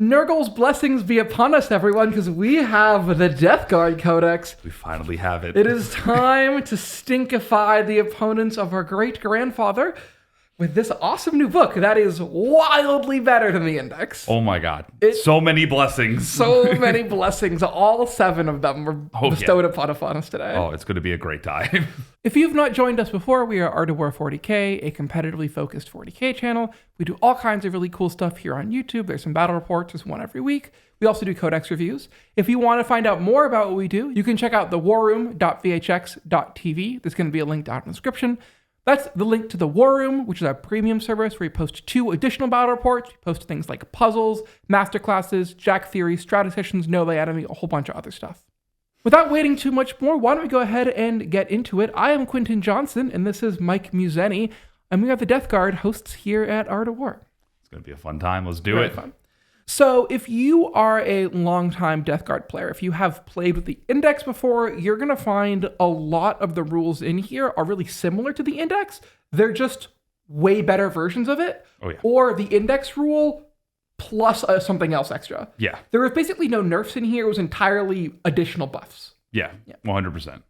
Nurgle's blessings be upon us, everyone, because we have the Death Guard Codex. We finally have it. It is time to stinkify the opponents of our great-grandfather with this awesome new book that is wildly better than the Index. Oh my god. So many blessings. So many blessings. All 7 of them were bestowed upon us today. Oh, it's going to be a great time. If you've not joined us before, we are Art of War 40k, a competitively focused 40k channel. We do all kinds of really cool stuff here on YouTube. There's some battle reports, there's one every week. We also do Codex reviews. If you want to find out more about what we do, you can check out the warroom.vhx.tv. There's going to be a link down in the description. That's the link to the War Room, which is our premium service where we post 2 additional battle reports. We post things like puzzles, masterclasses, Jack Theory, Stratagems, No Lay Enemy, a whole bunch of other stuff. Without waiting too much more, why don't we go ahead and get into it? I am Quinton Johnson, and this is Mike Museni, and we have the Death Guard hosts here at Art of War. It's going to be a fun time. Let's do it. Fun. So if you are a longtime Death Guard player, if you have played with the Index before, you're going to find a lot of the rules in here are really similar to the Index. They're just way better versions of it. Oh, yeah. Or the Index rule plus something else extra. Yeah. There was basically no nerfs in here. It was entirely additional buffs. Yeah. 100%.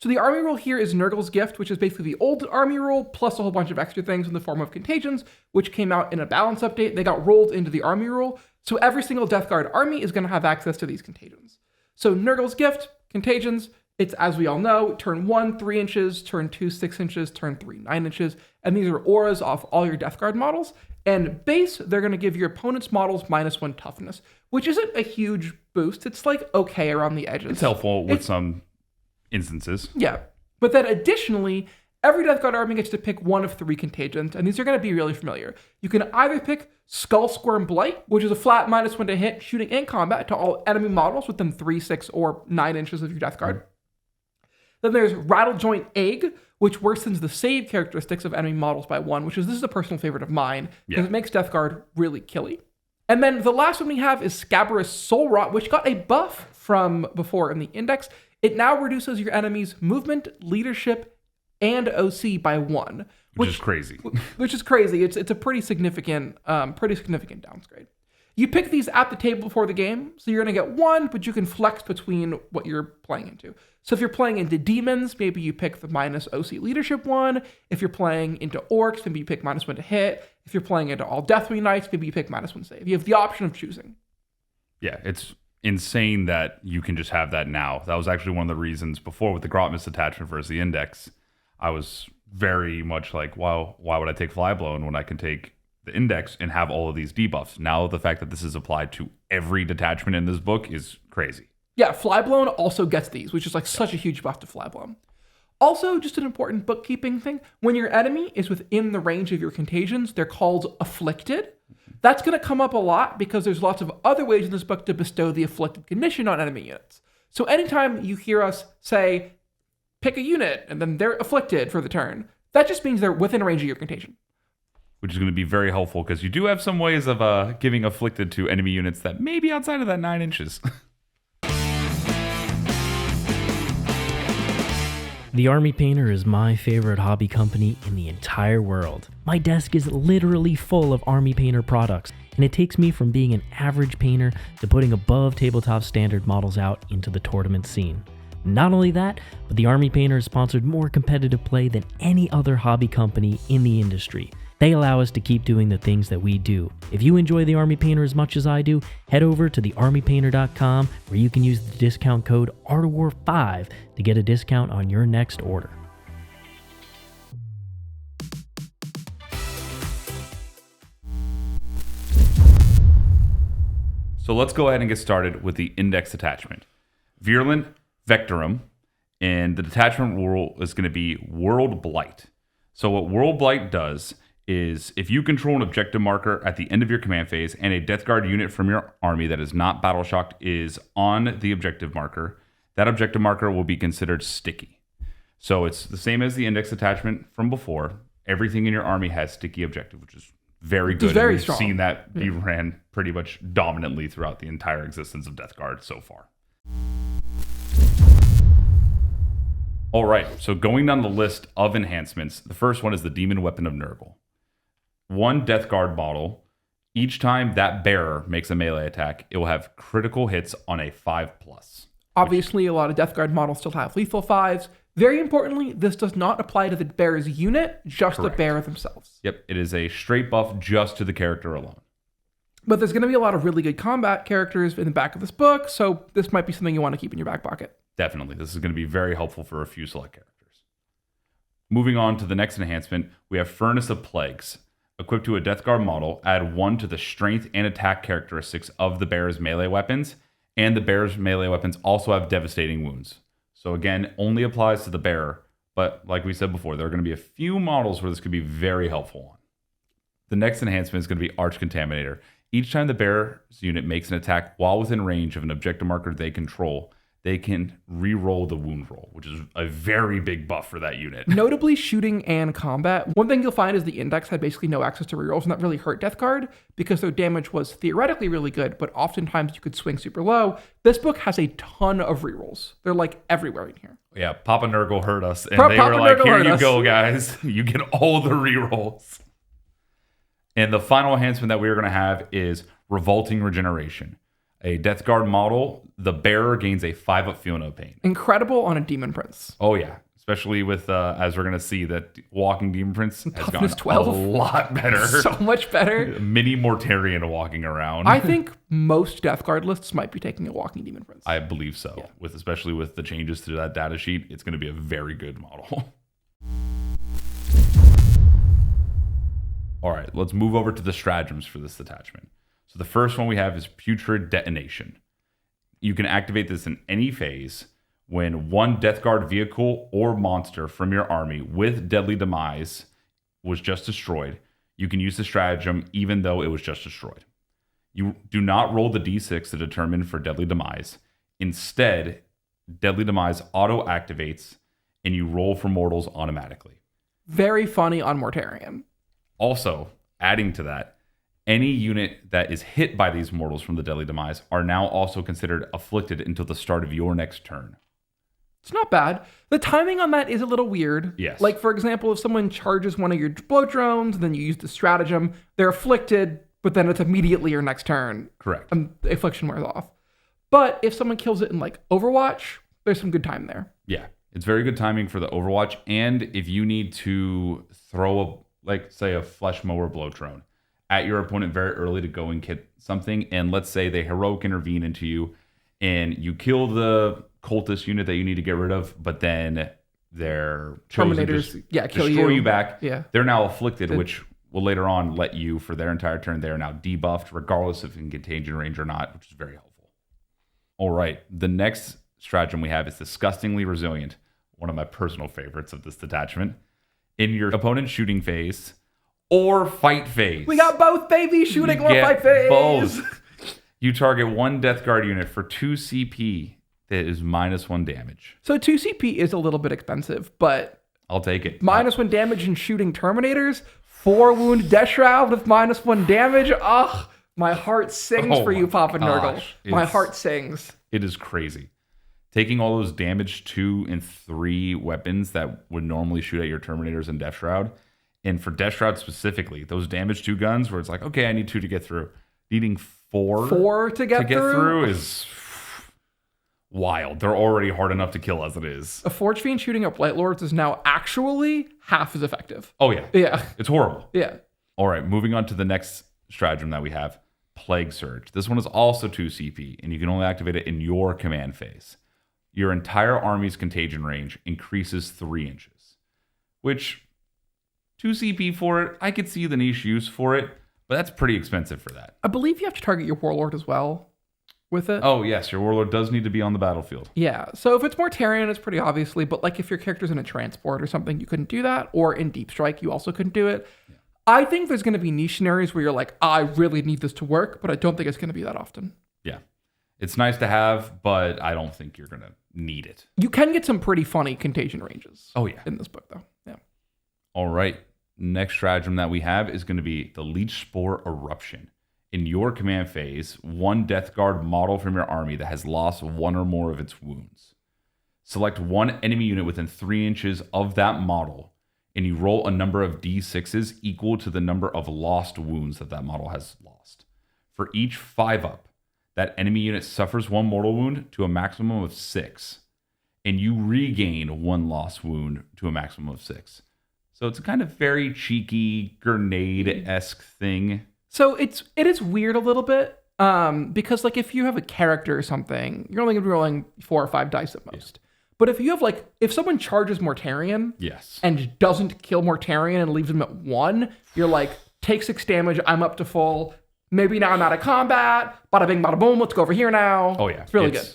So the army rule here is Nurgle's Gift, which is basically the old army rule, plus a whole bunch of extra things in the form of Contagions, which came out in a balance update. They got rolled into the army rule. So every single Death Guard army is going to have access to these Contagions. So Nurgle's Gift, Contagions, it's, as we all know, turn 1, 3 inches, turn 2, 6 inches, turn 3, 9 inches. And these are auras off all your Death Guard models. And base, they're going to give your opponent's models -1 toughness, which isn't a huge boost. It's like okay around the edges. It's helpful with some instances. Yeah. But then additionally, every Death Guard army gets to pick 1 of 3 Contagions, and these are going to be really familiar. You can either pick Skull Squirm Blight, which is a flat -1 to hit, shooting and combat to all enemy models within 3, 6, or 9 inches of your Death Guard. Then there's Rattle Joint Egg, which worsens the save characteristics of enemy models by 1, this is a personal favorite of mine, because it makes Death Guard really killy. And then the last one we have is Scabrous Soul Rot, which got a buff from before in the Index. It now reduces your enemy's movement, leadership, and OC by 1. Which is crazy. Which is crazy. It's a pretty significant downgrade. You pick these at the table before the game, so you're going to get 1, but you can flex between what you're playing into. So if you're playing into demons, maybe you pick the -OC leadership 1. If you're playing into orcs, maybe you pick -1 to hit. If you're playing into all Deathwing Knights, maybe you pick -1 save. You have the option of choosing. Yeah, it's insane that you can just have that now. That was actually one of the reasons before with the Grotmus Detachment versus the Index. I was very much like, wow, why would I take Flyblown when I can take the Index and have all of these debuffs? Now the fact that this is applied to every detachment in this book is crazy. Yeah, Flyblown also gets these, which is like such a huge buff to Flyblown. Also, just an important bookkeeping thing, when your enemy is within the range of your Contagions, they're called Afflicted. That's going to come up a lot because there's lots of other ways in this book to bestow the Afflicted condition on enemy units. So anytime you hear us say, pick a unit, and then they're Afflicted for the turn, that just means they're within range of your Contagion. Which is going to be very helpful because you do have some ways of giving Afflicted to enemy units that may be outside of that 9 inches. The Army Painter is my favorite hobby company in the entire world. My desk is literally full of Army Painter products, and it takes me from being an average painter to putting above tabletop standard models out into the tournament scene. Not only that, but the Army Painter has sponsored more competitive play than any other hobby company in the industry. They allow us to keep doing the things that we do. If you enjoy the Army Painter as much as I do, head over to thearmypainter.com where you can use the discount code ARTOFWAR5 to get a discount on your next order. So let's go ahead and get started with the Index Detachment. Virulent, Vectorum, and the detachment rule is going to be World Blight. So what World Blight does is if you control an objective marker at the end of your command phase and a Death Guard unit from your army that is not battle shocked is on the objective marker, that objective marker will be considered sticky. So it's the same as the Index Detachment from before. Everything in your army has sticky objective, which is very good. Very We've strong. seen that be ran pretty much dominantly throughout the entire existence of Death Guard so far. All right, so going down the list of enhancements, the first one is the Demon Weapon of Nurgle. One Death Guard model Each time that bearer makes a melee attack, it will have critical hits on a 5+. Obviously, a lot of Death Guard models still have lethal 5s. Very importantly, this does not apply to the bearer's unit, just Correct. the bearer themselves. Yep, it is a straight buff just to the character alone. But there's going to be a lot of really good combat characters in the back of this book, so this might be something you want to keep in your back pocket. Definitely. This is going to be very helpful for a few select characters. Moving on to the next enhancement, we have Furnace of Plagues. Equipped to a Death Guard model, add 1 to the strength and attack characteristics of the bearer's melee weapons, and the bearer's melee weapons also have devastating wounds. So again, only applies to the bearer, but like we said before, there are going to be a few models where this could be very helpful on. The next enhancement is going to be Arch Contaminator. Each time the bearer's unit makes an attack while within range of an objective marker they control, they can re-roll the wound roll, which is a very big buff for that unit. Notably, shooting and combat. One thing you'll find is the Index had basically no access to rerolls, and that really hurt Death Guard because their damage was theoretically really good, but oftentimes you could swing super low. This book has a ton of rerolls. They're like everywhere in here. Yeah, Papa Nurgle hurt us, and Papa they were like, Nurgle here hurt you us." go, guys. You get all the rerolls. And the final enhancement that we are going to have is Revolting Regeneration. A Death Guard model, the bearer gains a 5-up feel no pain. Incredible on a Demon Prince. Oh, yeah. Especially with, as we're going to see, that Walking Demon Prince has Toughness gotten 12. a lot better. So much better. Mini Mortarion walking around. I think most Death Guard lists might be taking a Walking Demon Prince. I believe so. Yeah. Especially with the changes to that data sheet, it's going to be a very good model. All right, let's move over to the stratagems for this detachment. So the first one we have is Putrid Detonation. You can activate this in any phase when one Death Guard vehicle or monster from your army with Deadly Demise was just destroyed. You can use the stratagem even though it was just destroyed. You do not roll the d6 to determine for Deadly Demise. Instead, Deadly Demise auto-activates and you roll for mortals automatically. Very funny on Mortarion. Also, adding to that, any unit that is hit by these mortals from the Deadly Demise are now also considered afflicted until the start of your next turn. It's not bad. The timing on that is a little weird. Yes. Like, for example, if someone charges one of your blow drones, and then you use the stratagem, they're afflicted, but then it's immediately your next turn. Correct. And the affliction wears off. But if someone kills it in, like, Overwatch, there's some good time there. Yeah. It's very good timing for the Overwatch. And if you need to throw say a flesh mower blow drone at your opponent very early to go and get something, and let's say they heroic intervene into you and you kill the cultist unit that you need to get rid of, but then their Terminators, kill destroy you. you back. Yeah. They're now afflicted, which will later on let you, for their entire turn, they are now debuffed, regardless if in contagion range or not, which is very helpful. All right. The next stratagem we have is Disgustingly Resilient, one of my personal favorites of this detachment. In your opponent's shooting phase or fight phase. We got both, baby! Shooting You or get fight phase! both. You target one Death Guard unit for 2 CP that is -1 damage. So 2 CP is a little bit expensive, but I'll take it. -1 damage in shooting Terminators, 4 wound Death Shroud with -1 damage. Ugh, my heart sings Oh for you, my Papa Nurgle. gosh. My It's- heart sings. It is crazy. Taking all those damage 2 and 3 weapons that would normally shoot at your Terminators and Death Shroud, and for Death Shroud specifically, those damage 2 guns where it's like, okay, I need 2 to get through. Needing 4 to get through? is wild. They're already hard enough to kill as it is. A Forge Fiend shooting up Light Lords is now actually half as effective. Oh, yeah. Yeah, It's horrible. yeah. All right, moving on to the next stratagem that we have, Plague Surge. This one is also 2 CP, and you can only activate it in your command phase. Your entire army's contagion range increases 3 inches, which 2 CP for it, I could see the niche use for it, but that's pretty expensive for that. I believe you have to target your Warlord as well with it. Oh, yes, your Warlord does need to be on the battlefield. Yeah, so if it's Mortarion, it's pretty obviously, but like if your character's in a transport or something, you couldn't do that, or in Deep Strike, you also couldn't do it. Yeah. I think there's going to be niche scenarios where you're like, I really need this to work, but I don't think it's going to be that often. Yeah. It's nice to have, but I don't think you're going to need it. You can get some pretty funny contagion ranges. Oh, yeah. In this book, though. Yeah. All right. Next stratagem that we have is going to be the Leech Spore Eruption. In your command phase, one Death Guard model from your army that has lost 1 or more of its wounds. Select one enemy unit within 3 inches of that model and you roll a number of d6s equal to the number of lost wounds that model has lost. For each 5-up, that enemy unit suffers 1 mortal wound to a maximum of 6, and you regain 1 lost wound to a maximum of 6. So it's a kind of very cheeky grenade-esque thing. So it is weird a little bit, because like if you have a character or something, you're only gonna be rolling 4 or 5 dice at most. But if you have if someone charges Mortarion, and doesn't kill Mortarion and leaves him at 1, you're like, take 6 damage, I'm up to full. Maybe now I'm out of combat. Bada bing, bada boom. Let's go over here now. Oh yeah, it's really good.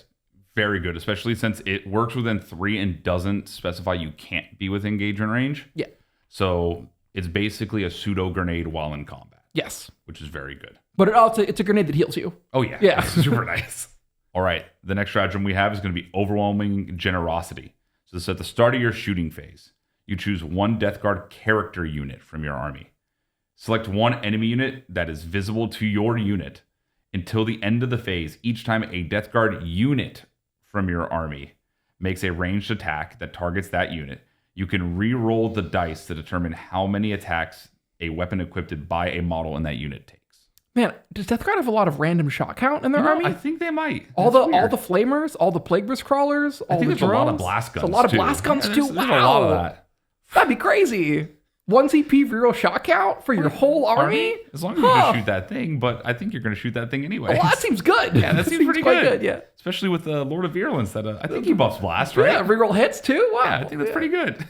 Very good, especially since it works within 3 and doesn't specify you can't be within engagement range. Yeah. So it's basically a pseudo grenade while in combat. Yes. Which is very good. But it's a grenade that heals you. Oh yeah. Yeah. It's super nice. All right. The next stratagem we have is going to be Overwhelming Generosity. So this is at the start of your shooting phase. You choose 1 Death Guard character unit from your army. Select 1 enemy unit that is visible to your unit until the end of the phase. Each time a Death Guard unit from your army makes a ranged attack that targets that unit, you can re-roll the dice to determine how many attacks a weapon equipped by a model in that unit takes. Man, does Death Guard have a lot of random shot count in their army? I think they might. All the flamers, all the plague burst crawlers, all the drones. A lot of blast guns. A lot of blast guns too. There's a lot of that. That'd be crazy. 1 CP real shot count for your whole army? As long as you can shoot that thing, but I think you're going to shoot that thing anyway. Well, that seems good. Yeah, that seems pretty quite good. Yeah, especially with the Lord of Virulence. That I think he buffs blast, right? Yeah, reroll hits too. Wow. Yeah, I think that's pretty good.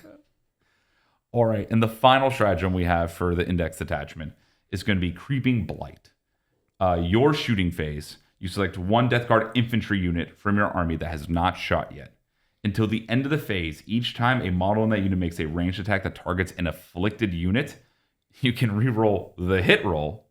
All right, and the final stratagem we have for the Index Detachment is going to be Creeping Blight. Your shooting phase, you select 1 Death Guard infantry unit from your army that has not shot yet. Until the end of the phase, each time a model in that unit makes a ranged attack that targets an afflicted unit, you can reroll the hit roll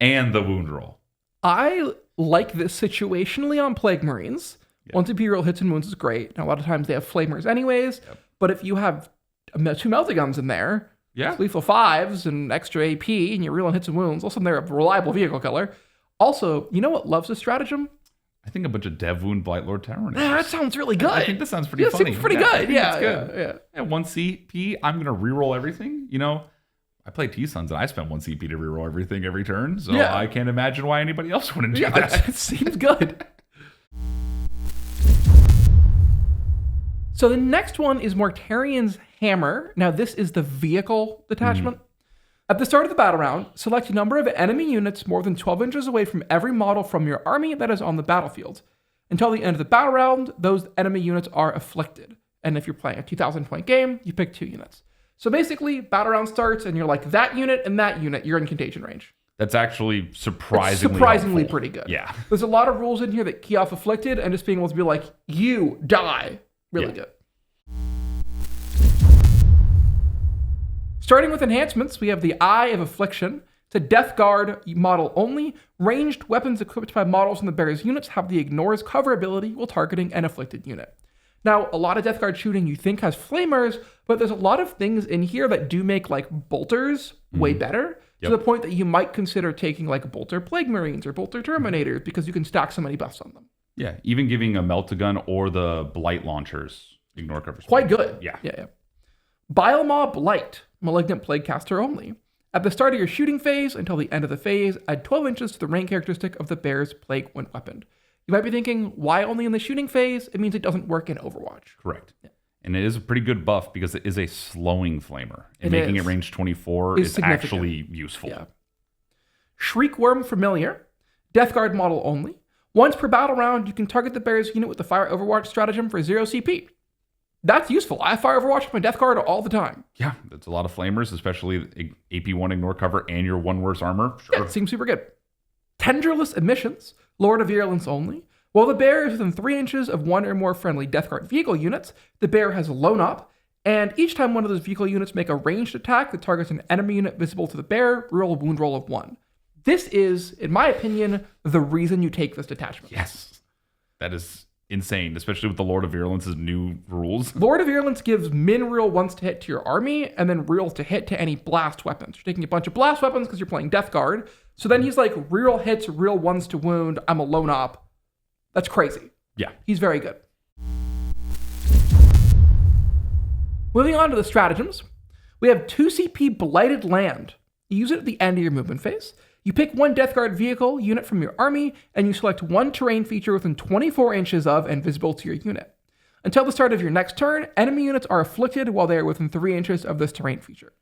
and the wound roll. I like this situationally on Plague Marines. Yep. 1 CP roll hits and wounds is great. Now, a lot of times they have flamers anyways, but if you have 2 melty guns in there, lethal 5s and extra AP, and you're reeling hits and wounds, also they're a reliable vehicle killer. Also, you know what loves this stratagem? I think a bunch of Dev Wound Blightlord Terminators. That sounds really good. I think that sounds pretty funny. Seems pretty good. Yeah, good. Yeah, 1 CP, I'm going to reroll everything. You know, I play T-Sons and I spend 1 CP to reroll everything every turn, so I can't imagine why anybody else wouldn't do that. It seems good. So the next one is Mortarion's Hammer. Now this is the vehicle detachment. At the start of the battle round, select a number of enemy units more than 12 inches away from every model from your army that is on the battlefield. Until the end of the battle round, those enemy units are afflicted. And if you're playing a 2,000 point game, you pick 2 units. So basically, battle round starts and you're like, that unit and that unit, you're in contagion range. That's actually surprisingly pretty good. Yeah. There's a lot of rules in here that key off afflicted, and just being able to be like, you die. Really good. Starting with enhancements, we have the Eye of Affliction. It's a Death Guard model only. Ranged weapons equipped by models in the bearer's units have the Ignores cover ability while targeting an afflicted unit. Now, a lot of Death Guard shooting you think has flamers, but there's a lot of things in here that do make like bolters way better, to the point that you might consider taking like bolter Plague Marines or bolter Terminators because you can stack so many buffs on them. Yeah, even giving a Melt-A-Gun or the Blight launchers ignore covers. Quite good. Yeah. Bile Maw Blight, Malignant Plague Caster only. At the start of your shooting phase until the end of the phase, add 12 inches to the range characteristic of the bear's plague when weaponed. You might be thinking, why only in the shooting phase? It means it doesn't work in Overwatch. Correct. Yeah. And it is a pretty good buff because it is a slowing flamer. And making it range 24 is actually useful. Yeah. Shriekworm Familiar, Death Guard model only. Once per battle round, you can target the bear's unit with the Fire Overwatch stratagem for 0 CP. That's useful. I Fire Overwatch with my Death Guard all the time. Yeah, that's a lot of flamers, especially AP1 ignore cover and your 1 worse armor. Sure. Yeah, it seems super good. Tenderless Emissions, Lord of Virulence only. While the bear is within 3 inches of 1 or more friendly Death Guard vehicle units, the bear has Lone Up, and each time one of those vehicle units make a ranged attack that targets an enemy unit visible to the bear, roll a wound roll of 1. This is, in my opinion, the reason you take this detachment. Yes. That is insane, especially with the Lord of Virulence's new rules. Lord of Virulence gives min real ones to hit to your army, and then real to hit to any blast weapons. You're taking a bunch of blast weapons because you're playing Death Guard. So then he's like, real hits, real ones to wound, I'm a Lone Op. That's crazy. Yeah. He's very good. Moving on to the stratagems. We have 2 CP Blighted Land. You use it at the end of your movement phase. You pick one Death Guard vehicle unit from your army, and you select one terrain feature within 24 inches of and visible to your unit. Until the start of your next turn, enemy units are afflicted while they are within 3 inches of this terrain feature.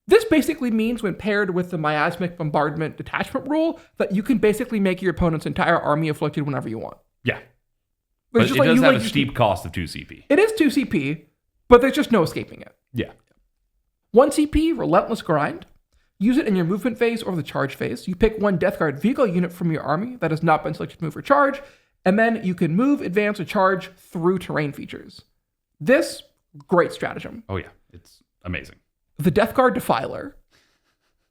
This basically means, when paired with the Miasmic Bombardment Detachment rule, that you can basically make your opponent's entire army afflicted whenever you want. Yeah. But But it does have a steep cost of 2 CP. It is 2 CP, but there's just no escaping it. Yeah. 1 CP, Relentless Grind. Use it in your movement phase or the charge phase. You pick one Death Guard vehicle unit from your army that has not been selected to move or charge, and then you can move, advance, or charge through terrain features. This, great stratagem. Oh, yeah. It's amazing. The Death Guard Defiler.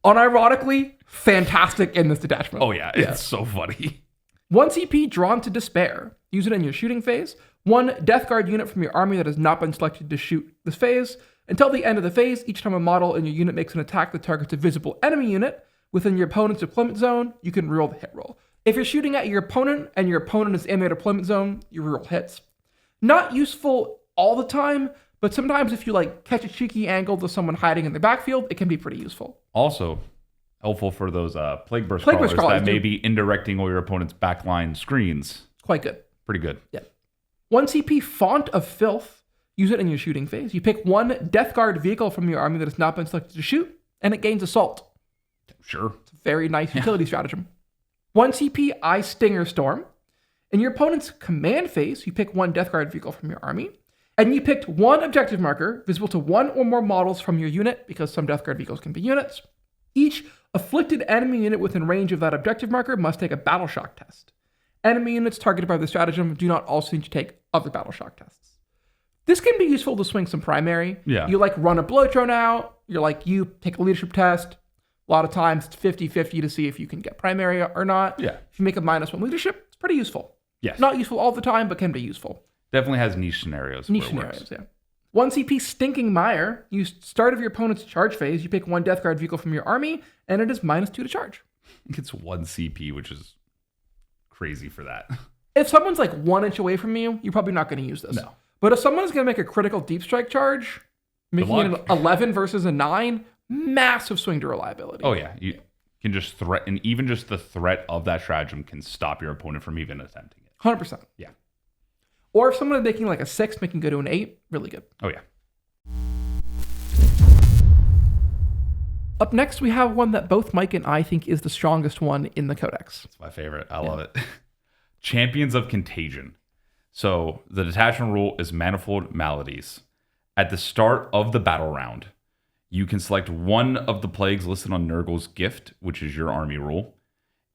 Unironically, fantastic in this detachment. Oh, yeah. It's so funny. 1 CP, Drawn to Despair. Use it in your shooting phase. One Death Guard unit from your army that has not been selected to shoot this phase. Until the end of the phase, each time a model in your unit makes an attack that targets a visible enemy unit within your opponent's deployment zone, you can reroll the hit roll. If you're shooting at your opponent and your opponent is in their deployment zone, you reroll hits. Not useful all the time, but sometimes if you catch a cheeky angle to someone hiding in the backfield, it can be pretty useful. Also, helpful for those Plague Burst Plague Burst crawlers that crawlers may be indirecting all your opponent's backline screens. Quite good. Pretty good. Yeah. 1 CP, Font of Filth. Use it in your shooting phase. You pick one Death Guard vehicle from your army that has not been selected to shoot, and it gains Assault. Sure. It's a very nice utility stratagem. 1 CP, Eye Stinger Storm. In your opponent's command phase, you pick one Death Guard vehicle from your army, and you picked one objective marker visible to one or more models from your unit, because some Death Guard vehicles can be units. Each afflicted enemy unit within range of that objective marker must take a Battle Shock test. Enemy units targeted by the stratagem do not also need to take other Battle Shock tests. This can be useful to swing some primary. Yeah. You run a blow drone out. You take a leadership test. A lot of times it's 50-50 to see if you can get primary or not. Yeah. If you make a -1 leadership, it's pretty useful. Yes. Not useful all the time, but can be useful. Definitely has niche scenarios. Niche scenarios, yeah. 1 CP, Stinking Mire. You start of your opponent's charge phase. You pick one Death Guard vehicle from your army, and it is -2 to charge. It's 1 CP, which is crazy for that. If someone's 1 inch away from you, you're probably not going to use this. No. But if someone's going to make a critical deep strike charge, making it an 11 versus a 9, massive swing to reliability. Oh, yeah. You can just threaten, even just the threat of that stratagem can stop your opponent from even attempting it. 100%. Yeah. Or if someone is making a 6, making go to an 8, really good. Oh, yeah. Up next, we have one that both Mike and I think is the strongest one in the Codex. It's my favorite. I love it. Champions of Contagion. So the detachment rule is Manifold Maladies. At the start of the battle round, you can select one of the plagues listed on Nurgle's gift, which is your army rule.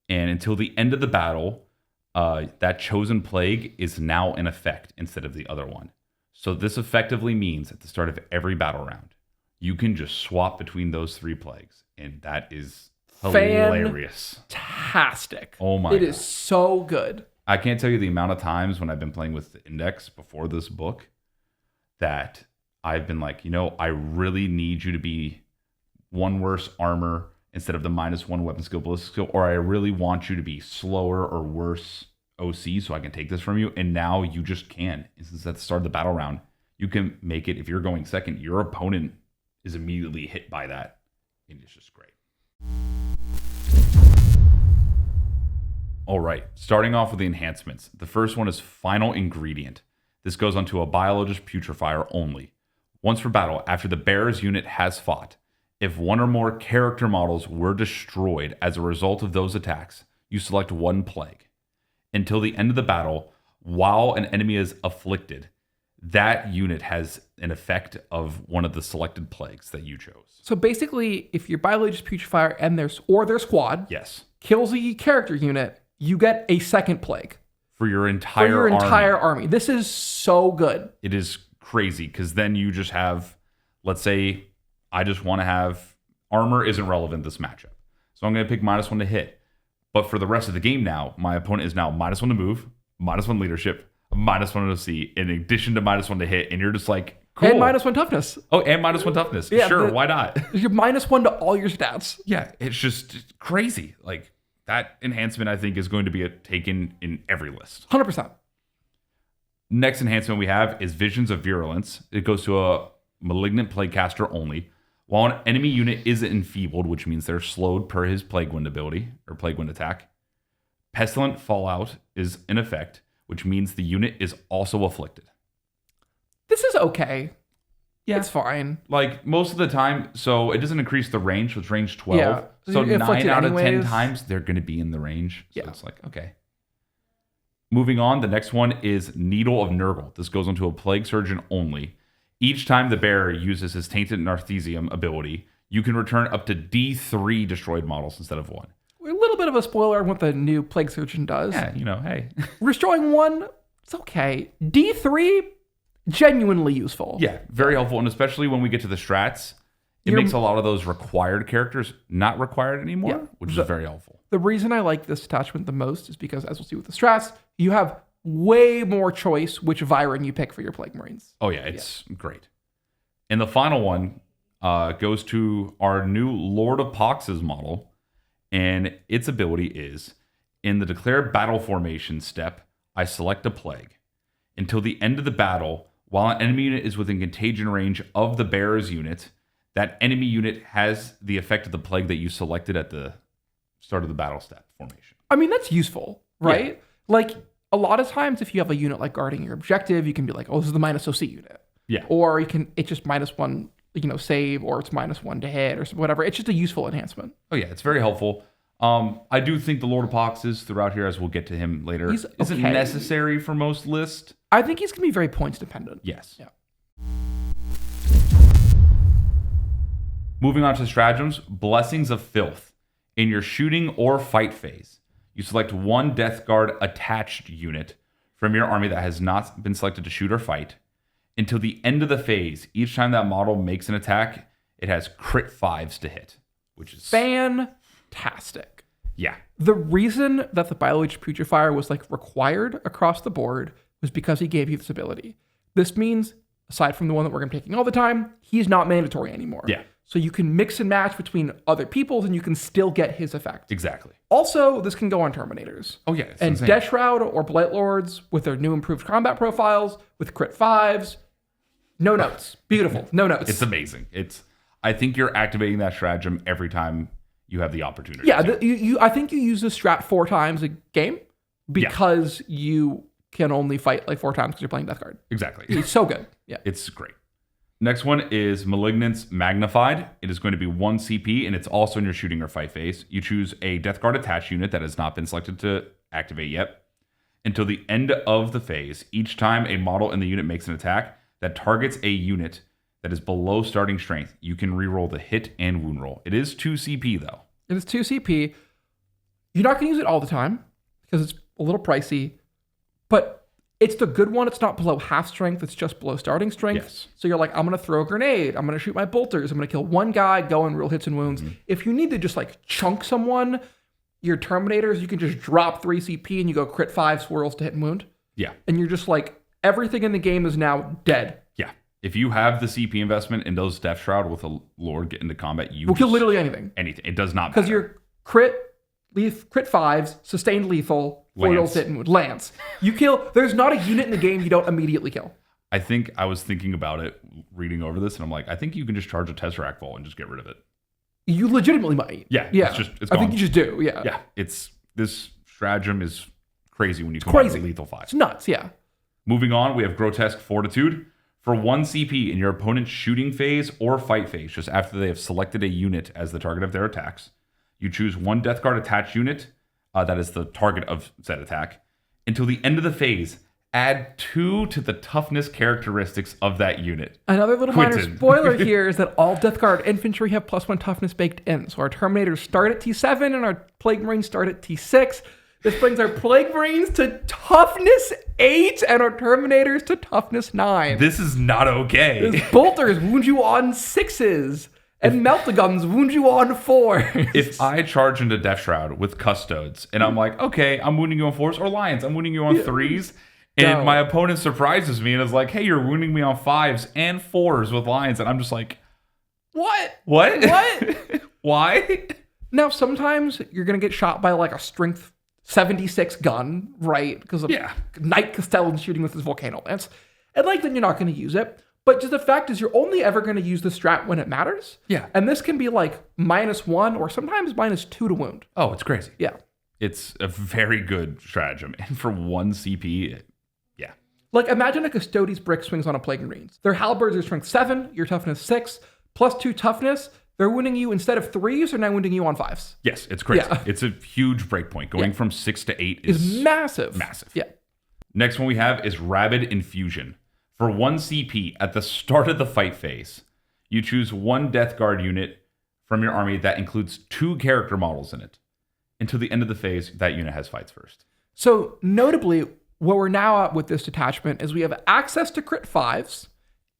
And until the end of the battle, that chosen plague is now in effect instead of the other one. So this effectively means at the start of every battle round, you can just swap between those 3 plagues. And that is hilarious. Fantastic. Oh my God. It is so good. I can't tell you the amount of times when I've been playing with the Index before this book that I've been I really need you to be 1 worse armor instead of the -1 weapon skill, ballistic skill, or I really want you to be slower or worse OC so I can take this from you. And now you just can. Since at the start of the battle round, you can make it, if you're going second, your opponent is immediately hit by that. And it's just great. All right, starting off with the enhancements. The first one is Final Ingredient. This goes onto a Biologist Putrefier only. Once for battle, after the bearer's unit has fought, if 1 or more character models were destroyed as a result of those attacks, you select 1 plague. Until the end of the battle, while an enemy is afflicted, that unit has an effect of one of the selected plagues that you chose. So basically, if your Biologist Putrefier and their squad Yes. kills a character unit, you get a 2nd plague. For your entire army. This is so good. It is crazy because then you just have, let's say, I just want to have armor isn't relevant this matchup. So I'm going to pick -1 to hit. But for the rest of the game now, my opponent is now -1 to move, -1 leadership, -1 to see, in addition to -1 to hit. And you're just cool. And -1 toughness. Oh, and -1 toughness. Yeah, sure, why not? You're -1 to all your stats. Yeah, it's just crazy. That enhancement, I think, is going to be taken in every list. 100%. Next enhancement we have is Visions of Virulence. It goes to a Malignant Plaguecaster only. While an enemy unit is enfeebled, which means they're slowed per his Plague Wind ability or Plague Wind attack, Pestilent Fallout is in effect, which means the unit is also afflicted. This is okay. Yeah. It's fine. Like most of the time, so it doesn't increase the range, so it's range 12. Yeah. So You're 9 afflicted out of 10 anyways. times, they're going to be in the range. So Yeah. it's like, okay. Moving on, the next one is Needle of Nurgle. This goes into a Plague Surgeon only. Each time the bearer uses his Tainted Narthesium ability, you can return up to D3 destroyed models instead of 1. A little bit of a spoiler on what the new Plague Surgeon does. Yeah, hey. Destroying 1, it's okay. D3, genuinely useful. Yeah, very helpful. And especially when we get to the strats, it makes a lot of those required characters not required anymore, which is very helpful. The reason I like this attachment the most is because, as we'll see with the strats, you have way more choice which Viren you pick for your Plague Marines. Oh, yeah, it's great. And the final one goes to our new Lord of Pox's model. And its ability is, in the declare battle formation step, I select a plague. Until the end of the battle, while an enemy unit is within contagion range of the bearer's unit, that enemy unit has the effect of the plague that you selected at the start of the battle step formation. I mean, that's useful, right? Yeah. Like, a lot of times if you have a unit like guarding your objective, you can be like, oh, this is the minus OC unit. Yeah. Or it's just -1, save, or it's -1 to hit, or whatever. It's just a useful enhancement. Oh, yeah, it's very helpful. I do think the Lord of Pox is throughout here, as we'll get to him later. He's Isn't okay. necessary for most lists. I think he's going to be very points dependent. Yes. Yeah. Moving on to stratagems, Blessings of Filth. In your shooting or fight phase, you select one Death Guard attached unit from your army that has not been selected to shoot or fight. Until the end of the phase, each time that model makes an attack, it has crit 5s to hit, which is Fantastic. Yeah. The reason that the Bile-Witch Putrefier was required across the board was because he gave you this ability. This means, aside from the one that we're going to be taking all the time, he's not mandatory anymore. Yeah. So you can mix and match between other people's and you can still get his effect. Exactly. Also, this can go on Terminators. Oh, yeah. It's And insane. Death Shroud or Blight Lords with their new improved combat profiles, with crit 5s. No notes. Beautiful. No notes. It's amazing. I think you're activating that stratagem every time you have the opportunity. Yeah, to. I think you use this strat 4 times a game because you can only fight 4 times because you're playing Death Guard. Exactly. It's so good. Yeah. It's great. Next one is Malignance Magnified. It is going to be 1 CP, and it's also in your shooting or fight phase. You choose a Death Guard attached unit that has not been selected to activate yet. Until the end of the phase, each time a model in the unit makes an attack that targets a unit that is below starting strength, you can reroll the hit and wound roll. It is 2 CP, though. It is 2 CP. You're not going to use it all the time because it's a little pricey, but it's the good one. It's not below half strength. It's just below starting strength. Yes. So you're like, I'm going to throw a grenade. I'm going to shoot my bolters. I'm going to kill one guy, go and roll hits and wounds. Mm-hmm. If you need to just chunk someone, your Terminators, you can just drop 3 CP and you go crit 5 swirls to hit and wound. Yeah. And you're just everything in the game is now dead. Yeah. If you have the CP investment in those Death Shroud with a Lord get into combat, you We'll kill literally anything. anything. It does not matter. Because your crit 5s, sustained lethal, foils Lance. hit and wound. Lance. You kill, there's not a unit in the game you don't immediately kill. I think I was thinking about it, reading over this, and I'm like, I think you can just charge a Tesseract Vault and just get rid of it. You legitimately might. Yeah. Yeah. It's I gone. think you just do. Yeah. Yeah. This stratagem is crazy when you come crazy. out with lethal 5. It's nuts. Yeah. Moving on, we have Grotesque Fortitude. For 1 CP in your opponent's shooting phase or fight phase, just after they have selected a unit as the target of their attacks, you choose 1 Death Guard attached unit that is the target of said attack. Until the end of the phase, add 2 to the toughness characteristics of that unit. Another little minor Quinton. spoiler here is that all Death Guard infantry have +1 toughness baked in. So our Terminators start at T7 and our Plague Marines start at T6. This brings our Plague Marines to toughness 8 and our Terminators to toughness 9. This is not okay. This Bolters wound you on 6s and Meltaguns wound you on 4s. If I charge into Death Shroud with Custodes and I'm like, okay, I'm wounding you on 4s, or Lions, I'm wounding you on 3s, and No. my opponent surprises me and is like, hey, you're wounding me on 5s and 4s with Lions, and I'm just like, What? what? What? Why? Now, sometimes you're going to get shot by a strength 76 gun, right? Because of Yeah. Knight Castellan shooting with his Volcano Lance. And then you're not going to use it. But just the fact is you're only ever going to use the strat when it matters. Yeah. And this can be like -1 or sometimes -2 to wound. Oh, it's crazy. Yeah. It's a very good stratagem. And for 1 CP, yeah. Like imagine a Custodes brick swings on a Plague Marines. Their halberds are strength 7, your toughness 6, +2 toughness. They're wounding you instead of 3s, they're now wounding you on 5s. Yes, it's crazy. Yeah. It's a huge breakpoint. Going from 6 to 8 is Massive. massive. Yeah. Next one we have is Rabid Infusion. For 1 CP, at the start of the fight phase, you choose 1 Death Guard unit from your army that includes 2 character models in it. Until the end of the phase, that unit has fights first. So notably, what we're now at with this detachment is we have access to crit 5s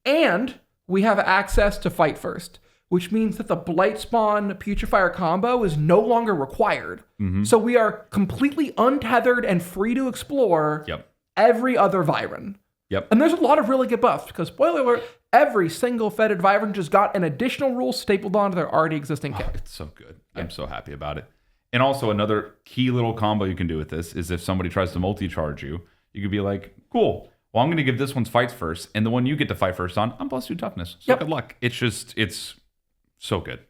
and we have access to fight first, which means that the Blight Spawn Putrefier combo is no longer required. So we are completely untethered and free to explore every other Vyron. And there's a lot of really good buffs because, spoiler alert, every single Fetid Vyron just got an additional rule stapled onto their already existing kit. It's so good. I'm so happy about it. And also another key little combo you can do with this is if somebody tries to multi-charge you, you could be like, cool, well, I'm going to give this one's fights first, and the one you get to fight first on, I'm +2 toughness. So good luck. It's so good.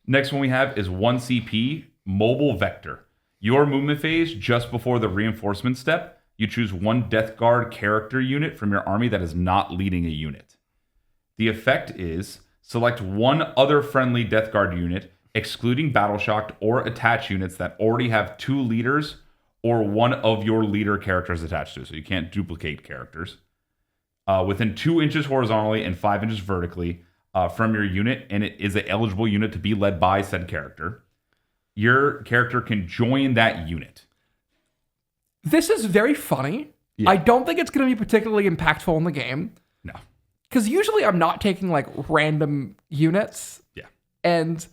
Next one we have is 1 CP, Mobile Vector. Your movement phase just before the reinforcement step, you choose 1 Death Guard character unit from your army that is not leading a unit. The effect is select 1 other friendly Death Guard unit, excluding Battle Shocked or attached units that already have 2 leaders or 1 of your leader characters attached to it. So you can't duplicate characters. Within 2 inches horizontally and 5 inches vertically from your unit, and it is an eligible unit to be led by said character. Your character can join that unit. This is very funny. I don't think it's going to be particularly impactful in the game. No. Because usually I'm not taking like random units. Yeah. And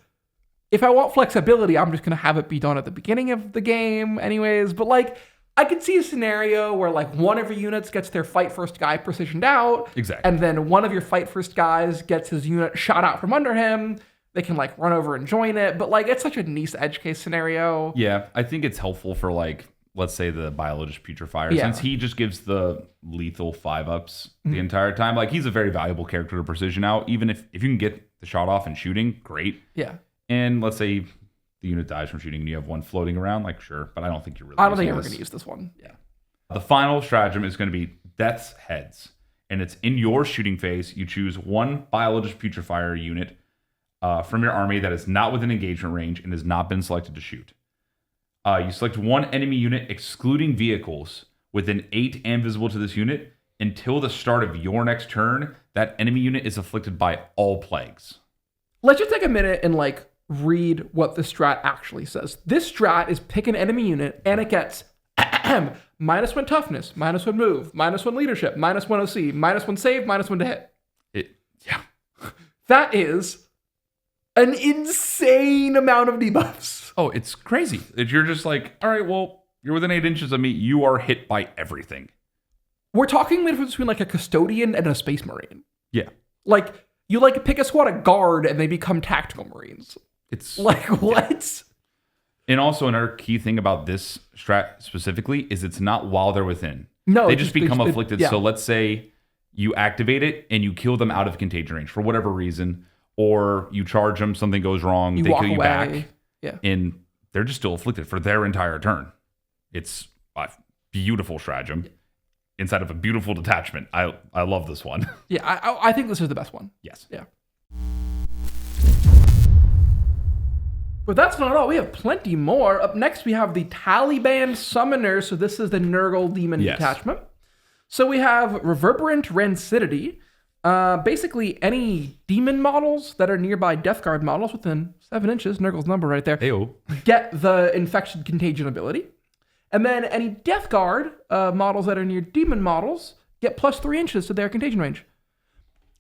if I want flexibility, I'm just going to have it be done at the beginning of the game anyways. But like, I could see a scenario where like one of your units gets their fight first guy precisioned out. Exactly. And then one of your fight first guys gets his unit shot out from under him. They can like run over and join it. But like, it's such a nice edge case scenario. Yeah, I think it's helpful for like, let's say the Biologist Putrefier, since he just gives the lethal 5-ups the entire time. Like, he's a very valuable character to precision out. Even if you can get the shot off and shooting, great. Yeah. And let's say the unit dies from shooting and you have 1 floating around, like, sure. But I don't think you're really I don't think I'm going to use this one. Yeah. The final stratagem is going to be Death's Heads. And it's in your shooting phase. You choose 1 Biologist Putrefier unit from your army that is not within engagement range and has not been selected to shoot. You select 1 enemy unit, excluding vehicles, within 8 and visible to this unit. Until the start of your next turn, that enemy unit is afflicted by all plagues. Let's just take a minute and like read what the strat actually says. This strat is pick an enemy unit and it gets -1 toughness, -1 move, -1 leadership, -1 OC, -1 save, -1 to hit. That is an insane amount of debuffs. Oh, it's crazy. You're just like, all right, well, you're within 8 inches of me. You are hit by everything. We're talking the difference between like a custodian and a space marine. Yeah. Like, you like pick a squad of guard and they become tactical marines. It's like, what? Yeah. And also another key thing about this strat specifically is it's not while they're within. No. They just become afflicted. Yeah. So let's say you activate it and you kill them out of contagion range for whatever reason, or you charge them, something goes wrong, they kill you back. Yeah. And they're just still afflicted for their entire turn. It's a beautiful stratagem inside of a beautiful detachment. I love this one. Yeah, I think this is the best one. Yes. Yeah. But that's not all. We have plenty more. Up next, we have the Tallyband Summoner. So this is the Nurgle Demon detachment. So we have Reverberant Rancidity. Basically, any demon models that are nearby Death Guard models within 7 inches, Nurgle's number right there, get the Infection Contagion ability. And then any Death Guard models that are near demon models get +3 inches to their contagion range.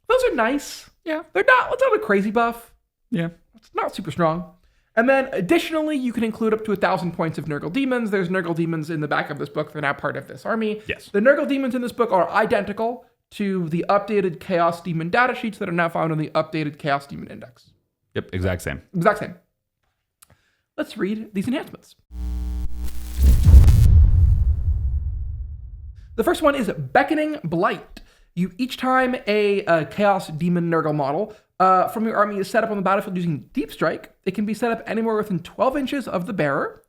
Those are nice. Yeah. It's not a crazy buff. Yeah. It's not super strong. And then additionally, you can include up to 1,000 points of Nurgle Demons. There's Nurgle Demons in the back of this book. They're now part of this army. Yes. The Nurgle Demons in this book are identical to the updated Chaos Demon datasheets that are now found in the updated Chaos Demon Index. Yep, exact same. Exact same. Let's read these enhancements. The first one is Beckoning Blight. Each time a Chaos Demon Nurgle model from your army is set up on the battlefield using Deep Strike, it can be set up anywhere within 12 inches of the bearer.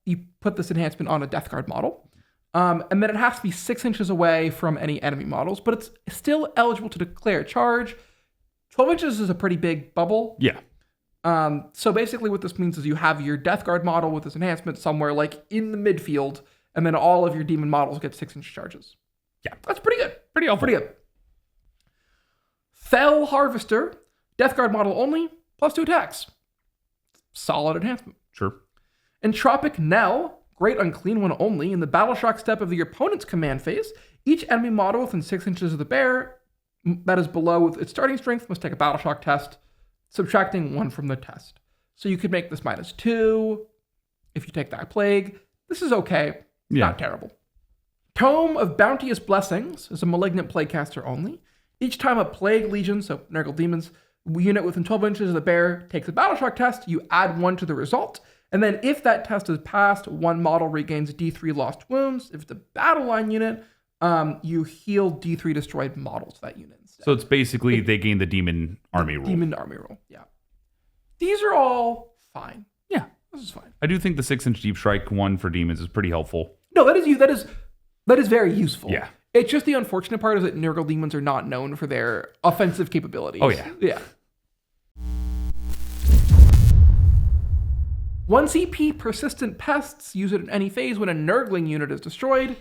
You put this enhancement on a Death Guard model. And then it has to be 6 inches away from any enemy models, but it's still eligible to declare a charge. 12 inches is a pretty big bubble. Yeah. So basically what this means is you have your Death Guard model with this enhancement somewhere like in the midfield, and then all of your demon models get 6-inch charges. Yeah. That's pretty good. Pretty helpful. Pretty good. Fell Harvester, Death Guard model only, +2 attacks. Solid enhancement. Sure. Entropic Knell, Great Unclean One only. In the Battle Shock step of the opponent's command phase, each enemy model within 6 inches of the bearer that is below its starting strength must take a Battle Shock test, subtracting 1 from the test. So you could make this -2 if you take that plague. This is okay. Not terrible. Tome of Bounteous Blessings is a malignant plague caster only. Each time a plague legion, so Nurgle demons, unit within 12 inches of the bearer takes a Battle Shock test, you add 1 to the result. And then if that test is passed, 1 model regains D3 lost wounds. If it's a battle line unit, you heal D3 destroyed models to that unit instead. So it's basically they gain the demon army rule. Demon army rule, yeah. These are all fine. Yeah. This is fine. I do think the 6-inch deep strike one for demons is pretty helpful. No, that is very useful. Yeah. It's just the unfortunate part is that Nurgle demons are not known for their offensive capabilities. Oh, yeah. Yeah. 1 CP Persistent Pests. Use it in any phase when a Nurgling unit is destroyed.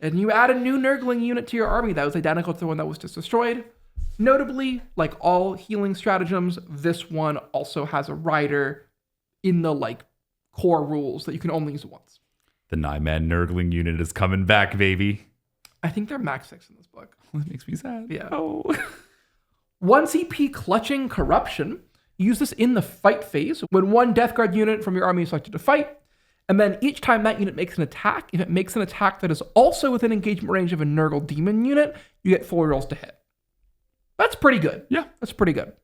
And you add a new Nurgling unit to your army that was identical to the one that was just destroyed. Notably, like all healing stratagems, this one also has a rider in the core rules that you can only use once. The 9-man Nurgling unit is coming back, baby. I think they're max 6 in this book. That makes me sad. Yeah. Oh. 1 CP Clutching Corruption. Use this in the fight phase when 1 Death Guard unit from your army is selected to fight. And then each time that unit makes an attack, if it makes an attack that is also within engagement range of a Nurgle demon unit, you get 4 rolls to hit. That's pretty good. Yeah. That's pretty good.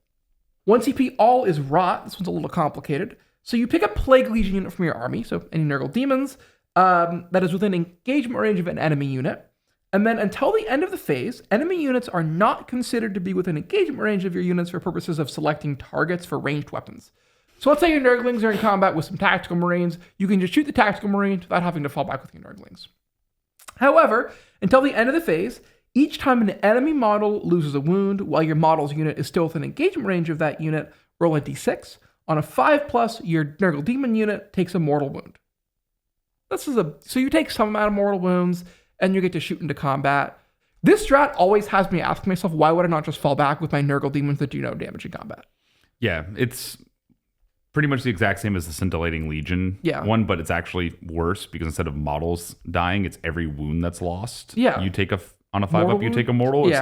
1 CP All is Rot. This one's a little complicated. So you pick a Plague Legion unit from your army, so any Nurgle demons, that is within engagement range of an enemy unit. And then until the end of the phase, enemy units are not considered to be within engagement range of your units for purposes of selecting targets for ranged weapons. So let's say your Nurglings are in combat with some Tactical Marines. You can just shoot the Tactical Marines without having to fall back with your Nurglings. However, until the end of the phase, each time an enemy model loses a wound while your model's unit is still within engagement range of that unit, roll a d6. On a 5+, your Nurgle Demon unit takes a mortal wound. So you take some amount of mortal wounds, and you get to shoot into combat. This strat always has me asking myself, why would I not just fall back with my Nurgle demons that do no damage in combat? Yeah, it's pretty much the exact same as the Scintillating Legion one, but it's actually worse because instead of models dying, it's every wound that's lost. Yeah. You take on a 5-up, you take a mortal. It's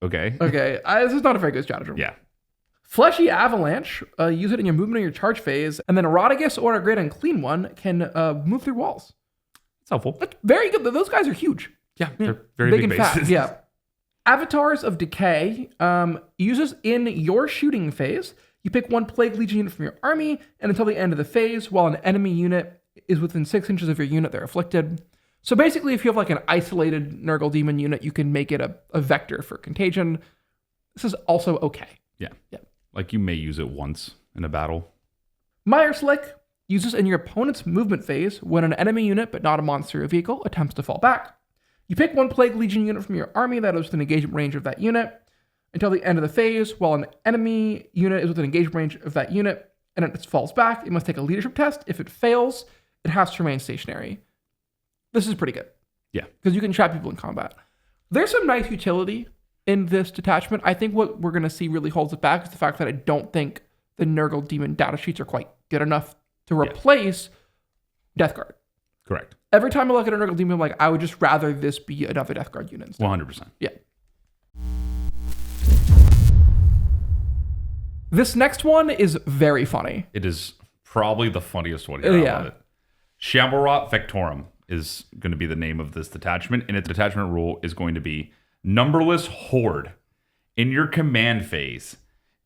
okay. Okay, this is not a very good stratagem. Yeah. Fleshy Avalanche, use it in your movement or your charge phase, and then Eroticus or a Great Unclean One can move through walls. It's helpful. That's very good. Those guys are huge. Yeah, they're very big and bases. fat. Yeah. Avatars of Decay uses in your shooting phase. You pick 1 Plague Legion unit from your army, and until the end of the phase, while an enemy unit is within 6 inches of your unit, they're afflicted. So basically, if you have an isolated Nurgle Demon unit, you can make it a vector for Contagion. This is also okay. Yeah. You may use it once in a battle. Mire Slick uses in your opponent's movement phase when an enemy unit, but not a monster or vehicle, attempts to fall back. You pick 1 Plague Legion unit from your army that is within engagement range of that unit until the end of the phase. While an enemy unit is within engagement range of that unit and it falls back, it must take a leadership test. If it fails, it has to remain stationary. This is pretty good. Yeah. Because you can trap people in combat. There's some nice utility in this detachment. I think what we're going to see really holds it back is the fact that I don't think the Nurgle Demon datasheets are quite good enough to replace Death Guard. Correct. Every time I look at a Nurgle Demon, I'm I would just rather this be another Death Guard unit instead. 100%. Yeah. This next one is very funny. It is probably the funniest one here. I love it. Shamblerot Vectorum is going to be the name of this detachment, and its detachment rule is going to be Numberless Horde. In your command phase,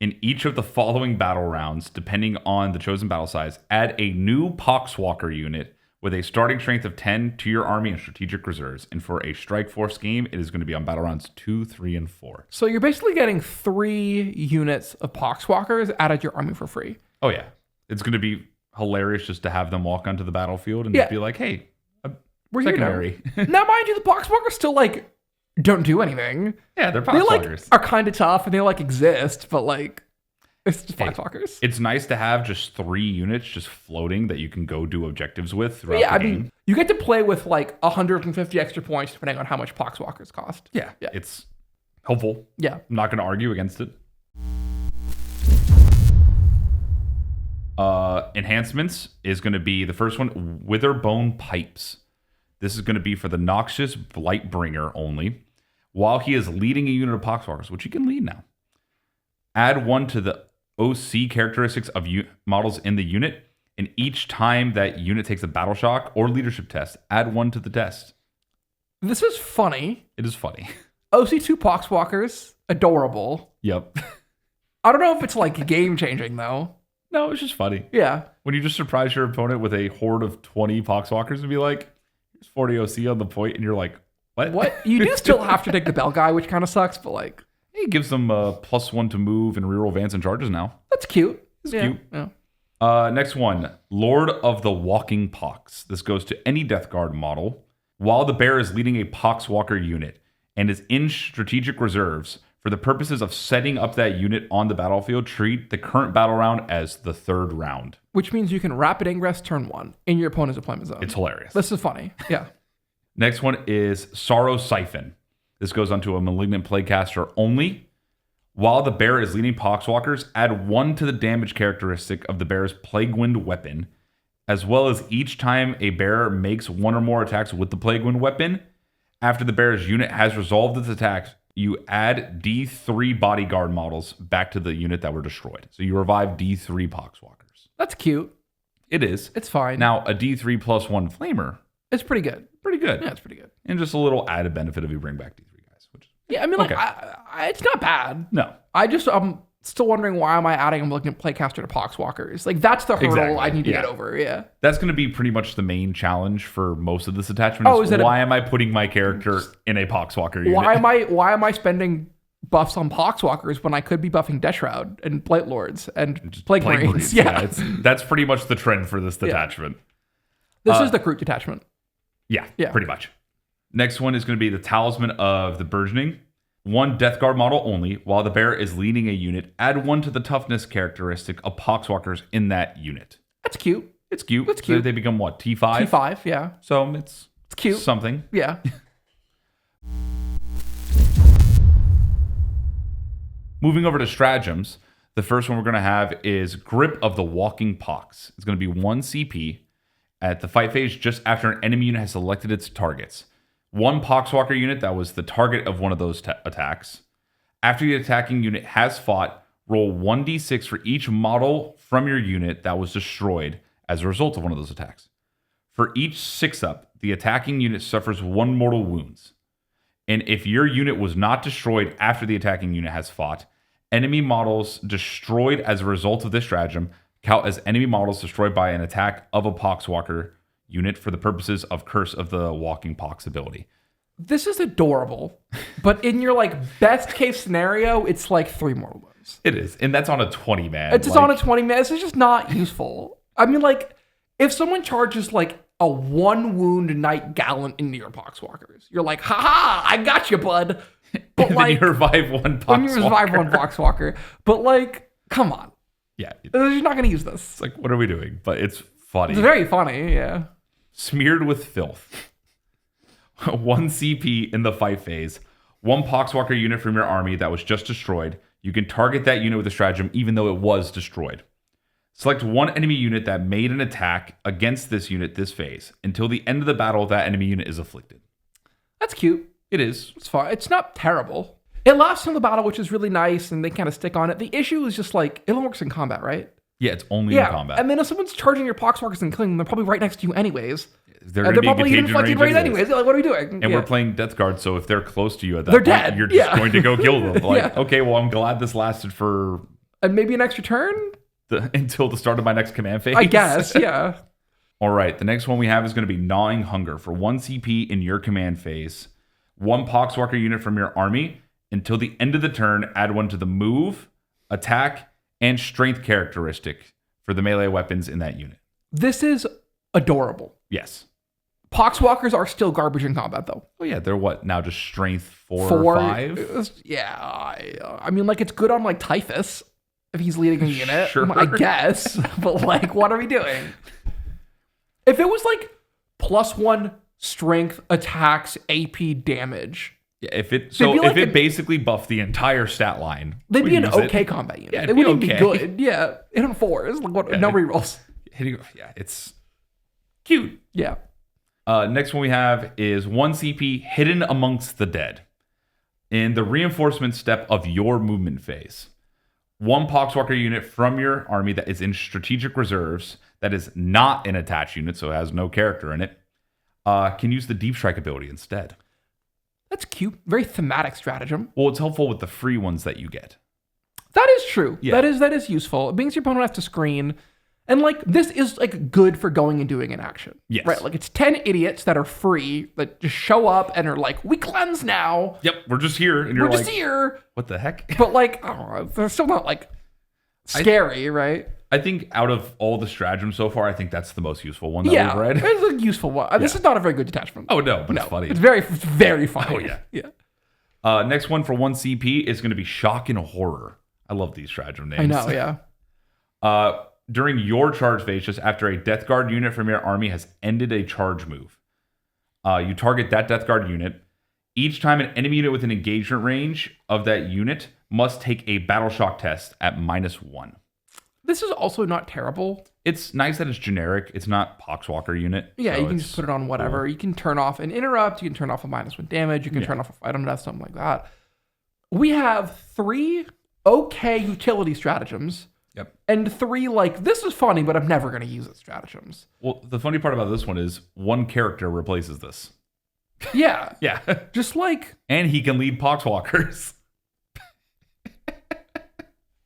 in each of the following battle rounds, depending on the chosen battle size, add a new Poxwalker unit with a starting strength of 10 to your army and strategic reserves. And for a strike force game, it is going to be on battle rounds 2, 3, and 4. So you're basically getting 3 units of Poxwalkers added to your army for free. Oh, yeah. It's going to be hilarious just to have them walk onto the battlefield and just be like, hey, we're secondary. Here now. Now, mind you, the Poxwalkers still, like, don't do anything. Yeah, they're They, Poxwalkers. like, are kind of tough and they, like, exist, but, like, it's just Poxwalkers. It's nice to have just 3 units just floating that you can go do objectives with throughout Yeah, the game. I mean, you get to play with, like, 150 extra points depending on how much Poxwalkers cost. Yeah, it's helpful. Yeah. I'm not going to argue against it. Enhancements is going to be the first one, Witherbone Pipes. This is going to be for the Noxious Blightbringer only. While he is leading a unit of Poxwalkers, which he can lead now, add 1 to the OC characteristics of models in the unit, and each time that unit takes a battle shock or leadership test, add 1 to the test. This is funny. It is funny. OC2 Poxwalkers, adorable. Yep. I don't know if it's, like, game-changing, though. No, it's just funny. Yeah. When you just surprise your opponent with a horde of 20 Poxwalkers and be like, here's 40 OC on the point, and you're like, what? What? You do still have to take the Bell guy, which kind of sucks, but, like... He gives them +1 to move and reroll Vance and charges now. That's cute. It's cute. Yeah. Next one, Lord of the Walking Pox. This goes to any Death Guard model. While the bear is leading a Poxwalker unit and is in strategic reserves, for the purposes of setting up that unit on the battlefield, treat the current battle round as the 3rd round. Which means you can rapid ingress turn 1 in your opponent's deployment zone. It's hilarious. This is funny. Yeah. Next one is Sorrow Siphon. This goes onto a Malignant Plaguecaster only. While the bear is leading Poxwalkers, add 1 to the damage characteristic of the bear's Plaguewind weapon, as well as each time a bear makes 1 or more attacks with the Plaguewind weapon. After the bear's unit has resolved its attacks, you add D3 bodyguard models back to the unit that were destroyed. So you revive D3 Poxwalkers. That's cute. It is. It's fine. Now, a D3 +1 Flamer. It's pretty good. Pretty good. Yeah, it's pretty good. And just a little added benefit if you bring back D3 guys. Which, yeah, I mean, like, okay. it's not bad. No. I'm still wondering why am I adding a Malignant Playcaster to Poxwalkers? Like, that's the hurdle Exactly. I need to get over. Yeah. That's going to be pretty much the main challenge for most of this attachment. Oh, is that why am I putting my character in a Poxwalker unit? Why am I spending buffs on Poxwalkers when I could be buffing Death Shroud and Blight Lords and Plague Marines? Yeah. That's pretty much the trend for this detachment. This is the Groot detachment. Yeah, pretty much. Next one is going to be the Talisman of the Burgeoning. 1 Death Guard model only. While the bear is leading a unit, add 1 to the toughness characteristic of Poxwalkers in that unit. That's cute. It's cute. That's cute. So they become what? T5? T5, yeah. So it's cute. Something. Yeah. Moving over to stratagems, the first one we're going to have is Grip of the Walking Pox. It's going to be 1 CP at the fight phase just after an enemy unit has selected its targets. 1 Poxwalker unit that was the target of one of those attacks. After the attacking unit has fought, roll 1d6 for each model from your unit that was destroyed as a result of one of those attacks. For each 6-up, the attacking unit suffers 1 mortal wounds. And if your unit was not destroyed after the attacking unit has fought, enemy models destroyed as a result of this stratagem count as enemy models destroyed by an attack of a Poxwalker unit for the purposes of Curse of the Walking Pox ability. This is adorable, but in your best case scenario, it's 3 mortal wounds. It is, and that's on a 20 man. It's just on a 20 man. This is just not useful. I mean, if someone charges a 1 wound Knight Gallant into your Poxwalkers, you're like, haha, I got you, bud. But and then you revive 1 Poxwalker. When you revive 1 Poxwalker, but come on, yeah, you're not gonna use this. It's what are we doing? But it's funny. It's very funny, yeah. Smeared with Filth. 1 CP in the fight phase. 1 Poxwalker unit from your army that was just destroyed. You can target that unit with a stratagem even though it was destroyed. Select 1 enemy unit that made an attack against this unit this phase. Until the end of the battle, that enemy unit is afflicted. That's cute. It is. It's fine. It's not terrible. It lasts in the battle, which is really nice, and they kind of stick on it. The issue is just it only works in combat, right? Yeah, it's only in combat. And then if someone's charging your Poxwalkers and killing them, they're probably right next to you anyways. They're probably in fucking range anyways. What are we doing? And we're playing Death Guard, so if they're close to you at that they're point, dead. You're just going to go kill them. Okay, well, I'm glad this lasted for... And maybe an extra turn? Until the start of my next command phase. I guess, yeah. All right, the next one we have is going to be Gnawing Hunger. For 1 CP in your command phase, 1 Poxwalker unit from your army. Until the end of the turn, add 1 to the move, attack, and strength characteristic for the melee weapons in that unit. This is adorable. Yes. Poxwalkers are still garbage in combat, though. Oh, yeah, they're what, now just strength 4 or 5? Yeah, I mean, like, it's good on, like, Typhus, if he's leading a unit, Sure. I guess. But, like, what are we doing? If it was, like, +1 strength, attacks, AP, damage... Yeah, if it basically buffed the entire stat line, they'd be an use it. okay combat unit. Yeah, They wouldn't be good. Yeah, hit on 4s. Like, no rerolls. Yeah, it's cute. Yeah. Next one we have is 1 CP Hidden Amongst the Dead. In the reinforcement step of your movement phase, 1 Poxwalker unit from your army that is in strategic reserves, that is not an attached unit, so it has no character in it, can use the Deep Strike ability instead. That's cute. Very thematic stratagem. Well, it's helpful with the free ones that you get. That is true. Yeah. That is useful. It means your opponent has to screen. And, like, this is, like, good for going and doing an action. Yes. Right? Like, it's 10 idiots that are free that just show up and are like, we cleanse now. Yep, we're just here. And We're just here. What the heck? But, like, they're still not, like, scary, right? I think out of all the stratagems so far, I think that's the most useful one that Yeah. we've read. It's a useful one. This is not a very good detachment. Oh, no, but it's funny. It's very, very funny. Oh, yeah. Yeah. Next one for 1 CP is going to be Shock and Horror. I love these stratagem names. I know, yeah. During your charge phase, just after a Death Guard unit from your army has ended a charge move, you target that Death Guard unit. Each time an enemy unit within engagement range of that unit must take a Battle Shock test at -1. This is also not terrible. It's nice that it's generic. It's not Poxwalker unit. Yeah, so you can just put it on whatever. Cool. You can turn off an interrupt. You can turn off a -1 damage. You can turn off a item death, something like that. We have 3 okay utility stratagems. Yep. And 3, like, this is funny, but I'm never going to use it stratagems. Well, the funny part about this one is 1 character replaces this. Yeah. Yeah. Just like... And he can lead Poxwalkers.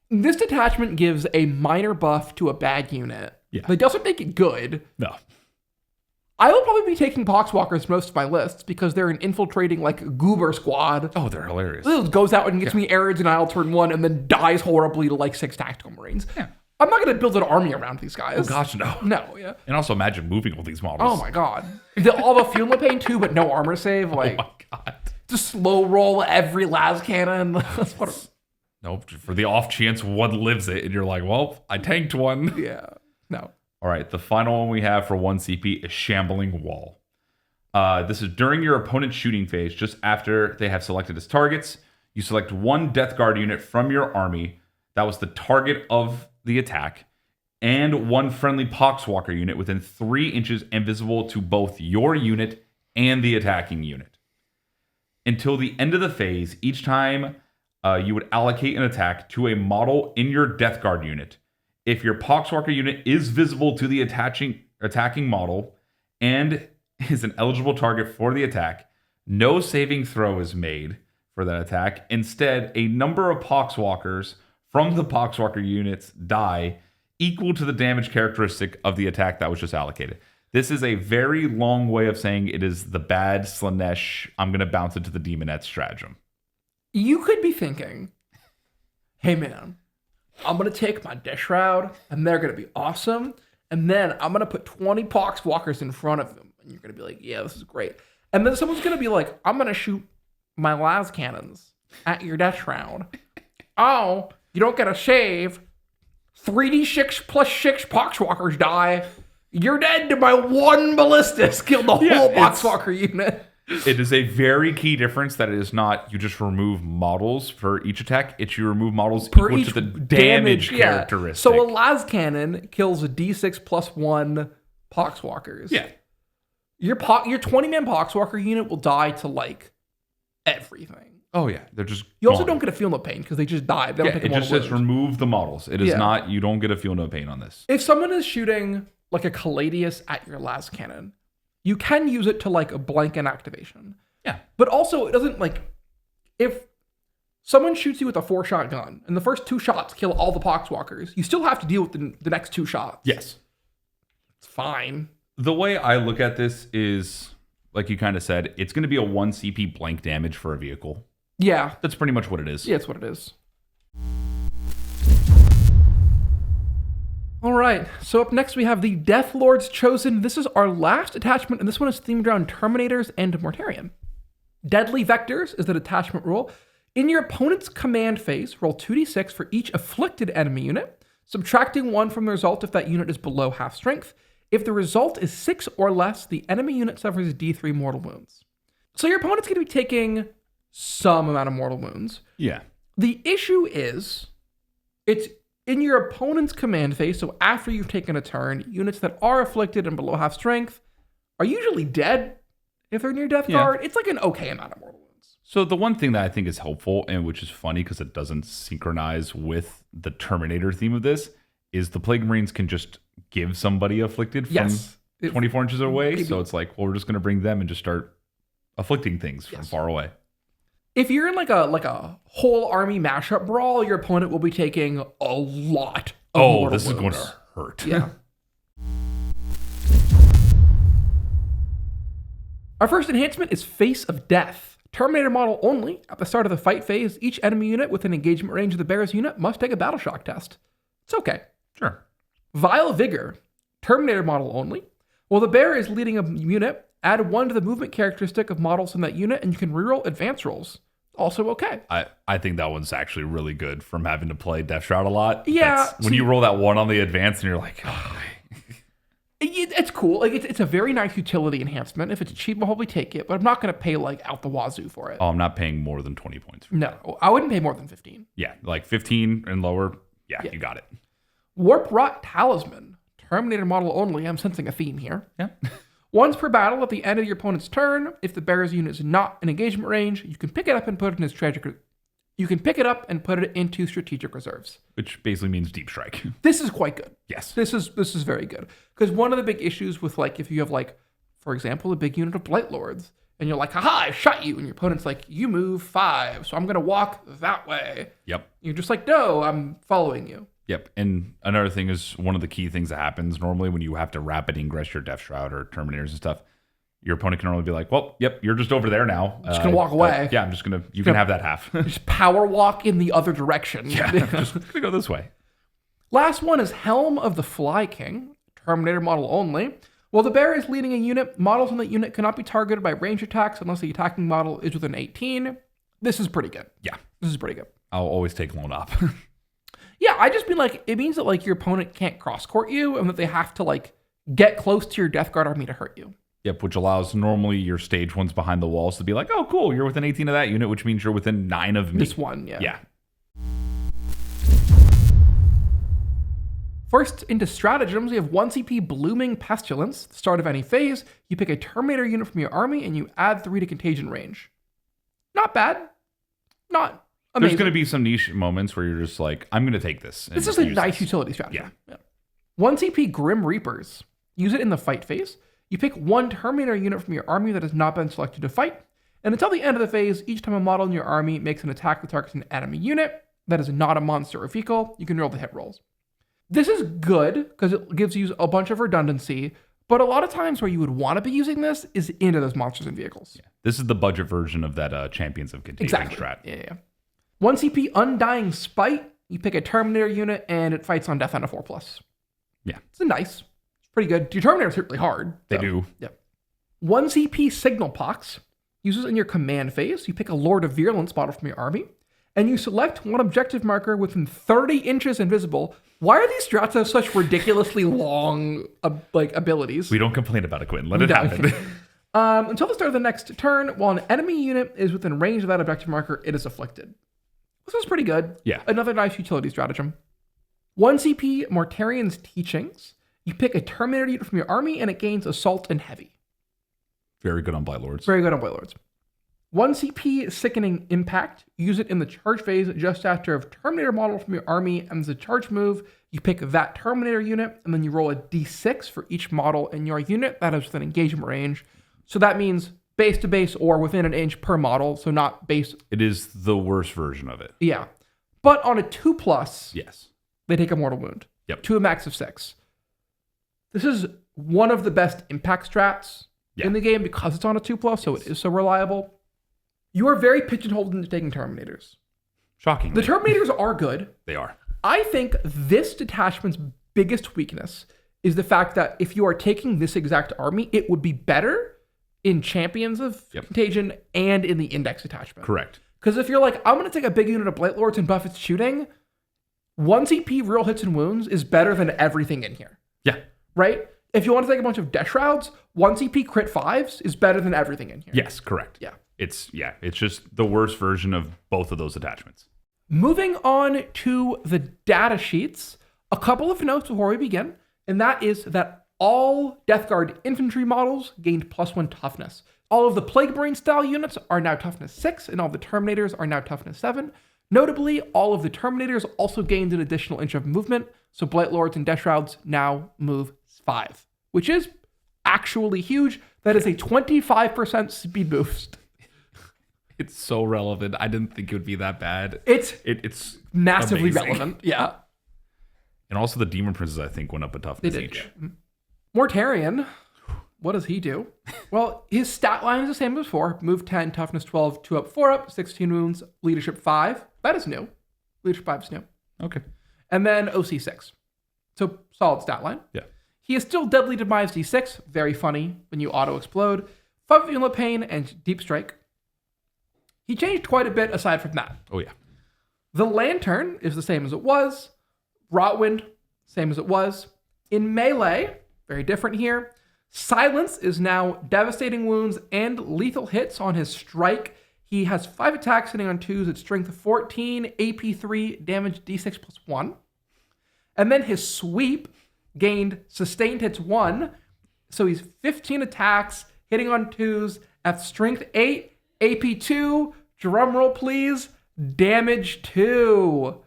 This detachment gives a minor buff to a bad unit. Yeah. But it doesn't make it good. No. I will probably be taking Poxwalkers most of my lists because they're an infiltrating, like, goober squad. Oh, they're hilarious. It goes out and gets me Arid Denial turn 1 and then dies horribly to, like, 6 tactical marines. Yeah. I'm not going to build an army around these guys. Oh, gosh, no. No, yeah. And also imagine moving all these models. Oh, my God. All the fuel pain too, but no armor save. Like, oh, my God. Just slow roll every las cannon. That's what... Nope, for the off chance one lives it, and you're like, well, I tanked one. Yeah, no. All right, the final one we have for 1 CP is Shambling Wall. This is during your opponent's shooting phase, just after they have selected as targets. You select 1 Death Guard unit from your army that was the target of the attack, and 1 friendly Poxwalker unit within 3 inches and visible to both your unit and the attacking unit. Until the end of the phase, each time you would allocate an attack to a model in your Death Guard unit. If your Poxwalker unit is visible to the attacking model and is an eligible target for the attack, no saving throw is made for that attack. Instead, a number of Poxwalkers from the Poxwalker units die equal to the damage characteristic of the attack that was just allocated. This is a very long way of saying it is the bad Slanesh, I'm going to bounce it to the Demonette stratagem. You could be thinking, hey man, I'm going to take my Death Shroud and they're going to be awesome. And then I'm going to put 20 Poxwalkers in front of them. And you're going to be like, yeah, this is great. And then someone's going to be like, I'm going to shoot my las cannons at your Death Shroud. Oh, you don't get a save. 3d6 plus 6 Poxwalkers die. You're dead to my 1 ballistas. Killed the whole Poxwalker unit. It is a very key difference that it is not you just remove models for each attack. It's you remove models equal to the damage characteristic. So a las cannon kills a d6 plus 1 Poxwalkers. Yeah. Your 20-man Poxwalker unit will die to, like, everything. Oh, yeah. They're just You also don't get a feel no pain because they just died. They don't take it just says remove the models. It is not, you don't get a feel no pain on this. If someone is shooting, like, a Caladius at your las cannon, you can use it to, like, a blank activation. Yeah. But also, it doesn't, like, if someone shoots you with a 4-shot gun and the first 2 shots kill all the Poxwalkers, you still have to deal with the next 2 shots. Yes. It's fine. The way I look at this is, like you kind of said, it's going to be a 1 CP blank damage for a vehicle. Yeah. That's pretty much what it is. Yeah, that's what it is. All right, so up next we have the Deathlord's Chosen. This is our last attachment, and this one is themed around Terminators and Mortarion. Deadly Vectors is the detachment rule. In your opponent's command phase, roll 2d6 for each afflicted enemy unit, subtracting 1 from the result if that unit is below half strength. If the result is 6 or less, the enemy unit suffers d3 mortal wounds. So your opponent's going to be taking some amount of mortal wounds. Yeah. The issue is, it's in your opponent's command phase, so after you've taken a turn, units that are afflicted and below half strength are usually dead if they're near death guard. It's like an okay amount of mortal wounds. So the one thing that I think is helpful, and which is funny because it doesn't synchronize with the Terminator theme of this, is the Plague Marines can just give somebody afflicted from 24 inches away. So it's like, well, we're just going to bring them and just start afflicting things from far away. If you're in like a whole army mashup brawl, your opponent will be taking a lot of mortal this is wounds. going to hurt. Yeah. Our first enhancement is Face of Death. Terminator model only. At the start of the fight phase, each enemy unit within engagement range of the bearer's unit must take a battle shock test. It's okay. Sure. Vile Vigor. Terminator model only. While the bearer is leading a unit, add 1 to the movement characteristic of models in that unit, and you can reroll advance rolls. Also okay. I think that one's actually really good from having to play Death Shroud a lot. Yeah. When you roll that 1 on the advance and you're like, oh. It's cool. Like it's a very nice utility enhancement. If it's cheap, I'll probably take it, but I'm not going to pay like out the wazoo for it. Oh, I'm not paying more than 20 points. No, I wouldn't pay more than 15. Yeah, like 15 and lower. Yeah, you got it. Warp Rot Talisman. Terminator model only. I'm sensing a theme here. Yeah. Once per battle at the end of your opponent's turn, if the bearer's unit is not in engagement range, you can pick it up and put it in into strategic reserves. Which basically means deep strike. This is quite good. Yes. This is very good. Because one of the big issues with like if you have like, for example, a big unit of Blight Lords, and you're like, haha, I shot you, and your opponent's like, you move 5, so I'm gonna walk that way. Yep. You're just like, no, I'm following you. Yep. And another thing is one of the key things that happens normally when you have to rapid ingress your Death Shroud or Terminators and stuff, your opponent can normally be like, well, yep, you're just over there now. Just gonna walk away. Yeah, I'm just gonna, you can have that half. Just power walk in the other direction. Yeah, just gonna go this way. Last one is Helm of the Fly King, Terminator model only. While the bearer is leading a unit, models in that unit cannot be targeted by range attacks unless the attacking model is within 18. This is pretty good. Yeah. This is pretty good. I'll always take Lone Op. Yeah, I just mean like, it means that like your opponent can't cross court you and that they have to like get close to your Death Guard army to hurt you. Yep, which allows normally your stage ones behind the walls to be like, oh, cool, you're within 18 of that unit, which means you're within 9 of me. This one, yeah. Yeah. First, into Stratagems, we have 1 CP Blooming Pestilence. At the start of any phase, you pick a Terminator unit from your army and you add 3 to Contagion range. Not bad. Not amazing. There's going to be some niche moments where you're just like, I'm going to take this. This is a nice utility strategy. Yeah. 1 CP Grim Reapers. Use it in the fight phase. You pick 1 Terminator unit from your army that has not been selected to fight. And until the end of the phase, each time a model in your army makes an attack that targets an enemy unit that is not a monster or vehicle, you can roll the hit rolls. This is good because it gives you a bunch of redundancy, but a lot of times where you would want to be using this is into those monsters and vehicles. Yeah. This is the budget version of that Champions of Contagion strat. Yeah. 1 CP Undying Spite. You pick a Terminator unit and it fights on death on a 4+. Yeah. It's pretty good. Your Terminators hit really hard. They do. Yeah. 1 CP Signal Pox. Uses in your command phase. You pick a Lord of Virulence model from your army, and you select 1 objective marker within 30 inches invisible. Why are these strats have such ridiculously long abilities? We don't complain about it, Quinton. Let it happen. Until the start of the next turn, while an enemy unit is within range of that objective marker, it is afflicted. This is pretty good. Yeah. Another nice utility stratagem. 1 CP Mortarion's Teachings. You pick a Terminator unit from your army, and it gains Assault and Heavy. Very good on Blight Lords. Very good on Blight Lords. 1 CP Sickening Impact. Use it in the charge phase just after a Terminator model from your army ends a charge move. You pick that Terminator unit, and then you roll a d6 for each model in your unit that is within engagement range. So that means base to base or within an inch per model, so not base. It is the worst version of it. Yeah. But on a 2+, yes, they take a mortal wound. Yep. To a max of 6. This is one of the best impact strats Yeah. in the game because it's on a 2+, so it is so reliable. You are very pigeonholed into taking Terminators. Shocking. The Terminators are good. They are. I think this detachment's biggest weakness is the fact that if you are taking this exact army, it would be better in Champions of Contagion and in the Index Detachment. Correct. Because if you're like, I'm going to take a big unit of Blight Lords and buff its shooting, 1 CP real hits and wounds is better than everything in here. Yeah. Right? If you want to take a bunch of Death Shrouds, 1 CP crit 5s is better than everything in here. Yes, correct. Yeah. It's just the worst version of both of those attachments. Moving on to the data sheets, a couple of notes before we begin, and that is that all Death Guard infantry models gained +1 toughness. All of the Plague Marine style units are now toughness 6, and all the Terminators are now toughness 7. Notably, all of the Terminators also gained an additional inch of movement, so Blight Lords and Death Shrouds now move 5, which is actually huge. That is a 25% speed boost. It's so relevant. I didn't think it would be that bad. It's massively amazing. relevant. Yeah. And also the Demon Princes, I think, went up a toughness They did, each. yeah. Mortarion, what does he do? Well, his stat line is the same as before. Move 10, toughness 12, 2 up, 4 up, 16 wounds, leadership 5. That is new. Leadership 5 is new. Okay. And then OC 6. So solid stat line. Yeah. He is still deadly demise D6. Very funny when you auto explode. 5 Virulent Pain and Deep Strike. He changed quite a bit aside from that. Oh, yeah. The Lantern is the same as it was. Rotwind, same as it was. In melee, very different here. Silence is now devastating wounds and lethal hits on his strike. He has 5 attacks hitting on 2s at strength 14, AP 3, damage D6 +1. And then his sweep gained sustained hits 1. So he's 15 attacks hitting on 2s at strength 8, AP 2, drum roll please, damage 2.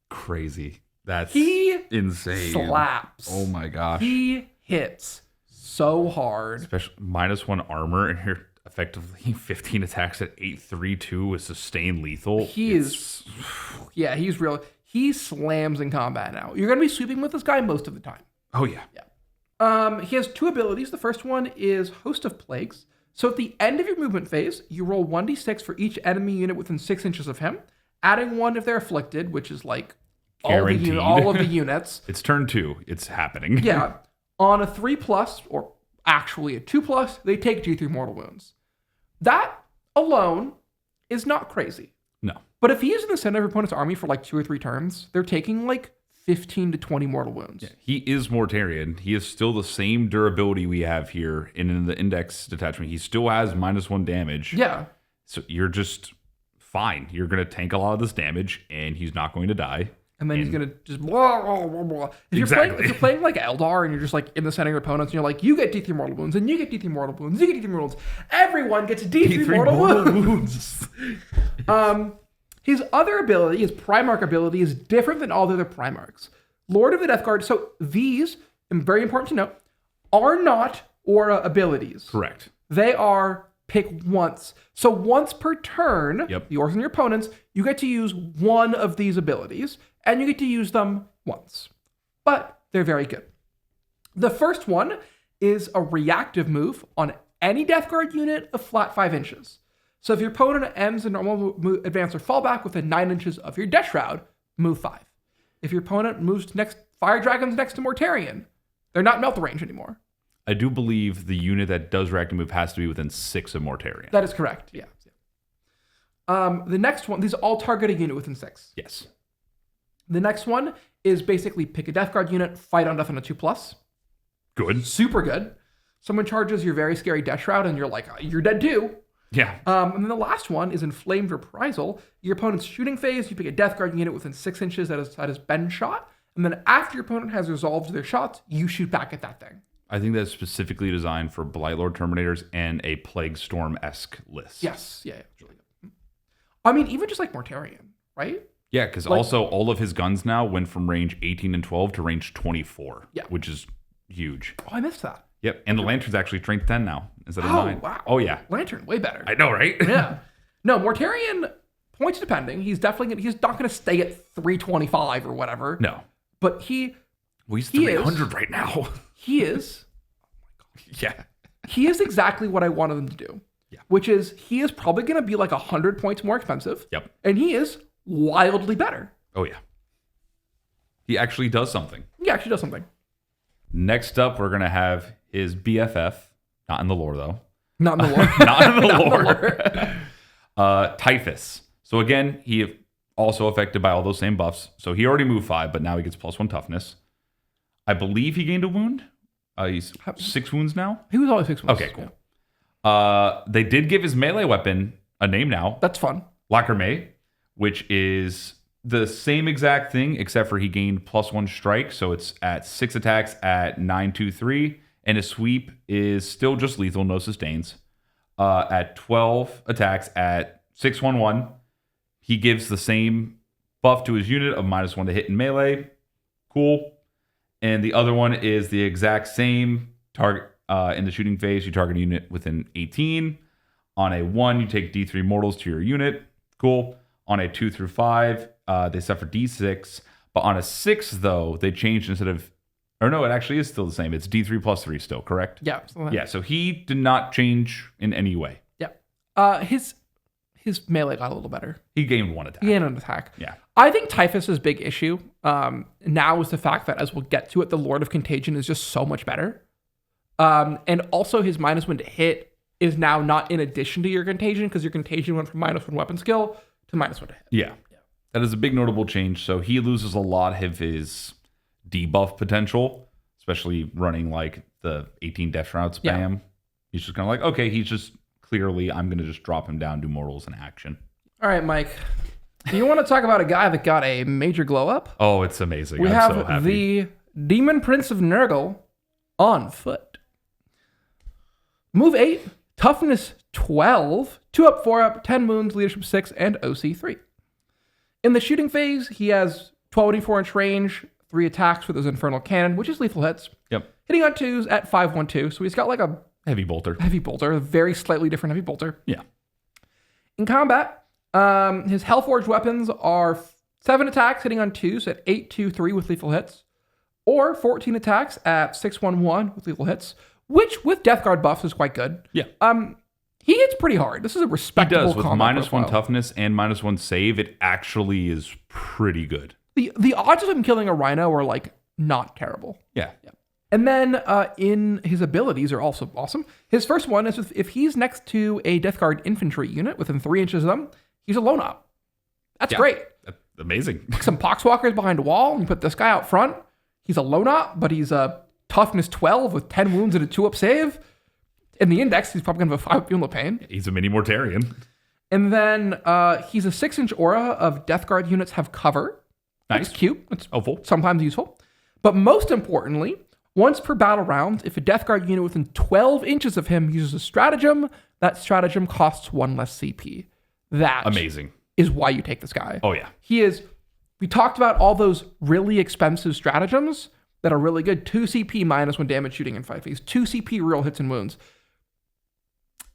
Crazy. That's He insane. slaps. Oh my gosh. He hits so hard. Especially -1 armor, and you're effectively 15 attacks at 832 with sustained lethal. He's real. He slams in combat now. You're going to be sweeping with this guy most of the time. Oh, yeah. He has 2 abilities. The first one is Host of Plagues. So at the end of your movement phase, you roll 1d6 for each enemy unit within 6 inches of him, adding 1 if they're afflicted, which is like Guaranteed. all of the units. It's turn 2. It's happening. Yeah. On a 3+, or actually a 2+, they take G3 mortal wounds. That alone is not crazy. No. But if he is in the center of your opponent's army for like 2 or 3 turns, they're taking like 15 to 20 mortal wounds. Yeah, he is Mortarion. He is still the same durability we have here. And in the Index Detachment, he still has -1 damage. Yeah. So you're just fine. You're going to tank a lot of this damage, and he's not going to die. And then he's going to just blah, blah, blah, blah. If you're playing like Eldar and you're just like in the center of your opponents and you're like, you get D3 mortal wounds and you get D3 mortal wounds, you get D3 mortal wounds. Everyone gets D3 mortal wounds. His other ability, his Primarch ability, is different than all the other Primarchs. Lord of the Death Guard. So these, and very important to note, are not aura abilities. Correct. They are pick once. So once per turn, Yep. yours and your opponents, you get to use one of these abilities, and you get to use them once. But they're very good. The first one is a reactive move on any Death Guard unit of flat 5 inches. So if your opponent ends a normal advance or fallback within 9 inches of your Death Shroud, move 5. If your opponent moves next, Fire Dragons next to Mortarion, they're not melt range anymore. I do believe the unit that does reactive move has to be within 6 of Mortarion. That is correct, yeah. The next one, these all target a unit within 6. Yes. The next one is basically pick a Death Guard unit, fight on death on a 2+. Good. Super good. Someone charges your very scary Death Shroud and you're like, you're dead too. Yeah. And then the last one is Inflamed Reprisal. Your opponent's shooting phase, you pick a Death Guard unit within 6 inches that has been shot. And then after your opponent has resolved their shots, you shoot back at that thing. I think that's specifically designed for Blightlord Terminators and a Plague Storm-esque list. Yes. Yeah. It's really good. I mean, even just like Mortarion, right? Yeah, because also all of his guns now went from range 18 and 12 to range 24, which is huge. Oh, I missed that. Yep, and the Lantern's actually strength 10 now instead of 9. Wow. Oh, yeah. Lantern, way better. I know, right? Yeah. No, Mortarion, points depending, he's not going to stay at 325 or whatever. No. But Well, he's 300 right now. he is Yeah. He is exactly what I wanted them to do. Yeah. Which is, he is probably going to be like 100 points more expensive. Yep. And he is wildly better. Oh, yeah. He actually does something. He actually does something. Next up, we're going to have his BFF. Not in the lore, though. Not in the lore. Not in the Not in the lore. Typhus. So again, he also affected by all those same buffs. So he already moved 5, but now he gets +1 toughness. I believe he gained a wound. He's 6 wounds now. He was always 6 wounds. Okay, cool. They did give his melee weapon a name now. That's fun. Lacrame, which is the same exact thing, except for he gained +1 strike. So it's at 6 attacks at 923. And his sweep is still just lethal, no sustains. At 12 attacks at 611. He gives the same buff to his unit of -1 to hit in melee. Cool. And the other one is the exact same target in the shooting phase. You target a unit within 18. On a 1, you take D3 mortals to your unit. Cool. On a 2 through 5, they suffer D6. But on a 6, though, they changed instead of... Or no, it actually is still the same. It's D3 plus 3 still, correct? Yeah. Yeah, so he did not change in any way. Yeah. His melee got a little better. He gained 1 attack. He gained an attack. Yeah. I think Typhus's big issue now is the fact that, as we'll get to it, the Lord of Contagion is just so much better. And also his -1 to hit is now not in addition to your Contagion, because your Contagion went from -1 weapon skill to -1 to hit. Yeah. That is a big notable change. So he loses a lot of his debuff potential, especially running like the 18 Death Shroud spam. Yeah. He's just kind of like, okay, he's just clearly, I'm going to just drop him down, do mortals in action. All right, Mike. Do you want to talk about a guy that got a major glow up? Oh, it's amazing. We I'm have so happy. the Demon Prince of Nurgle on foot. Move 8, toughness 12, 2 up, 4 up, 10 wounds, leadership 6, and OC 3. In the shooting phase, he has 1284 inch range, 3 attacks with his Infernal Cannon, which is lethal hits. Yep. Hitting on 2s at 512, so he's got like a Heavy bolter. a very slightly different heavy bolter. Yeah. In combat, his Hellforged weapons are 7 attacks hitting on 2s at 823 with lethal hits, or 14 attacks at 611 with lethal hits, which with Death Guard buffs is quite good. Yeah. He hits pretty hard. This is a He respectable does. With combat -1 profile. toughness and -1 save, it actually is pretty good. The odds of him killing a Rhino are like not terrible. Yeah. And then in his abilities are also awesome. His first one is if he's next to a Death Guard infantry unit within 3 inches of them, he's a lone op. That's Yeah. great. That's amazing. Some Poxwalkers behind a wall, and put this guy out front. He's a lone op, but he's a toughness 12 with 10 wounds and a 2 up save. In the index, he's probably going to have a 5 Fuel of Pain. He's a mini Mortarion. And then he's a 6-inch aura of Death Guard units have cover. Nice. That's cute. It's Helpful. sometimes useful. But most importantly, once per battle round, if a Death Guard unit within 12 inches of him uses a stratagem, that stratagem costs 1 less CP. That Amazing. is why you take this guy. Oh, yeah. We talked about all those really expensive stratagems that are really good. 2 CP -1 damage shooting in 5 phase. 2 CP real hits and wounds.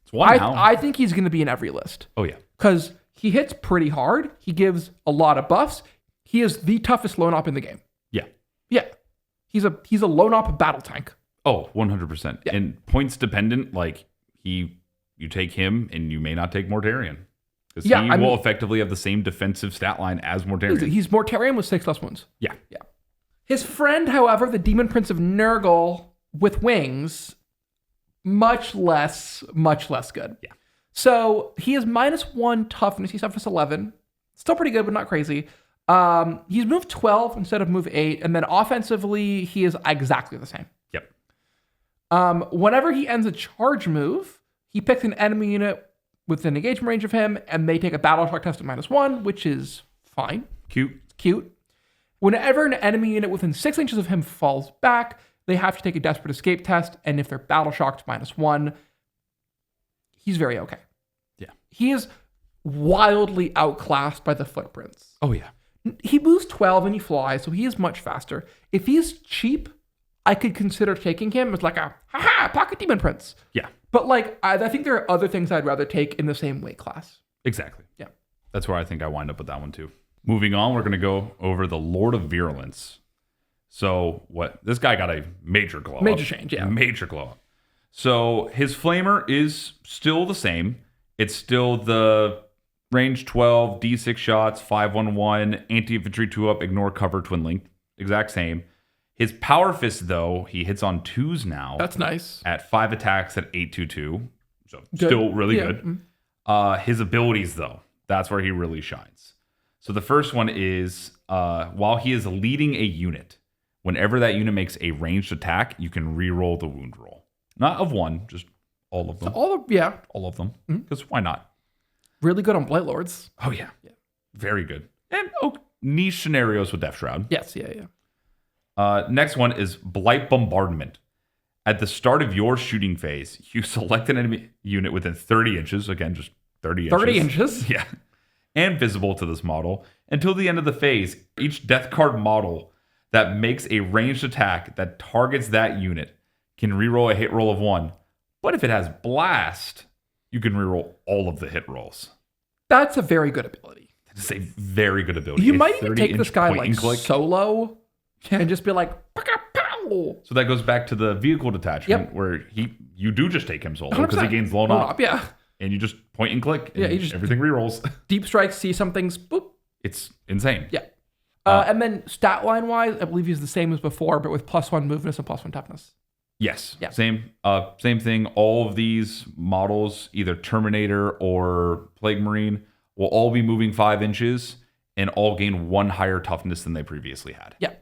It's one now. I think he's going to be in every list. Oh, yeah. Because he hits pretty hard. He gives a lot of buffs. He is the toughest lone op in the game. Yeah. Yeah. He's a lone op battle tank. Oh, 100%. Yeah. And points dependent, like you take him and you may not take Mortarion. Because he will effectively have the same defensive stat line as Mortarion. He's Mortarion with 6 less wounds. Yeah. Yeah. His friend, however, the Demon Prince of Nurgle with wings, much less good. Yeah. So he is -1 toughness. He's toughness 11. Still pretty good, but not crazy. He's move 12 instead of move 8. And then offensively, he is exactly the same. Yep. Whenever he ends a charge move, he picks an enemy unit within engagement range of him, and they take a battle shock test of -1, which is fine. Cute. Whenever an enemy unit within 6 inches of him falls back, they have to take a desperate escape test, and if they're battle shocked, -1. He's very okay. Yeah. He is wildly outclassed by the footprints. Oh, yeah. He moves 12 and he flies, so he is much faster. If he's cheap, I could consider taking him as like a pocket demon prince. Yeah. But like, I think there are other things I'd rather take in the same weight class. Exactly. Yeah. That's where I think I wind up with that one too. Moving on, we're going to go over the Lord of Virulence. So what? This guy got a major glow up. Major change, yeah. Major glow up. So his flamer is still the same. It's still the range 12, D6 shots, 5-1-1, anti-infantry 2-up, ignore cover, twin link. Exact same. His power fist, though, he hits on 2s now. That's nice. At 5 attacks at 8-2-2. So Good. still really Yeah. good. His abilities, though, that's where he really shines. So the first one is while he is leading a unit, whenever that unit makes a ranged attack, you can re-roll the wound roll. Not of one, just all of them. All of them. Because why not? Really good on Blight Lords. Oh, yeah. Very good. And niche scenarios with Death Shroud. Yes, yeah. Next one is Blight Bombardment. At the start of your shooting phase, you select an enemy unit within 30 inches. Again, just 30 inches. 30 inches? Yeah. And visible to this model. Until the end of the phase, each death card model that makes a ranged attack that targets that unit can reroll a hit roll of 1. But if it has Blast, you can reroll all of the hit rolls. That's a very good ability. It's a very good ability. You A might even take 30-inch this guy point like and click. solo and just be like, pow. So that goes back to the vehicle detachment where you do just take him solo because he 100%. gains blown up. Yeah. And you just point and click and you just- everything rerolls. Deep strike, see some things, boop. It's insane. Yeah. And then stat line wise, I believe he's the same as before, but with +1 moveness and +1 toughness. Yes. Yeah. Same thing. All of these models, either Terminator or Plague Marine, will all be moving 5 inches and all gain 1 higher toughness than they previously had. Yeah.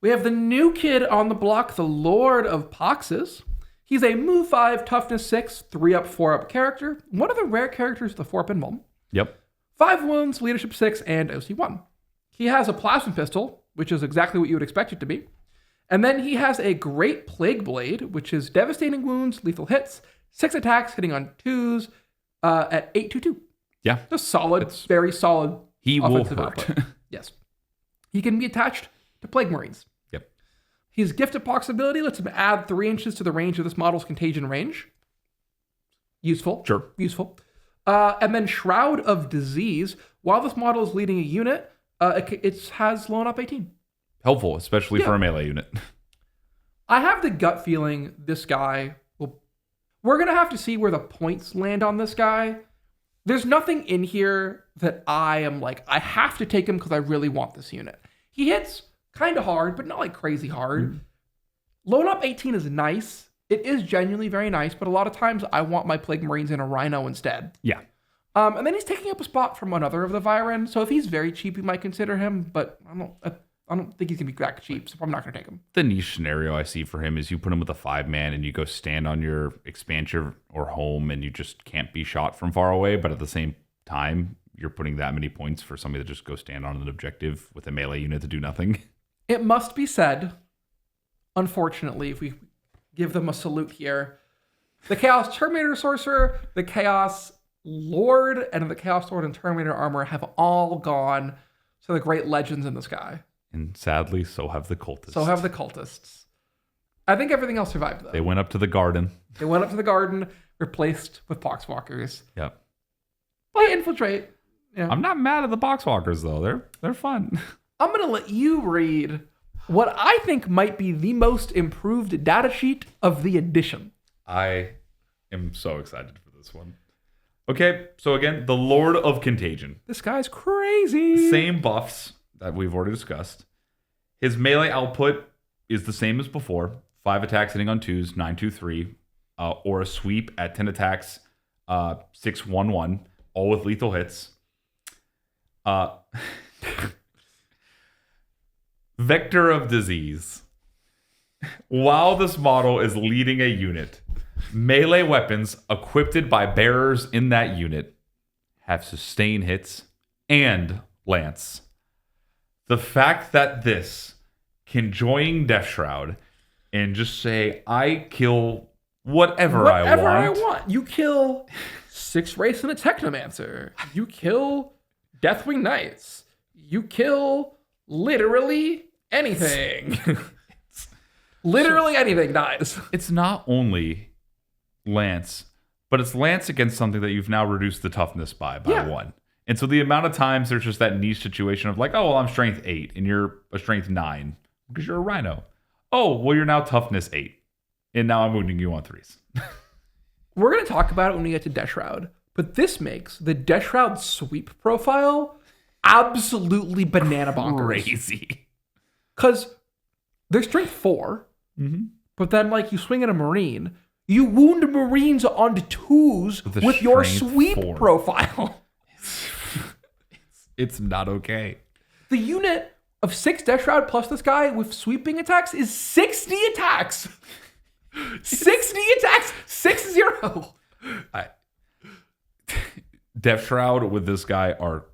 We have the new kid on the block, the Lord of Poxes. He's a move 5, toughness 6, 3-up, 4-up character. One of the rare characters with the 4-up invuln. Yep. 5 wounds, leadership 6, and OC1. He has a plasma pistol, which is exactly what you would expect it to be. And then he has a great Plague Blade, which is devastating wounds, lethal hits, 6 attacks, hitting on 2s at 8-2-2. Yeah. Just solid, very solid He will offensive hurt. output. Yes. He can be attached to Plague Marines. Yep. His Gifted Pox ability lets him add 3 inches to the range of this model's Contagion range. Useful. Sure. Useful. And then Shroud of Disease. While this model is leading a unit, it has blown up 18. Helpful, especially for a melee unit. I have the gut feeling this guy will... We're going to have to see where the points land on this guy. There's nothing in here that I am like, I have to take him because I really want this unit. He hits kind of hard, but not like crazy hard. Load up 18 is nice. It is genuinely very nice, but a lot of times I want my Plague Marines in a Rhino instead. Yeah. And then he's taking up a spot from another of the Viren, so if he's very cheap, you might consider him, but I don't think he's going to be that cheap, so I'm not going to take him. The niche scenario I see for him is you put him with a 5-man and you go stand on your expansion or home and you just can't be shot from far away, but at the same time, you're putting that many points for somebody to just go stand on an objective with a melee unit to do nothing. It must be said, unfortunately, if we give them a salute here, the Chaos Terminator Sorcerer, the Chaos Lord, and the Chaos Lord and Terminator Armor have all gone to the great legends in the sky. And sadly, so have the cultists. So have the cultists. I think everything else survived, though. They went up to the garden. They went up to the garden, replaced with Poxwalkers. Yep. They infiltrate. Yeah. I'm not mad at the boxwalkers, though. They're fun. I'm going to let you read what I think might be the most improved data sheet of the edition. I am so excited for this one. Okay, so again, the Lord of Contagion. This guy's crazy. Same buffs that we've already discussed. His melee output is the same as before. 5 attacks hitting on 2s, 9-2-3, or a sweep at 10 attacks, 6-1-1, all with lethal hits. Vector of Disease. While this model is leading a unit, melee weapons equipped by bearers in that unit have sustain hits and lance. The fact that this can join Death Shroud and just say, I kill whatever I want. You kill 6 Wraiths and a Technomancer. You kill Deathwing Knights. You kill literally anything. Literally anything dies. It's not only lance, but it's lance against something that you've now reduced the toughness by 1. And so the amount of times there's just that niche situation of like, oh, well, I'm strength 8 and you're a strength 9 because you're a rhino. Oh, well, you're now toughness 8. And now I'm wounding you on 3s. We're going to talk about it when we get to Death Shroud, but this makes the Death Shroud sweep profile absolutely banana bonkers. Crazy. Because they're strength 4, but then like you swing at a Marine, you wound Marines onto 2s with your sweep 4. profile. It's not okay. The unit of 6 Death Shroud plus this guy with sweeping attacks is 60 attacks. 60 attacks, 6-0. Death Shroud with this guy are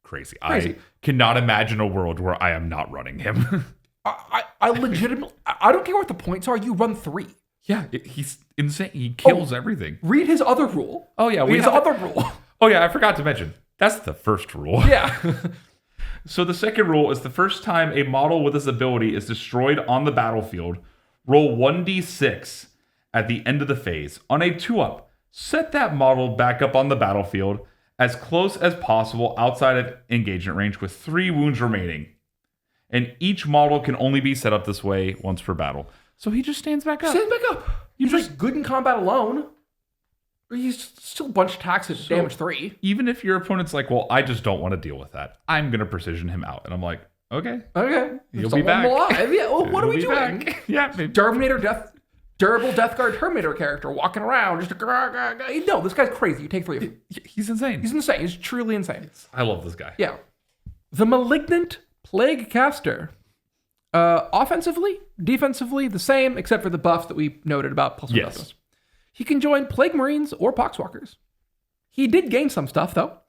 crazy. I cannot imagine a world where I am not running him. I legitimately, I don't care what the points are, you run 3. Yeah, he's insane. He kills everything. Read his other rule. Oh, yeah. Other rule. Oh, yeah, I forgot to mention. That's the first rule. Yeah. So the second rule is the first time a model with this ability is destroyed on the battlefield, roll 1d6 at the end of the phase. On a 2-up, set that model back up on the battlefield as close as possible outside of engagement range with 3 wounds remaining. And each model can only be set up this way once per battle. So he just stands back up. Stand back up. He's like good in combat alone. He's still a bunch of attacks at damage 3. Even if your opponent's like, well, I just don't want to deal with that, I'm going to precision him out. And I'm like, okay. You'll be back. Alive. Yeah, well, what are we doing? Back. Yeah. Maybe. Durable Death Guard Terminator character walking around. Just no, this guy's crazy. You take 3 of him. He's insane. He's insane. He's truly insane. I love this guy. Yeah. The Malignant Plague Caster. Offensively, defensively, the same, except for the buffs that we noted about plus 1 toughness. He can join Plague Marines or Poxwalkers. He did gain some stuff, though.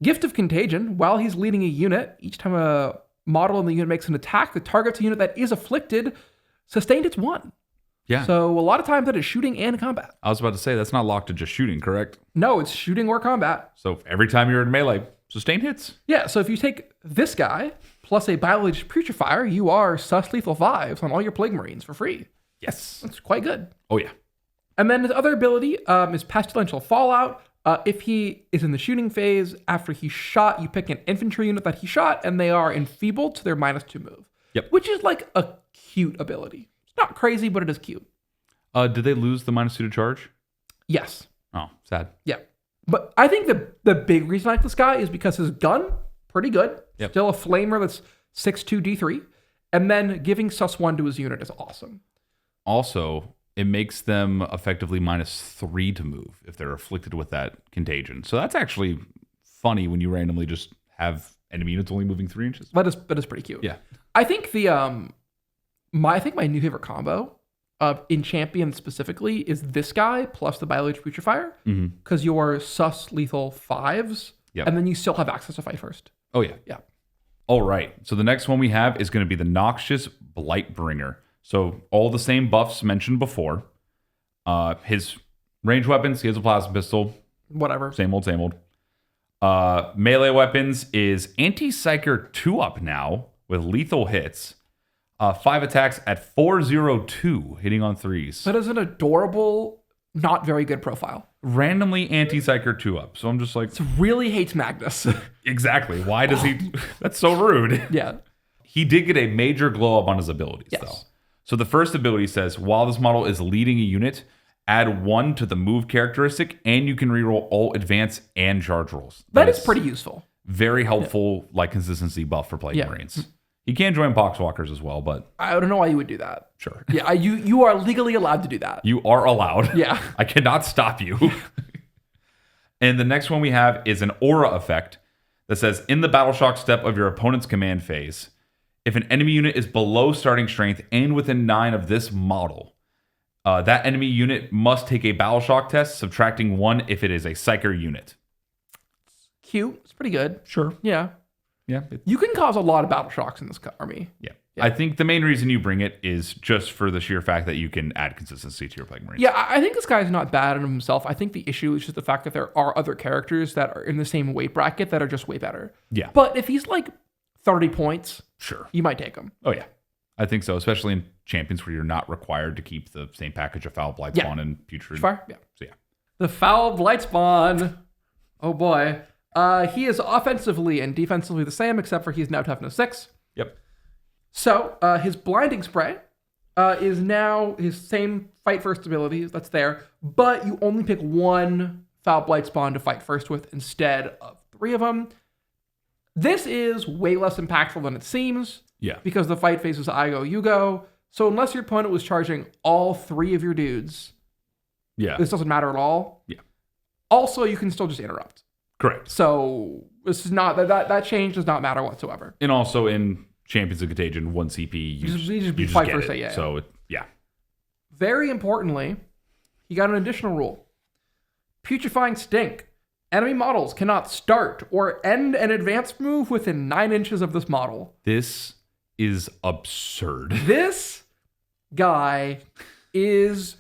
Gift of Contagion. While he's leading a unit, each time a model in the unit makes an attack that targets a unit that is afflicted, sustained it's 1. Yeah. So a lot of times that is shooting and combat. I was about to say, that's not locked to just shooting, correct? No, it's shooting or combat. So every time you're in melee, sustain hits. Yeah, so if you take this guy plus a Biologist Putrefier, you are sus lethal 5s on all your Plague Marines for free. Yes. That's quite good. Oh, yeah. And then his other ability is Pestilential Fallout. If he is in the shooting phase, after he's shot, you pick an infantry unit that he shot, and they are enfeebled to their -2 move. Yep. Which is like a cute ability. It's not crazy, but it is cute. Did they lose the -2 to charge? Yes. Oh, sad. Yeah. But I think the big reason I like this guy is because his gun, pretty good. Yep. Still a flamer that's 6/2 D3. And then giving +1 to his unit is awesome. Also, it makes them effectively -3 to move if they're afflicted with that contagion. So that's actually funny when you randomly just have enemy units only moving 3 inches. That is pretty cute. Yeah. I think my new favorite combo in Champion specifically is this guy plus the Biologist Putrefier, because you're sus lethal 5s, and then you still have access to fight first. Oh, yeah. Yeah. All right. So the next one we have is going to be the Noxious Blightbringer. So all the same buffs mentioned before. His ranged weapons, he has a plasma pistol. Whatever. Same old, same old. Melee weapons is Anti-Psyker 2-up now with lethal hits. 5 attacks at 402, hitting on 3s. That is an adorable, not very good profile. Randomly Anti-Psyker 2-up. So I'm just like... It really hates Magnus. Exactly. Why does he... That's so rude. Yeah. He did get a major glow up on his abilities, though. So the first ability says, while this model is leading a unit, add 1 to the move characteristic, and you can reroll all advance and charge rolls. That is pretty useful. Very helpful, like, consistency buff for Plague Marines. He can join Poxwalkers as well, but... I don't know why you would do that. Sure. Yeah, you are legally allowed to do that. You are allowed. Yeah. I cannot stop you. And the next one we have is an aura effect that says, in the battle shock step of your opponent's command phase, if an enemy unit is below starting strength and within 9 of this model, that enemy unit must take a battle shock test, subtracting 1 if it is a Psyker unit. Cute. It's pretty good. Sure. Yeah. Yeah. You can cause a lot of battle shocks in this army. Yeah. I think the main reason you bring it is just for the sheer fact that you can add consistency to your Plague Marines. Yeah, I think this guy's not bad in himself. I think the issue is just the fact that there are other characters that are in the same weight bracket that are just way better. Yeah. But if he's like 30 points, sure, you might take him. Oh, yeah. I think so, especially in Champions where you're not required to keep the same package of Foul Blightspawn and Putrid. Fire? Yeah. So, yeah. The Foul Blightspawn. Oh, boy. He is offensively and defensively the same, except for he's now toughness 6. Yep. So his Blinding Spray is now his same fight first ability that's there, but you only pick one Foul Blight spawn to fight first with instead of 3 of them. This is way less impactful than it seems. Yeah. Because the fight phase is I go, you go. So unless your opponent was charging all 3 of your dudes, this doesn't matter at all. Yeah. Also, you can still just interrupt. Correct. So this is not that change does not matter whatsoever. And also in Champions of Contagion, 1 CP, you just fight get first. it. Yeah. So Very importantly, he got an additional rule: putrefying stink. Enemy models cannot start or end an advanced move within 9 inches of this model. This is absurd. This guy is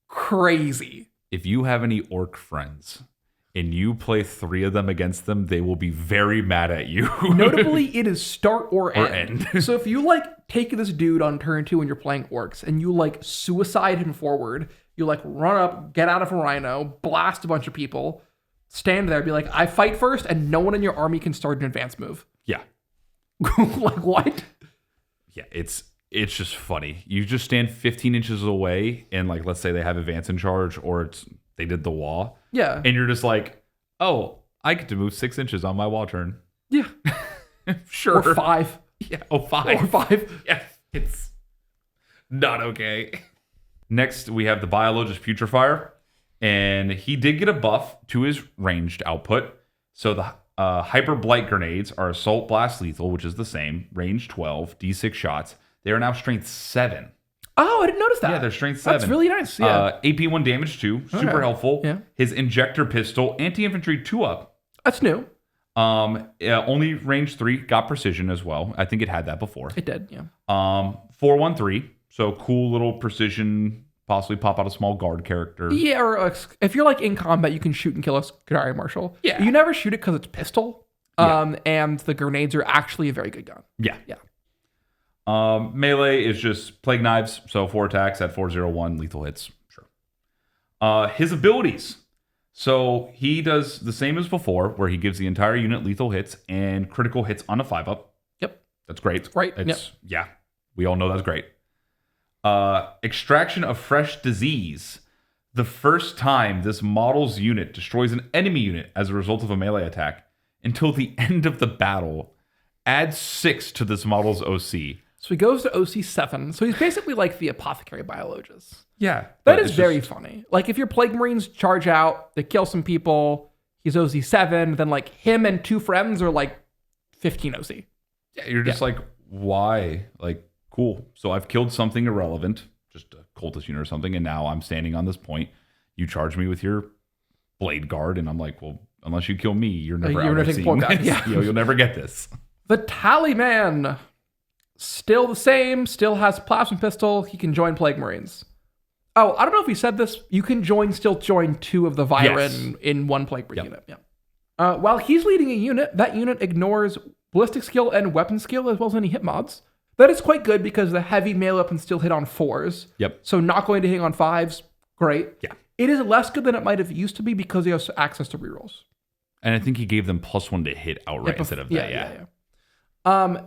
crazy. If you have any orc friends and you play 3 of them against them, they will be very mad at you. Notably, it is start or end. So if you take this dude on turn 2 when you're playing orcs and you suicide him forward, you run up, get out of a rhino, blast a bunch of people, stand there, be like, I fight first, and no one in your army can start an advanced move. Yeah. What? Yeah, it's just funny. You just stand 15 inches away and let's say they have advance in charge or they did the wall. Yeah. And you're just like, oh, I get to move 6 inches on my wall turn. Yeah. Sure. Or 5. Yeah. Oh, 5. Or 5. Yeah. It's not okay. Next, we have the Biologist Putrefier. And he did get a buff to his ranged output. So the Hyper Blight Grenades are Assault Blast Lethal, which is the same. Range 12, D6 shots. They are now Strength 7. Oh, I didn't notice that. Yeah, they're Strength 7. That's really nice. Yeah. AP 1 damage 2. Super helpful. Yeah. His Injector Pistol, Anti-Infantry 2-up. That's new. Only range 3, got precision as well. I think it had that before. It did, yeah. 4-1-3. So cool little precision. Possibly pop out a small guard character. Yeah, or if you're in combat, you can shoot and kill a Skadari Marshal. Yeah. You never shoot it because it's pistol. And the grenades are actually a very good gun. Yeah. Yeah. Melee is just Plague Knives. So 4 attacks at 401, lethal hits. Sure. His abilities. So he does the same as before, where he gives the entire unit lethal hits and critical hits on a 5-up. Yep. That's great. It's great. Yeah. We all know that's great. Extraction of Fresh Disease. The first time this model's unit destroys an enemy unit as a result of a melee attack until the end of the battle, add 6 to this model's OC. So he goes to OC 7. So he's basically like the Apothecary Biologist. Yeah. That is very funny. If your Plague Marines charge out, they kill some people, he's OC 7, then him and 2 friends are 15 OC. Yeah, you're just why? Cool. So I've killed something irrelevant, just a cultist unit or something, and now I'm standing on this point. You charge me with your blade guard, and I'm like, well, unless you kill me, you're never out of seeing this. Yeah. You'll never get this. The Tallyband, still the same, still has Plasma Pistol. He can join Plague Marines. Oh, I don't know if he said this. You can still join 2 of the Viren in 1 Plague Marine unit. Yeah. While he's leading a unit, that unit ignores ballistic skill and weapon skill as well as any hit mods. That is quite good because the heavy melee weapons still hit on 4s. Yep. So not going to hit on 5s, great. Yeah. It is less good than it might have used to be because he has access to rerolls. And I think he gave them +1 to hit outright instead of that. Yeah.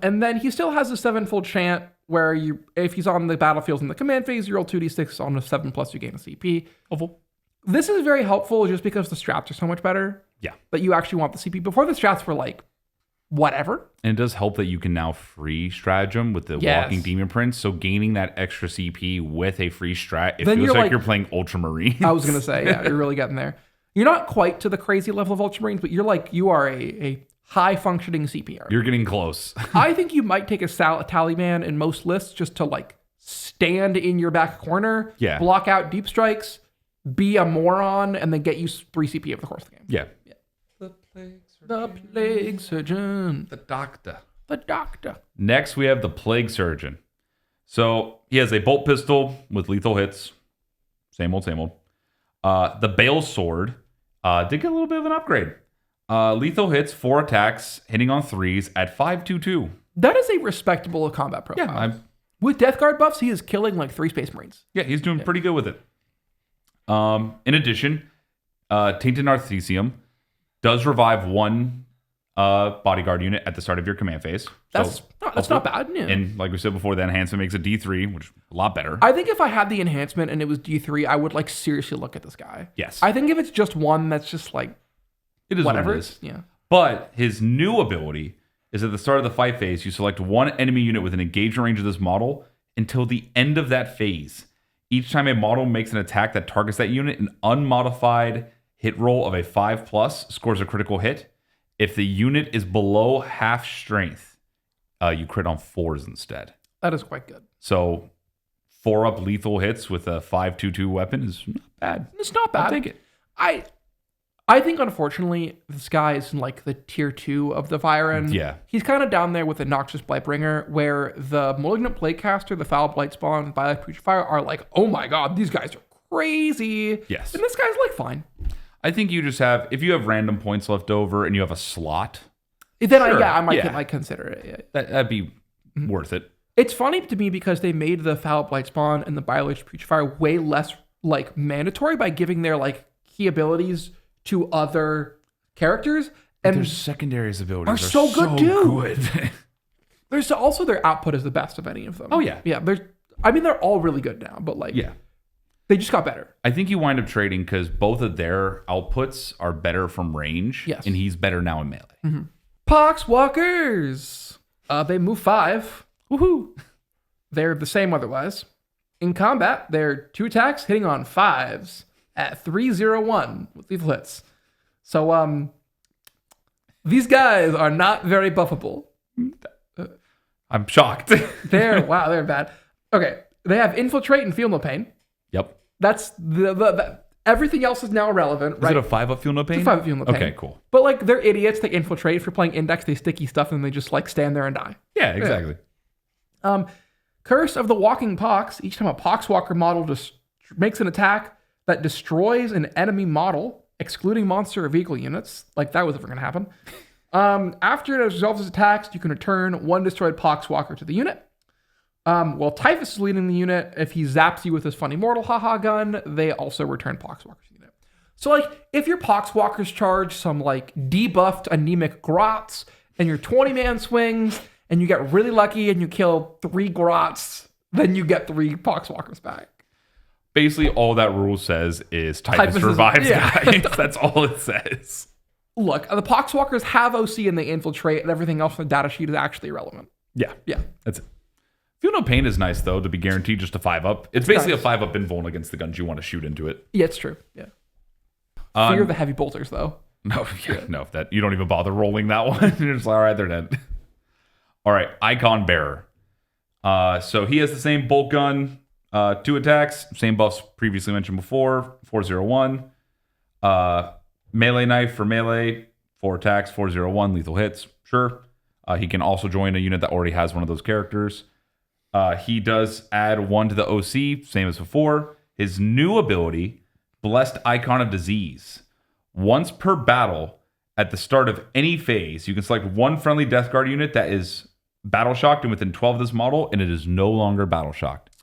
And then he still has a 7-fold chant where if he's on the battlefield in the command phase, you roll 2d6 on a 7+, you gain a CP. Helpful. This is very helpful just because the strats are so much better. Yeah. That you actually want the CP. Before the strats were whatever. And it does help that you can now free stratagem with the Walking Demon Prince. So gaining that extra CP with a free strat, it feels like you're playing Ultramarines. I was going to say, yeah, you're really getting there. You're not quite to the crazy level of Ultramarines, but you are a high-functioning CP army. You're getting close. I think you might take a Tallyband in most lists just to stand in your back corner, block out deep strikes, be a moron, and then get you 3 CP over the course of the game. Yeah. The Plague Surgeon. The Doctor. The Doctor. Next, we have the Plague Surgeon. So he has a bolt pistol with lethal hits. Same old, same old. The Bale Sword did get a little bit of an upgrade. Lethal hits, 4 attacks, hitting on 3s at 5/2/2. That is a respectable combat profile. Yeah, with Death Guard buffs, he is killing 3 Space Marines. Yeah, he's doing pretty good with it. In addition, Tainted Narthesium does revive 1 bodyguard unit at the start of your command phase. That's not bad. Yeah. And like we said before, the enhancement makes it D3, which is a lot better. I think if I had the enhancement and it was D3, I would like seriously look at this guy. Yes. I think if it's just one, that's just like It is whatever. what it is. Yeah. But his new ability is at the start of the fight phase, you select one enemy unit with an engagement range of this model until the end of that phase. Each time a model makes an attack that targets that unit, an unmodified hit roll of a 5+ scores a critical hit. If the unit is below half strength, you crit on 4s instead. That is quite good. So 4-up lethal hits with a 5/2/2 weapon is not bad. It's not bad. I'll take it. I think, unfortunately, this guy is in like the tier 2 of the Virulent. Yeah. He's kind of down there with the Noxious Blightbringer, where the Malignant Plaguecaster, the Foul Blightspawn, and Violet Putrefier are like, oh my god, these guys are crazy. Yes. And this guy's like fine. I think you just have, if you have random points left over and you have a slot, Then Sure, I yeah. might consider it. Yeah. that'd be worth it. It's funny to me because they made the Foul Blightspawn and the Violet Putrefier way less like mandatory by giving their like key abilities to other characters, and Their secondary abilities are so good, too. good. there's also their output is the best of any of them. Oh, yeah. Yeah. They're all really good now, but like Yeah. they just got better. I think you wind up trading because both of their outputs are better from range. Yes. And he's better now in melee. Poxwalkers. They move 5. Woohoo! They're the same otherwise. In combat, they're 2 attacks hitting on 5s at 3/0/1 with lethal hits. So these guys are not very buffable. I'm shocked. They're bad. Okay, they have infiltrate and feel no pain. Yep. That's the everything else is now irrelevant, Is right? it a 5-up feel no pain? It's a 5-up feel no pain. Okay, cool. But like they're idiots. They infiltrate. If you're playing Index, they sticky stuff and they just like stand there and die. Yeah, exactly. Curse of the Walking Pox. Each time a Poxwalker model just makes an attack that destroys an enemy model, excluding monster or vehicle units, like that was ever going to happen. After it resolves its attacks, you can return 1 destroyed Poxwalker to the unit. While Typhus is leading the unit, if he zaps you with his funny mortal haha gun, they also return Poxwalkers to the unit. So like, if your Poxwalkers charge some like debuffed anemic grots and your 20-man swings, and you get really lucky and you kill 3 grots, then you get 3 Poxwalkers back. Basically, all that rule says is Typhus revives guys. That's all it says. Look, the Poxwalkers have OC and they infiltrate, and everything else in the datasheet is actually irrelevant. Yeah. Yeah. That's it. Feel no pain is nice, though, to be guaranteed just a 5-up. It's basically a 5-up invuln against the guns you want to shoot into it. Yeah, it's true. Yeah. Fear the heavy bolters, though. No, that you don't even bother rolling that one. You're just like, all right, they're dead. All right, Icon Bearer. So he has the same bolt gun, 2 attacks, same buffs previously mentioned before, 4/0/1. Melee knife for melee, 4 attacks, 4/0/1, lethal hits, sure. He can also join a unit that already has one of those characters. He does add 1 to the OC, same as before. His new ability, Blessed Icon of Disease. Once per battle, at the start of any phase, you can select 1 friendly Death Guard unit that is battle shocked and within 12 of this model, and it is no longer battle shocked.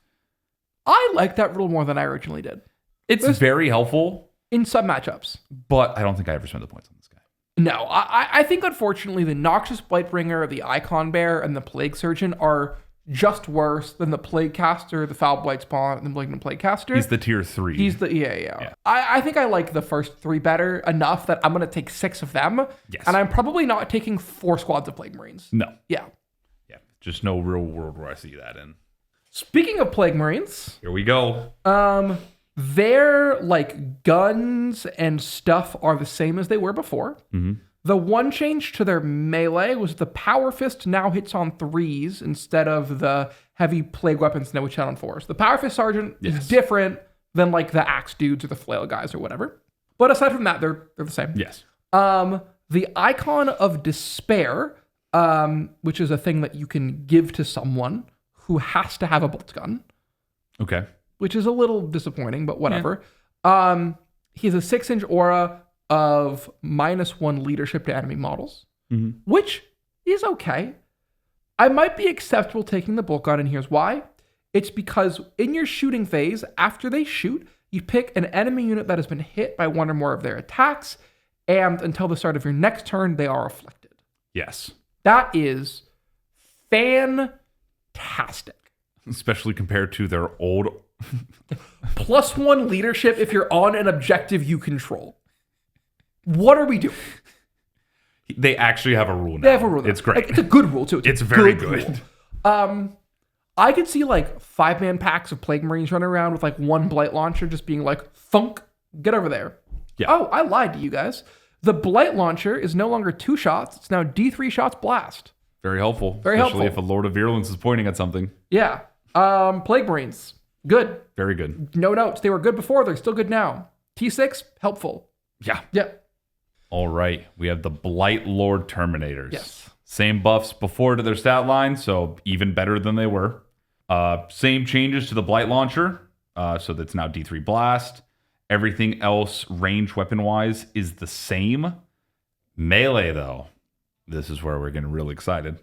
I like that rule more than I originally did. It's very helpful in some matchups, but I don't think I ever spent the points on this guy. No, I think unfortunately the Noxious Blightbringer, the Icon Bear, and the Plague Surgeon are just worse than the Plaguecaster, the Foul Blightspawn, and the Malignant Plaguecaster. He's the tier 3. He's the yeah. I think I like the first 3 better enough that I'm going to take 6 of them. Yes. And I'm probably not taking 4 squads of Plague Marines. No. Yeah. Just no real world where I see that in. Speaking of Plague Marines, here we go. Their like guns and stuff are the same as they were before. Mm-hmm. The one change to their melee was the Power Fist now hits on 3s instead of the heavy plague weapons now which hit on 4s. The Power Fist Sergeant is different than like the Axe Dudes or the Flail guys or whatever. But aside from that, they're the same. Yes. The Icon of Despair, which is a thing that you can give to someone who has to have a bolt gun. Okay. Which is a little disappointing, but whatever. Yeah. He has a 6-inch aura of -1 leadership to enemy models, which is okay. I might be acceptable taking the bolt gun, and here's why. It's because in your shooting phase, after they shoot, you pick an enemy unit that has been hit by 1 or more of their attacks, and until the start of your next turn, they are afflicted. Yes. That is fantastic. Especially compared to their old. +1 leadership if you're on an objective you control. What are we doing? They actually have a rule now. They have a rule now. It's great. Like, it's a good rule, too. It's very good. Rule. I could see like 5-man packs of Plague Marines running around with like one Blight Launcher just being like, thunk, get over there. Yeah. Oh, I lied to you guys. The Blight Launcher is no longer 2 shots. It's now D3 shots blast. Very helpful. Very especially helpful. if a Lord of Virulence is pointing at something. Yeah. Plague Marines, good. Very good. No notes. They were good before. They're still good now. T6, helpful. Yeah. Yeah. All right. We have the Blight Lord Terminators. Yes. Same buffs before to their stat line, so even better than they were. Same changes to the Blight Launcher, so that's now D3 Blast. Everything else, range weapon-wise, is the same. Melee, though. This is where we're getting really excited.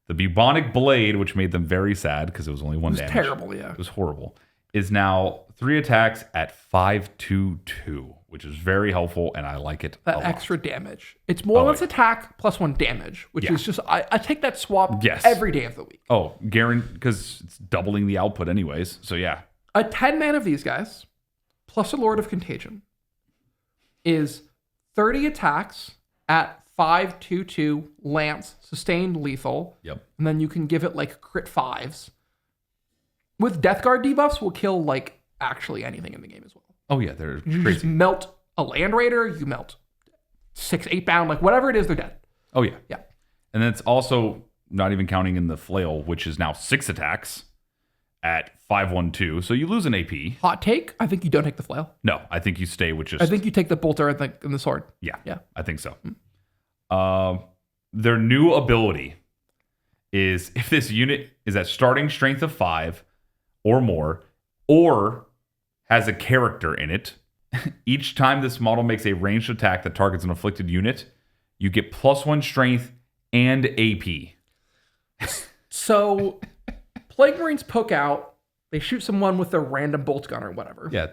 The Bubonic Blade, which made them very sad because it was only 1 damage. It was terrible, yeah. It was horrible. Is now 3 attacks at 5/2/2, which is very helpful, and I like it a That lot. extra damage. It's more or less yeah. attack +1 damage, which Yeah. is just, I take that swap Yes. every day of the week. Oh, guaranteed, because it's doubling the output anyways. So yeah. A 10-man of these guys, plus a Lord of Contagion, is 30 attacks at 5/2/2 Lance, sustained lethal. Yep. And then you can give it like crit 5s. With Death Guard debuffs, will kill like actually anything in the game as well. Oh yeah, they're You just crazy. melt a Land Raider, you melt 6-8 bound, like whatever it is, they're dead. Oh yeah. Yeah. And then it's also not even counting in the flail, which is now 6 attacks at 5/1/2. So you lose an AP. Hot take, I think you don't take the flail. No, I think you stay with just. I think you take the bolter and the sword. Yeah. Yeah. I think so. Their new ability is if this unit is at starting strength of 5 or more, or has a character in it, each time this model makes a ranged attack that targets an afflicted unit, you get +1 strength and AP. So, Plague Marines poke out. They shoot someone with their random bolt gun or whatever. Yeah.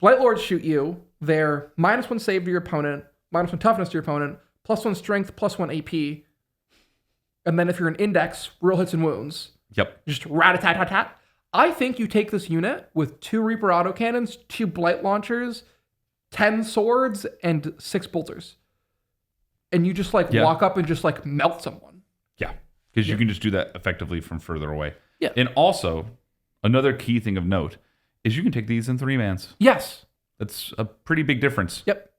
Blight Lords shoot you. They're -1 save to your opponent, -1 toughness to your opponent, +1 strength, +1 AP. And then if you're an index, real hits and wounds. Yep. Just rat-a-tat-tat-tat. I think you take this unit with 2 Reaper autocannons, 2 Blight Launchers, 10 swords, and 6 bolters. And you just walk up and just melt someone. Yeah. Because you can just do that effectively from further away. Yeah. And also, another key thing of note is you can take these in 3-mans. Yes. That's a pretty big difference. Yep.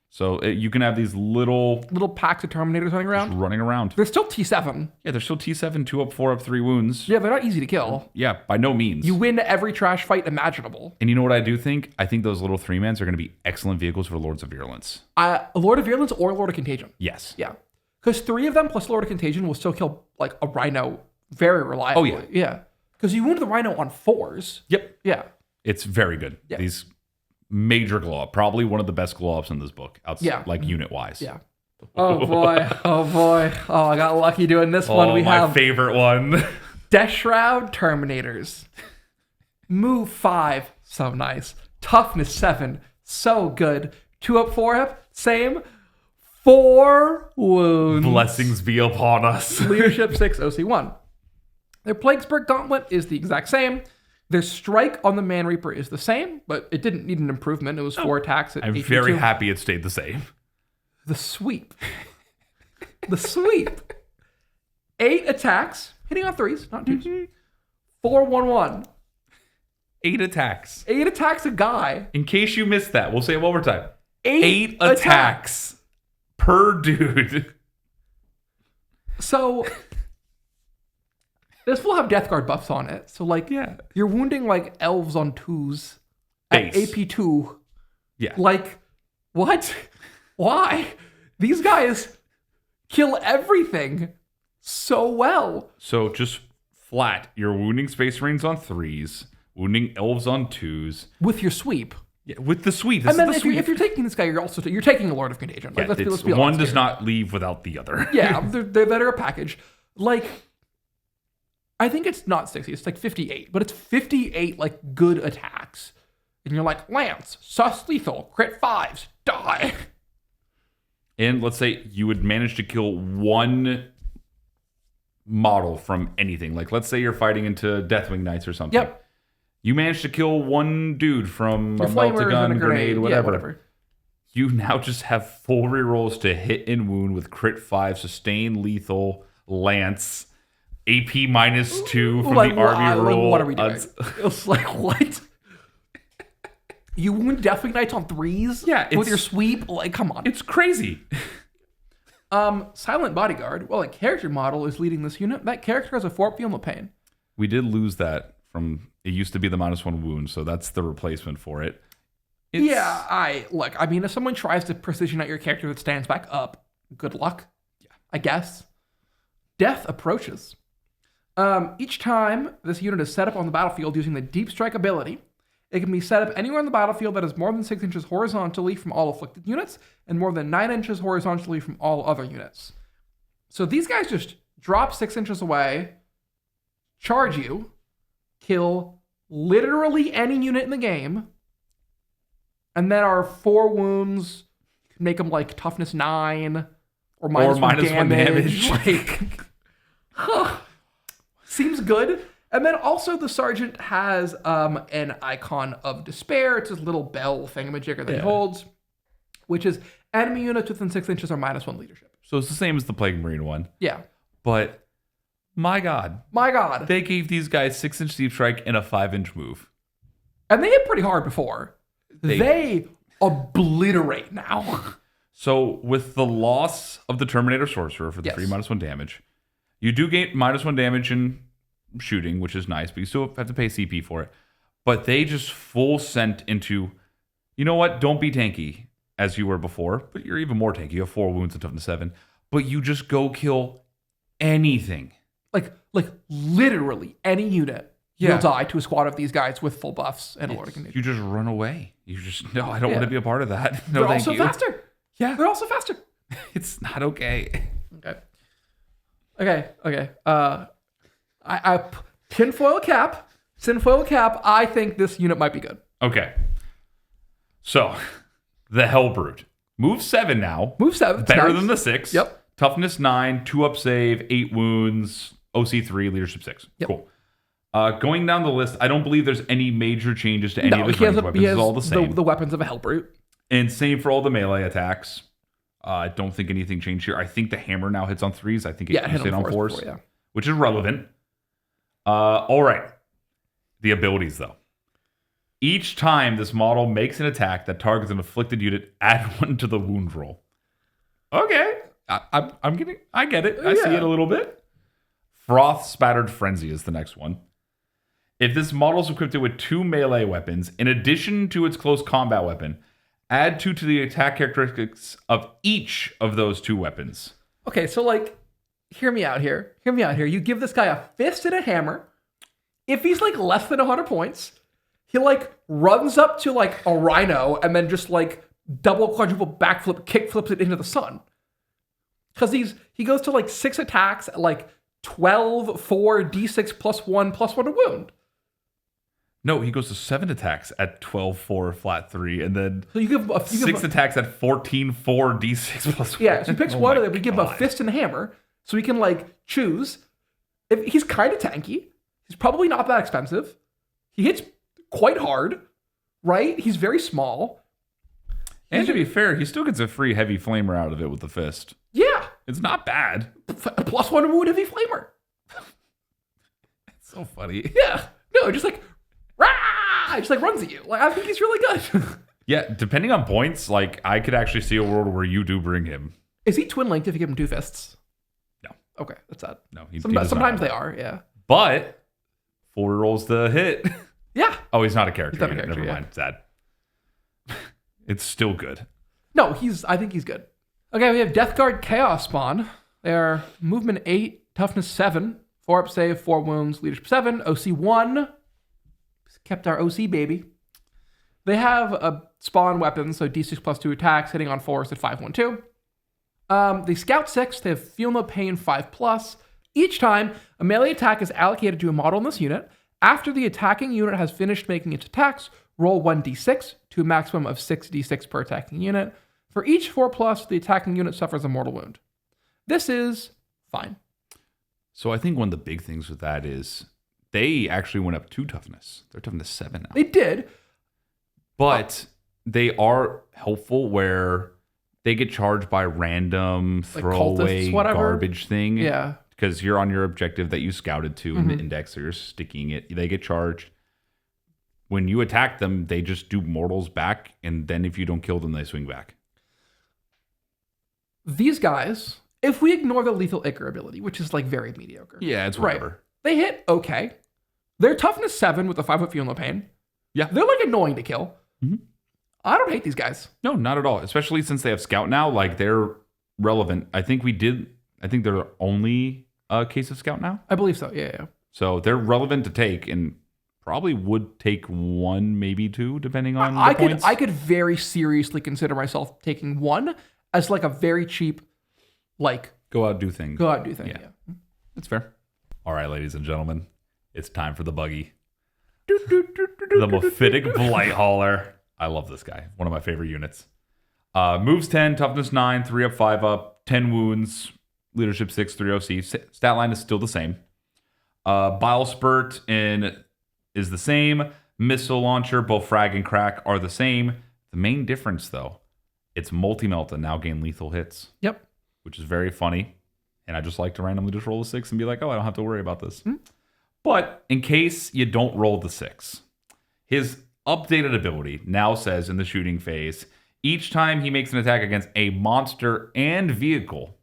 So you can have these little Packs of Terminators running just around. running around. They're still T7. Yeah, they're still T7, 2 up, 4 up, 3 wounds. Yeah, they're not easy to kill. Yeah, by no means. You win every trash fight imaginable. And you know what I do think? I think those little 3-mans are going to be excellent vehicles for Lords of Virulence. A Lord of Virulence or Lord of Contagion. Yes. Yeah. Because 3 of them plus Lord of Contagion will still kill like a Rhino very reliably. Oh, yeah. Yeah. Because you wound the Rhino on 4s. Yep. Yeah. It's very good. Yeah. These major glow up. Probably one of the best glow ups in this book. Yeah. Like unit wise. Yeah. Oh boy. Oh boy. Oh, I got lucky doing this one. We my have favorite one. Death Shroud Terminators. Move 5. So nice. Toughness 7. So good. 2 up, 4 up. Same. 4 wounds. Blessings be upon us. Leadership 6, OC1. Their Plaguesburg Gauntlet is the exact same. Their strike on the Man Reaper is the same, but it didn't need an improvement. It was 4 attacks at I'm 82. very happy it stayed the same. The sweep. The sweep. 8 attacks, hitting on 3s, not 2s. 4/1/1. 8 attacks. 8 attacks a guy. In case you missed that, we'll say it one more time. 8 attacks per dude. So this will have Death Guard buffs on it. So Yeah. you're wounding elves on 2s at Base. AP2. Yeah. What? Why? These guys kill everything so well. So just flat, you're wounding Space Marines on 3s, wounding elves on 2s. With your sweep. Yeah, with the sweep. This And then is the if you're, sweep. if you're taking this guy, you're taking a Lord of Contagion. Yeah, Let's be one honest does here. not leave without the other. Yeah, they're better a package. I think it's not 60, it's 58, but it's 58 good attacks. And you're like, Lance, sus lethal, crit 5s, die. And let's say you would manage to kill one model from anything. Like, let's say you're fighting into Deathwing Knights or something. Yep. You managed to kill one dude from Your a flamers meltagun, and a grenade, whatever. Yeah, whatever. You now just have full rerolls to hit and wound with crit 5, sustain, lethal, lance, AP -2 from the army roll. What are we doing? It's like, what? You wound Deathwing Knights on 3s? Yeah, with your sweep? Like, come on. It's crazy. Silent Bodyguard, well, a character model is leading this unit. That character has a 4 Feel No Pain. We did lose that from, it used to be the -1 wound, so that's the replacement for it. I mean, if someone tries to precision at your character that stands back up, good luck. Yeah, I guess. Death approaches. Each time this unit is set up on the battlefield using the Deep Strike ability, it can be set up anywhere on the battlefield that is more than 6 inches horizontally from all afflicted units and more than 9 inches horizontally from all other units. So these guys just drop 6 inches away, charge you, kill literally any unit in the game, and then our 4 wounds make them like toughness 9 or -1 damage. Like, seems good. And then also the sergeant has an icon of despair. It's his little bell thingamajigger that he holds, which is enemy units within 6 inches are -1 leadership. So it's the same as the Plague Marine one. Yeah. But my God. They gave these guys 6-inch deep strike and a 5-inch move. And they hit pretty hard before. They obliterate now. So with the loss of the Terminator Sorcerer for the free -1 damage, you do gain -1 damage in shooting, which is nice, but you still have to pay CP for it. But they just full sent into, you know what? Don't be tanky as you were before, but you're even more tanky. You have 4 wounds and toughness 7, but you just go kill anything. Like literally any unit. You'll die to a squad of these guys with full buffs and a Lord of Contagion. You just run away. You just, no, I don't want to be a part of that. No, they're thank also you. faster. Yeah. They're also faster. It's not okay. Okay. I tinfoil cap. I think this unit might be good. Okay. So, the Hellbrute. Move 7 now. Better than the 6. Yep. Toughness 9, 2-up save, 8 wounds, OC 3, leadership 6. Yep. Cool. Going down the list, I don't believe there's any major changes to any of his ranged weapons. It's all the same. The weapons of a Hellbrute. And same for all the melee attacks. I don't think anything changed here. I think the hammer now hits on 3s. I think it used to hit on 4s, before, which is relevant. All right. The abilities, though. Each time this model makes an attack that targets an afflicted unit, add 1 to the wound roll. Okay. I get it. I see it a little bit. Froth Spattered Frenzy is the next one. If this model is equipped with 2 melee weapons, in addition to its close combat weapon, add 2 to the attack characteristics of each of those 2 weapons. Okay, so hear me out here. You give this guy a fist and a hammer. If he's less than 100 points, he runs up to a rhino and then just double quadruple backflip, kick flips it into the sun. Because he goes to 6 attacks at 12, 4, d6 +1 to wound. No, he goes to 7 attacks at 12, 4, flat 3, and then so you give 6 attacks at 14, 4, d6 +1. Yeah, so he picks one of them. We give him a fist and a hammer, so he can choose. If he's kind of tanky, he's probably not that expensive. He hits quite hard, right? He's very small. And to be fair, he still gets a free heavy flamer out of it with the fist. Yeah. It's not bad. +1 wound heavy flamer. It's so funny. Yeah. No, just rah! Just runs at you. I think he's really good. Yeah, depending on points, I could actually see a world where you do bring him. Is he twin linked if you give him 2 fists? No. Okay, that's sad. No, sometimes they are, yeah. But 4 rolls the hit. Yeah. Oh, he's not a character. He's not a character, Never mind. Sad. It's still good. No, I think he's good. Okay, we have Death Guard Chaos Spawn. They're movement 8, toughness 7, 4-up save, 4 wounds, leadership 7, OC 1. Kept our OC baby. They have a spawn weapon, so d6 +2 attacks, hitting on 4s at 5, 1, 2. They scout 6. They have Feel No Pain 5+. Each time a melee attack is allocated to a model in this unit, after the attacking unit has finished making its attacks, roll 1d6 to a maximum of 6d6 per attacking unit. For each 4+, the attacking unit suffers a mortal wound. This is fine. So I think one of the big things with that is they actually went up 2 toughness. They're toughness 7 now. They did. But they are helpful where they get charged by random Like throwaway cultists, whatever. garbage thing. Yeah. Because you're on your objective that you scouted to in the index, so you're sticking it. They get charged. When you attack them, they just do mortals back, and then if you don't kill them, they swing back. These guys, if we ignore the lethal ichor ability, which is like very mediocre. Yeah, it's Right. whatever. They hit okay. They're toughness 7 with a 5-foot fuel no pain. Yeah. They're like annoying to kill. Mhm. I don't hate these guys. No, not at all. Especially since they have Scout now. Like, they're relevant. I think they're only a case of Scout now. I believe so. Yeah. So they're relevant to take and probably would take 1, maybe 2, depending on I the points. could very seriously consider myself taking 1 as like a very cheap, like, Go out, do things. go out and do thing. Yeah. Yeah. That's fair. All right, ladies and gentlemen. It's time for the buggy. The Mephitic Blight Hauler. I love this guy. One of my favorite units. Moves 10, toughness 9, 3 up, 5 up, 10 wounds, leadership 6, 3 OC. Stat line is still the same. Bile Spurt is the same. Missile Launcher, both frag and crack are the same. The main difference, though, it's multi-melt and now gain lethal hits. Yep. Which is very funny. And I just like to randomly just roll a 6 and be like, oh, I don't have to worry about this. But in case you don't roll the 6, his updated ability now says in the shooting phase, each time he makes an attack against a monster and vehicle,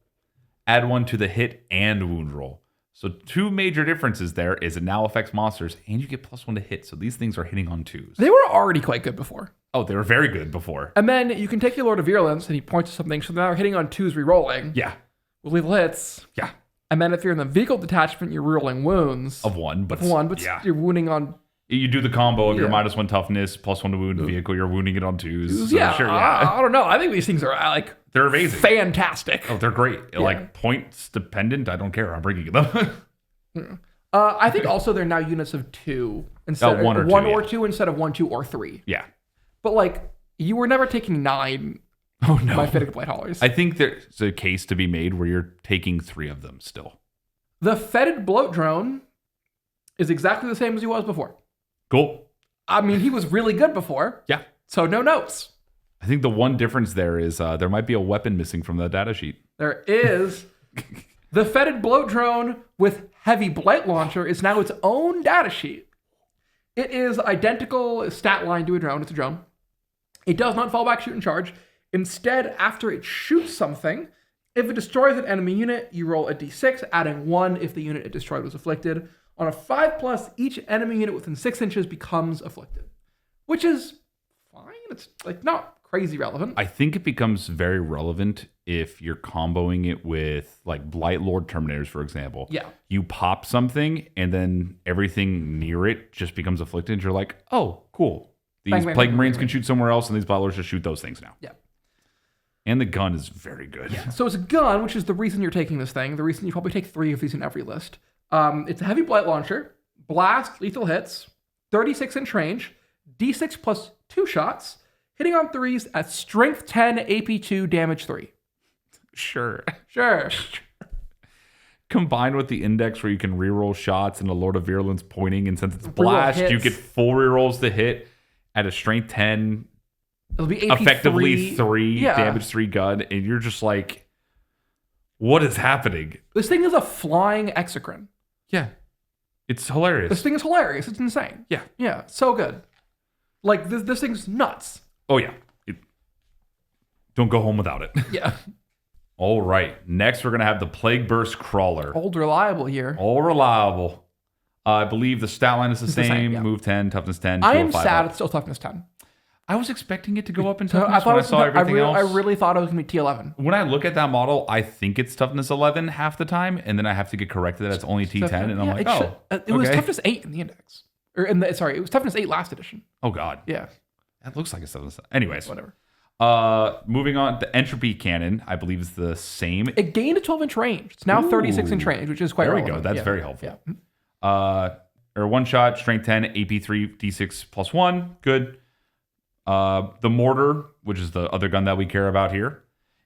add 1 to the hit and wound roll. So 2 major differences there is it now affects monsters and you get +1 to hit. So these things are hitting on 2s. They were already quite good before. Oh, they were very good before. And then you can take your Lord of Virulence and he points to something. So now they're hitting on 2s re-rolling. Yeah. With lethal hits. Yeah. And then if you're in the vehicle detachment, you're rolling wounds. Of 1. But yeah. You're wounding on... You do the combo of your Yeah. -1 toughness, +1 to wound the vehicle. You're wounding it on 2s. So yeah, sure, I don't know. I think these things are like... They're amazing. Fantastic. Oh, they're great. Like points dependent. I don't care. I'm bringing them. I think also they're now units of 2 instead of 1 or 2, one or yeah. 2 instead of 1, 2, or 3. Yeah. But like you were never taking 9 Oh no. Mephitic Blight Haulers. I think there's a case to be made where you're taking 3 of them still. The Fetid Bloat Drone is exactly the same as he was before. Cool. I mean, he was really good before. Yeah. So no notes. I think the one difference there is there might be a weapon missing from the data sheet. There is the Fetid Bloat Drone with Heavy Blight Launcher is now its own data sheet. It is identical stat line to a drone. It's a drone. It does not fall back, shoot, and charge. Instead, after it shoots something, if it destroys an enemy unit, you roll a d6, adding 1 if the unit it destroyed was afflicted. On a 5+, each enemy unit within 6 inches becomes afflicted, which is fine. It's like not crazy relevant. I think it becomes very relevant if you're comboing it with like Blight Lord Terminators, for example. Yeah. You pop something and then everything near it just becomes afflicted. And you're like, oh, cool. These Bang, bang, Plague bang, Marines bang, can bang. shoot somewhere else and these Blight Lords just shoot those things now. Yeah. And the gun is very good. Yeah. So it's a gun, which is the reason you're taking this thing. The reason you probably take 3 of these in every list. It's a heavy blight launcher, blast, lethal hits, 36-inch range, d6 plus 2 shots, hitting on 3s at strength 10, AP 2, damage 3. Sure. Sure. Combined with the index where you can reroll shots and the Lord of Virulence pointing, and since it's Reroll blast, you hits. get 4 rerolls to hit at a strength 10, It'll be AP effectively 3 Yeah. damage 3 gun, and you're just like, what is happening? This thing is a flying exocrine. Yeah. It's hilarious. This thing is hilarious. It's insane. Yeah. Yeah, so good. Like, this thing's nuts. Oh, yeah. Don't go home without it. Yeah. All right. Next, we're going to have the Plague Burst Crawler. Old reliable here. All reliable. I believe the stat line is the It's the same. same, yeah. Move 10, toughness 10. I am 205 sad up. it's still toughness 10. I was expecting it to go up in So toughness when I saw everything else. I really thought it was going to be T11. When I look at that model, I think it's toughness 11 half the time, and then I have to get corrected that it's only T10, and I'm like, oh, it was okay. toughness 8 in the index. Or in the sorry, it was toughness 8 last edition. Oh god, Yeah, that looks like it's toughness. Anyways, whatever. Moving on, the entropy cannon, I believe is the same. It gained a 12-inch range. It's now 36-inch range, which is quite There we relevant. go. That's Yeah. very helpful. Yeah. Or one shot, strength 10, AP 3, D6 plus 1. Good. The mortar, which is the other gun that we care about here,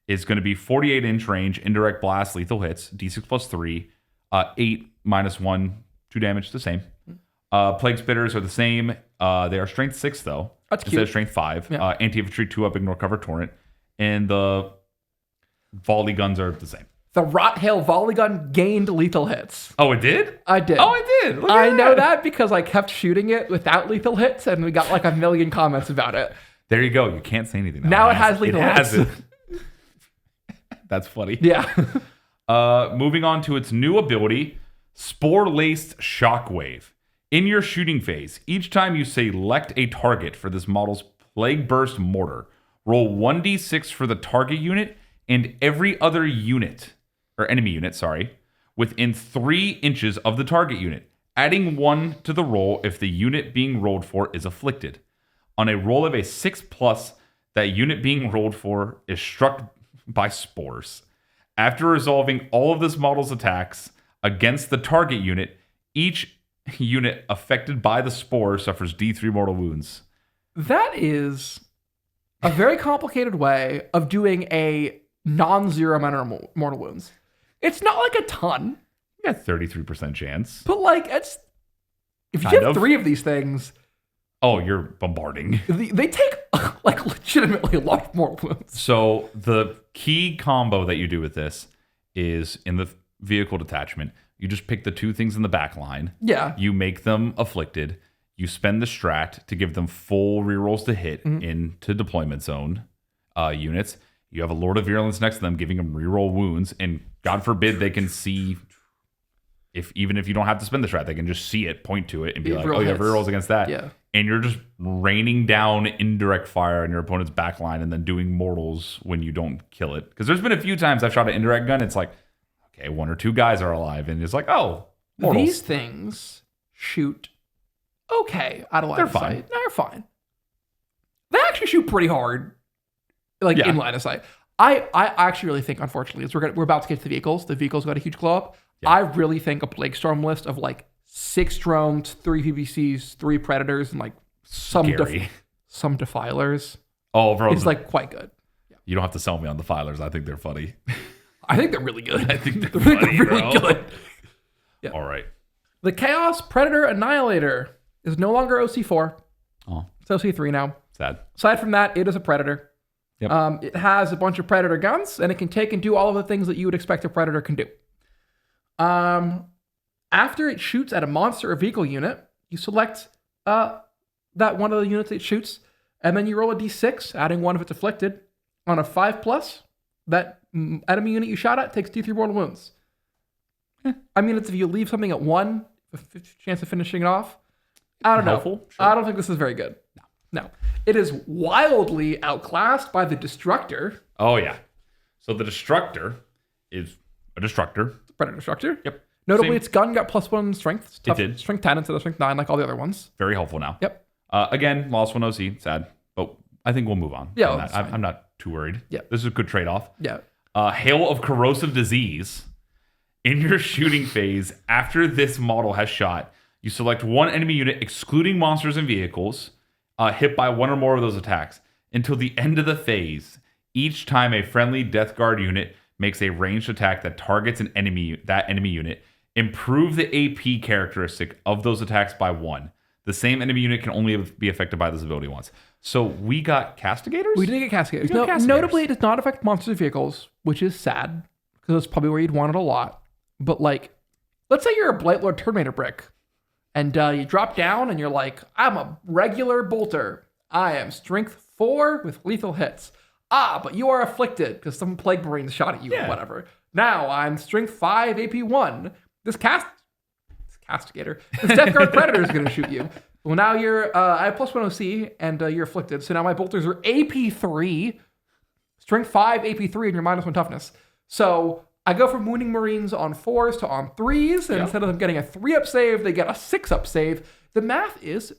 is going to be 48-inch range, indirect blast, lethal hits, D6 plus 3, 8 -1, 2 damage, the same. Plague Spitters are the same. They are strength 6 though. That's instead cute. of strength 5. Yeah. Anti-infantry 2-up, ignore cover, torrent. And the volley guns are the same. The Rot Hail Volley Gun gained lethal hits. Oh, it did? I did. Oh, it did. Look at I know that because I kept shooting it without lethal hits, and we got like a million comments about it. There you go. You can't say anything Now it has lethal hits. it. That's funny. Yeah. Moving on to its new ability, Spore-Laced Shockwave. In your shooting phase, each time you select a target for this model's Plague Burst Mortar, roll 1d6 for the target unit and every other unit, or enemy unit, within 3 inches of the target unit, adding 1 to the roll if the unit being rolled for is afflicted. On a roll of a 6+, that unit being rolled for is struck by spores. After resolving all of this model's attacks against the target unit, each unit affected by the spore suffers D3 mortal wounds. That is a very complicated way of doing a non-zero amount of mortal wounds. It's not like a ton, You got 33% chance. but like it's if you Kind have of. 3 of these things, Oh, you're bombarding. they take like legitimately a lot of mortal wounds. So the key combo that you do with this is in the vehicle detachment, you just pick the 2 things in the back line. Yeah. You make them afflicted. You spend the strat to give them full rerolls to hit into deployment zone units. You have a Lord of Virulence next to them, giving them reroll wounds, and God forbid they can see. Even if you don't have to spend the strat, they can just see it, point to it, and be like, "Oh, you have rerolls against that." Yeah. And you're just raining down indirect fire on your opponent's backline, and then doing mortals when you don't kill it. Because there's been a few times I've shot an indirect gun. It's like, okay, 1 or 2 guys are alive, and it's like, oh, mortals. These things shoot okay out of line of They're fine. sight. They're fine. They actually shoot pretty hard, like Yeah. in line of sight. I actually really think, unfortunately, as we're about to get to the vehicles. The vehicles got a huge glow up. Yeah. I really think a Plague Storm list of like 6 drones, 3 PVCs, 3 predators, and like some Scary. some defilers Oh, bro, is like quite good. you don't have to sell me on the filers. I think they're funny. I think they're really good. I think they're They're funny, really bro. good. Yeah. All right. The Chaos Predator Annihilator is no longer OC4. Oh, It's OC3 now. sad. Aside from that, it is a predator. Yep. It has a bunch of predator guns, and it can take and do all of the things that you would expect a predator can do. After it shoots at a monster or vehicle unit, you select that one of the units it shoots, and then you roll a d6, adding 1 if it's afflicted. On a 5+, that enemy unit you shot at takes D3 mortal wounds. I mean, it's if you leave something at 1, a chance of finishing it off. I don't know. Helpful, sure. I don't think this is very good. No. It is wildly outclassed by the Destructor. Oh, yeah. So the Destructor is a Destructor. Predator Destructor. Yep. Notably, Same. its gun got +1 strength. It's tough- did. Strength 10 instead of strength 9, like all the other ones. Very helpful now. Yep. Again, lost 1 OC. Sad. But I think we'll move on. Yeah, from that's that. fine. I'm not too worried. Yeah. This is a good trade-off. Yeah. Hail of Corrosive Disease. In your shooting phase, after this model has shot, you select 1 enemy unit, excluding monsters and vehicles, hit by 1 or more of those attacks. Until the end of the phase, each time a friendly Death Guard unit makes a ranged attack that targets that enemy unit, improve the AP characteristic of those attacks by 1. The same enemy unit can only be affected by this ability once. So we got Castigators? We did get Castigators. We got Castigators. Notably, it does not affect monsters and vehicles, which is sad, because that's probably where you'd want it a lot. But, like, let's say you're a Blightlord Terminator brick, and you drop down, and you're like, I'm a regular bolter. I am strength 4 with lethal hits. But you are afflicted, because some Plague Marine shot at you or whatever. Now, I'm strength 5, AP 1. This Castigator, this Death Guard Predator is going to shoot you. Well, now you're, I have +1 OC, and you're afflicted. So now my bolters are AP 3, strength 5, AP 3, and you're -1 toughness. So I go from wounding Marines on 4s to on 3s, and instead of them getting a 3-up save, they get a 6-up save. The math is,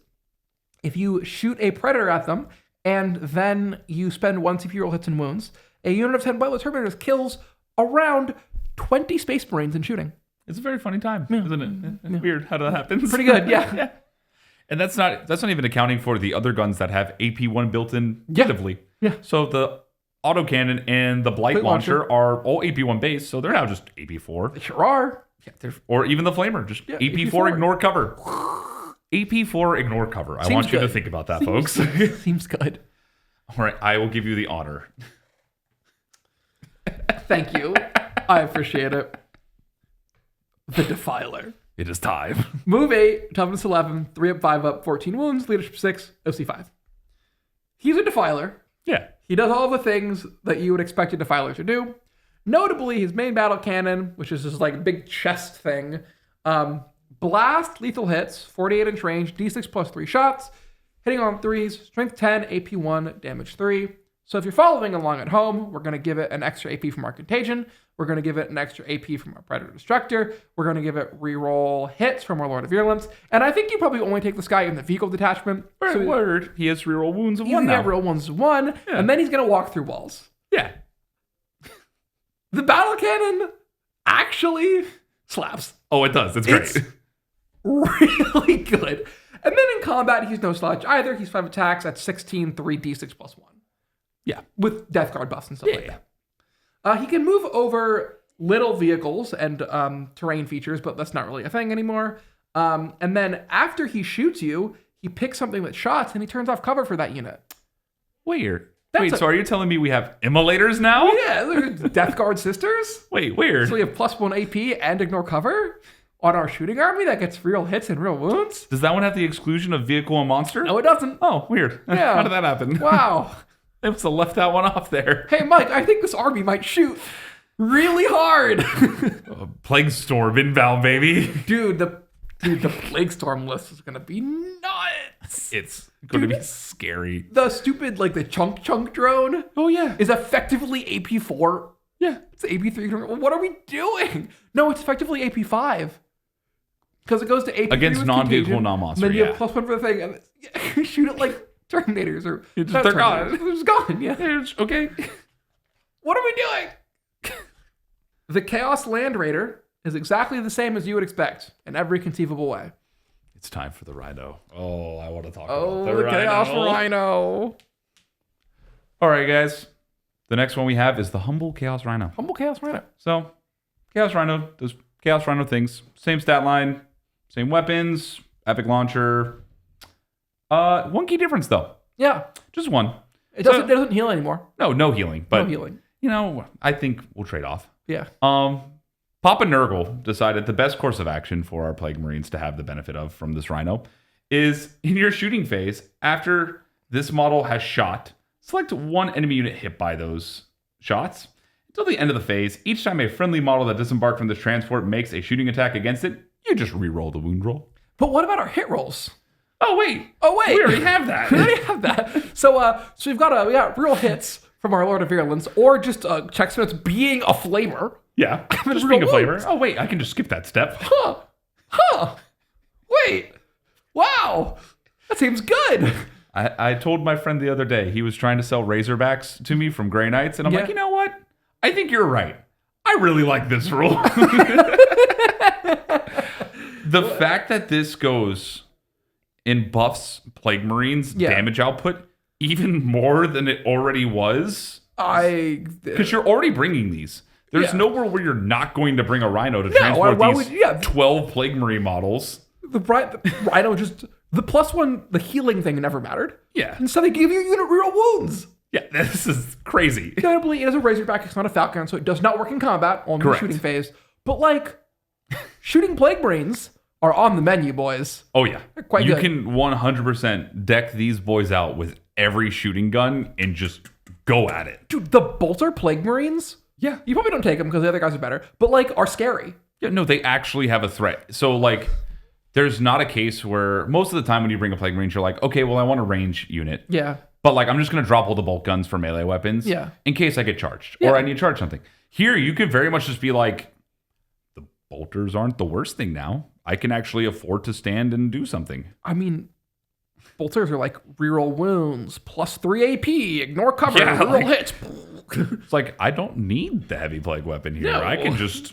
if you shoot a Predator at them, and then you spend 1 CP roll hits and wounds, a unit of 10 Blightlord Terminators kills around 20 Space Marines in shooting. It's a very funny time, isn't it? It's weird how that happens. Pretty good, yeah. And that's not even accounting for the other guns that have AP1 built in Yeah. natively. Yeah. So the autocannon and the Blight Blight launcher launcher. are all AP1 base, so they're now just AP4. They sure are. Yeah, or even the Flamer. Just AP4, ignore cover. AP4, ignore cover. I want you to think about that, folks. Seems good. All right, I will give you the honor. Thank you. I appreciate it. The Defiler. It is time. Move 8, toughness 11, 3 up, 5 up, 14 wounds, leadership 6, OC 5. He's a Defiler. Yeah. He does all the things that you would expect a Defiler to do. Notably, his main battle cannon, which is this like big chest thing, blast lethal hits, 48-inch range, d6 plus 3 shots, hitting on 3s, strength 10, AP 1, damage 3. So if you're following along at home, we're going to give it an extra AP from our Contagion. We're going to give it an extra AP from our Predator Destructor. We're going to give it reroll hits from our Lord of Virulence. And I think you probably only take this guy in the vehicle detachment. Word. He has reroll wounds of 1 now. He's going to reroll wounds of 1, and then he's going to walk through walls. Yeah. The battle cannon actually slaps. Oh, it does. It's great. Really good. And then in combat, he's no slouch either. He's 5 attacks at 16, 3d6 plus 1. Yeah. With Death Guard buffs and stuff like that. He can move over little vehicles and terrain features, but that's not really a thing anymore. And then after he shoots you, he picks something that shots and he turns off cover for that unit. Weird. So are you telling me we have immolators now? Yeah, they're Death Guard sisters. Wait, weird. So we have +1 AP and ignore cover on our shooting army that gets real hits and real wounds. Does that one have the exclusion of vehicle and monster? No, it doesn't. Oh, weird. Yeah. How did that happen? Wow. They must have left that one off there. Hey, Mike, I think this army might shoot really hard. Plague Storm inbound, baby. Dude, the Plague Storm list is going to be nuts. It's going to be scary. The stupid, like the chunk drone. Oh, yeah. Is effectively AP4. Yeah. It's AP3. What are we doing? No, it's effectively AP5. Because it goes to AP3 against non-vehicle, non-monster. And then you have +1 for the thing. And you shoot it like Terminators or they're gone. They're just gone. Yeah. Okay. What are we doing? The Chaos Land Raider is exactly the same as you would expect in every conceivable way. It's time for the Rhino. Oh, I want to talk about the Rhino. Chaos Rhino. Rhino. All right, guys. The next one we have is the Humble Chaos Rhino. Humble Chaos Rhino. So, Chaos Rhino does Chaos Rhino things. Same stat line, same weapons, epic launcher. One key difference, though. Yeah. Just one. It doesn't heal anymore. No healing. But, no healing. You know, I think we'll trade off. Yeah. Papa Nurgle decided the best course of action for our Plague Marines to have the benefit of from this Rhino is in your shooting phase, after this model has shot, select one enemy unit hit by those shots. Until the end of the phase, each time a friendly model that disembarked from this transport makes a shooting attack against it, you just re-roll the wound roll. But what about our hit rolls? Oh, wait. We already have that. We already have that. So we got real hits from our Lord of Virulence, or just check notes being a flamer. Yeah, just being a flamer. Oh, wait, I can just skip that step. Huh. Wait. Wow. That seems good. I told my friend the other day, he was trying to sell Razorbacks to me from Grey Knights, and I'm like, you know what? I think you're right. I really like this rule. The fact that this goes in buffs Plague Marines damage output even more than it already was. Because you're already bringing these. There's nowhere where you're not going to bring a Rhino to transport these 12 Plague Marine models. The Rhino just... The +1, the healing thing never mattered. Yeah. Instead, they give you unit real wounds. Yeah, this is crazy. Notably, it is a Razorback. It's not a Falcon, so it does not work in combat, only in the shooting phase. But, shooting Plague Marines are on the menu, boys. Oh, yeah. They're quite good. You can 100% deck these boys out with every shooting gun and just go at it. Dude, the Bolter Plague Marines... Yeah. You probably don't take them because the other guys are better, but, are scary. Yeah, no, they actually have a threat. So, there's not a case where most of the time when you bring a Plague Marine, you're like, okay, well, I want a range unit. Yeah. But I'm just going to drop all the bolt guns for melee weapons in case I get charged or I need to charge something. Here, you could very much just be like, the bolters aren't the worst thing now. I can actually afford to stand and do something. I mean, bolters are reroll wounds, +3 AP, ignore cover, reroll hits. It's I don't need the heavy plague weapon here. No. I can just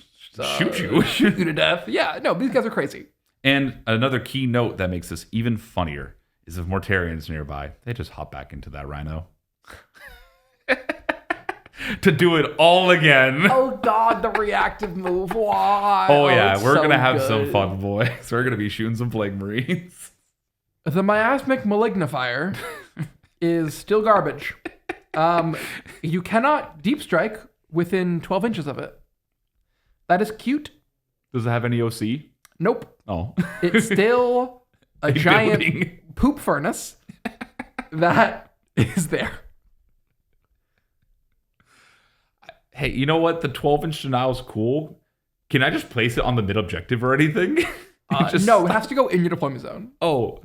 shoot you. Shoot you to death. Yeah, no, these guys are crazy. And another key note that makes this even funnier is if Mortarion's nearby, they just hop back into that Rhino. to do it all again. Oh God, the reactive move. Why? Oh yeah, it's we're so gonna have good. some fun, boys. We're gonna be shooting some plague marines. The miasmic malignifier is still garbage. You cannot deep strike within 12 inches of it. That is cute. Does it have any OC? Nope. Oh, It's still a giant building. poop furnace that is there. Hey, you know what? The 12-inch denial is cool. Can I just place it on the mid objective or anything? No, it has to go in your deployment zone. Oh,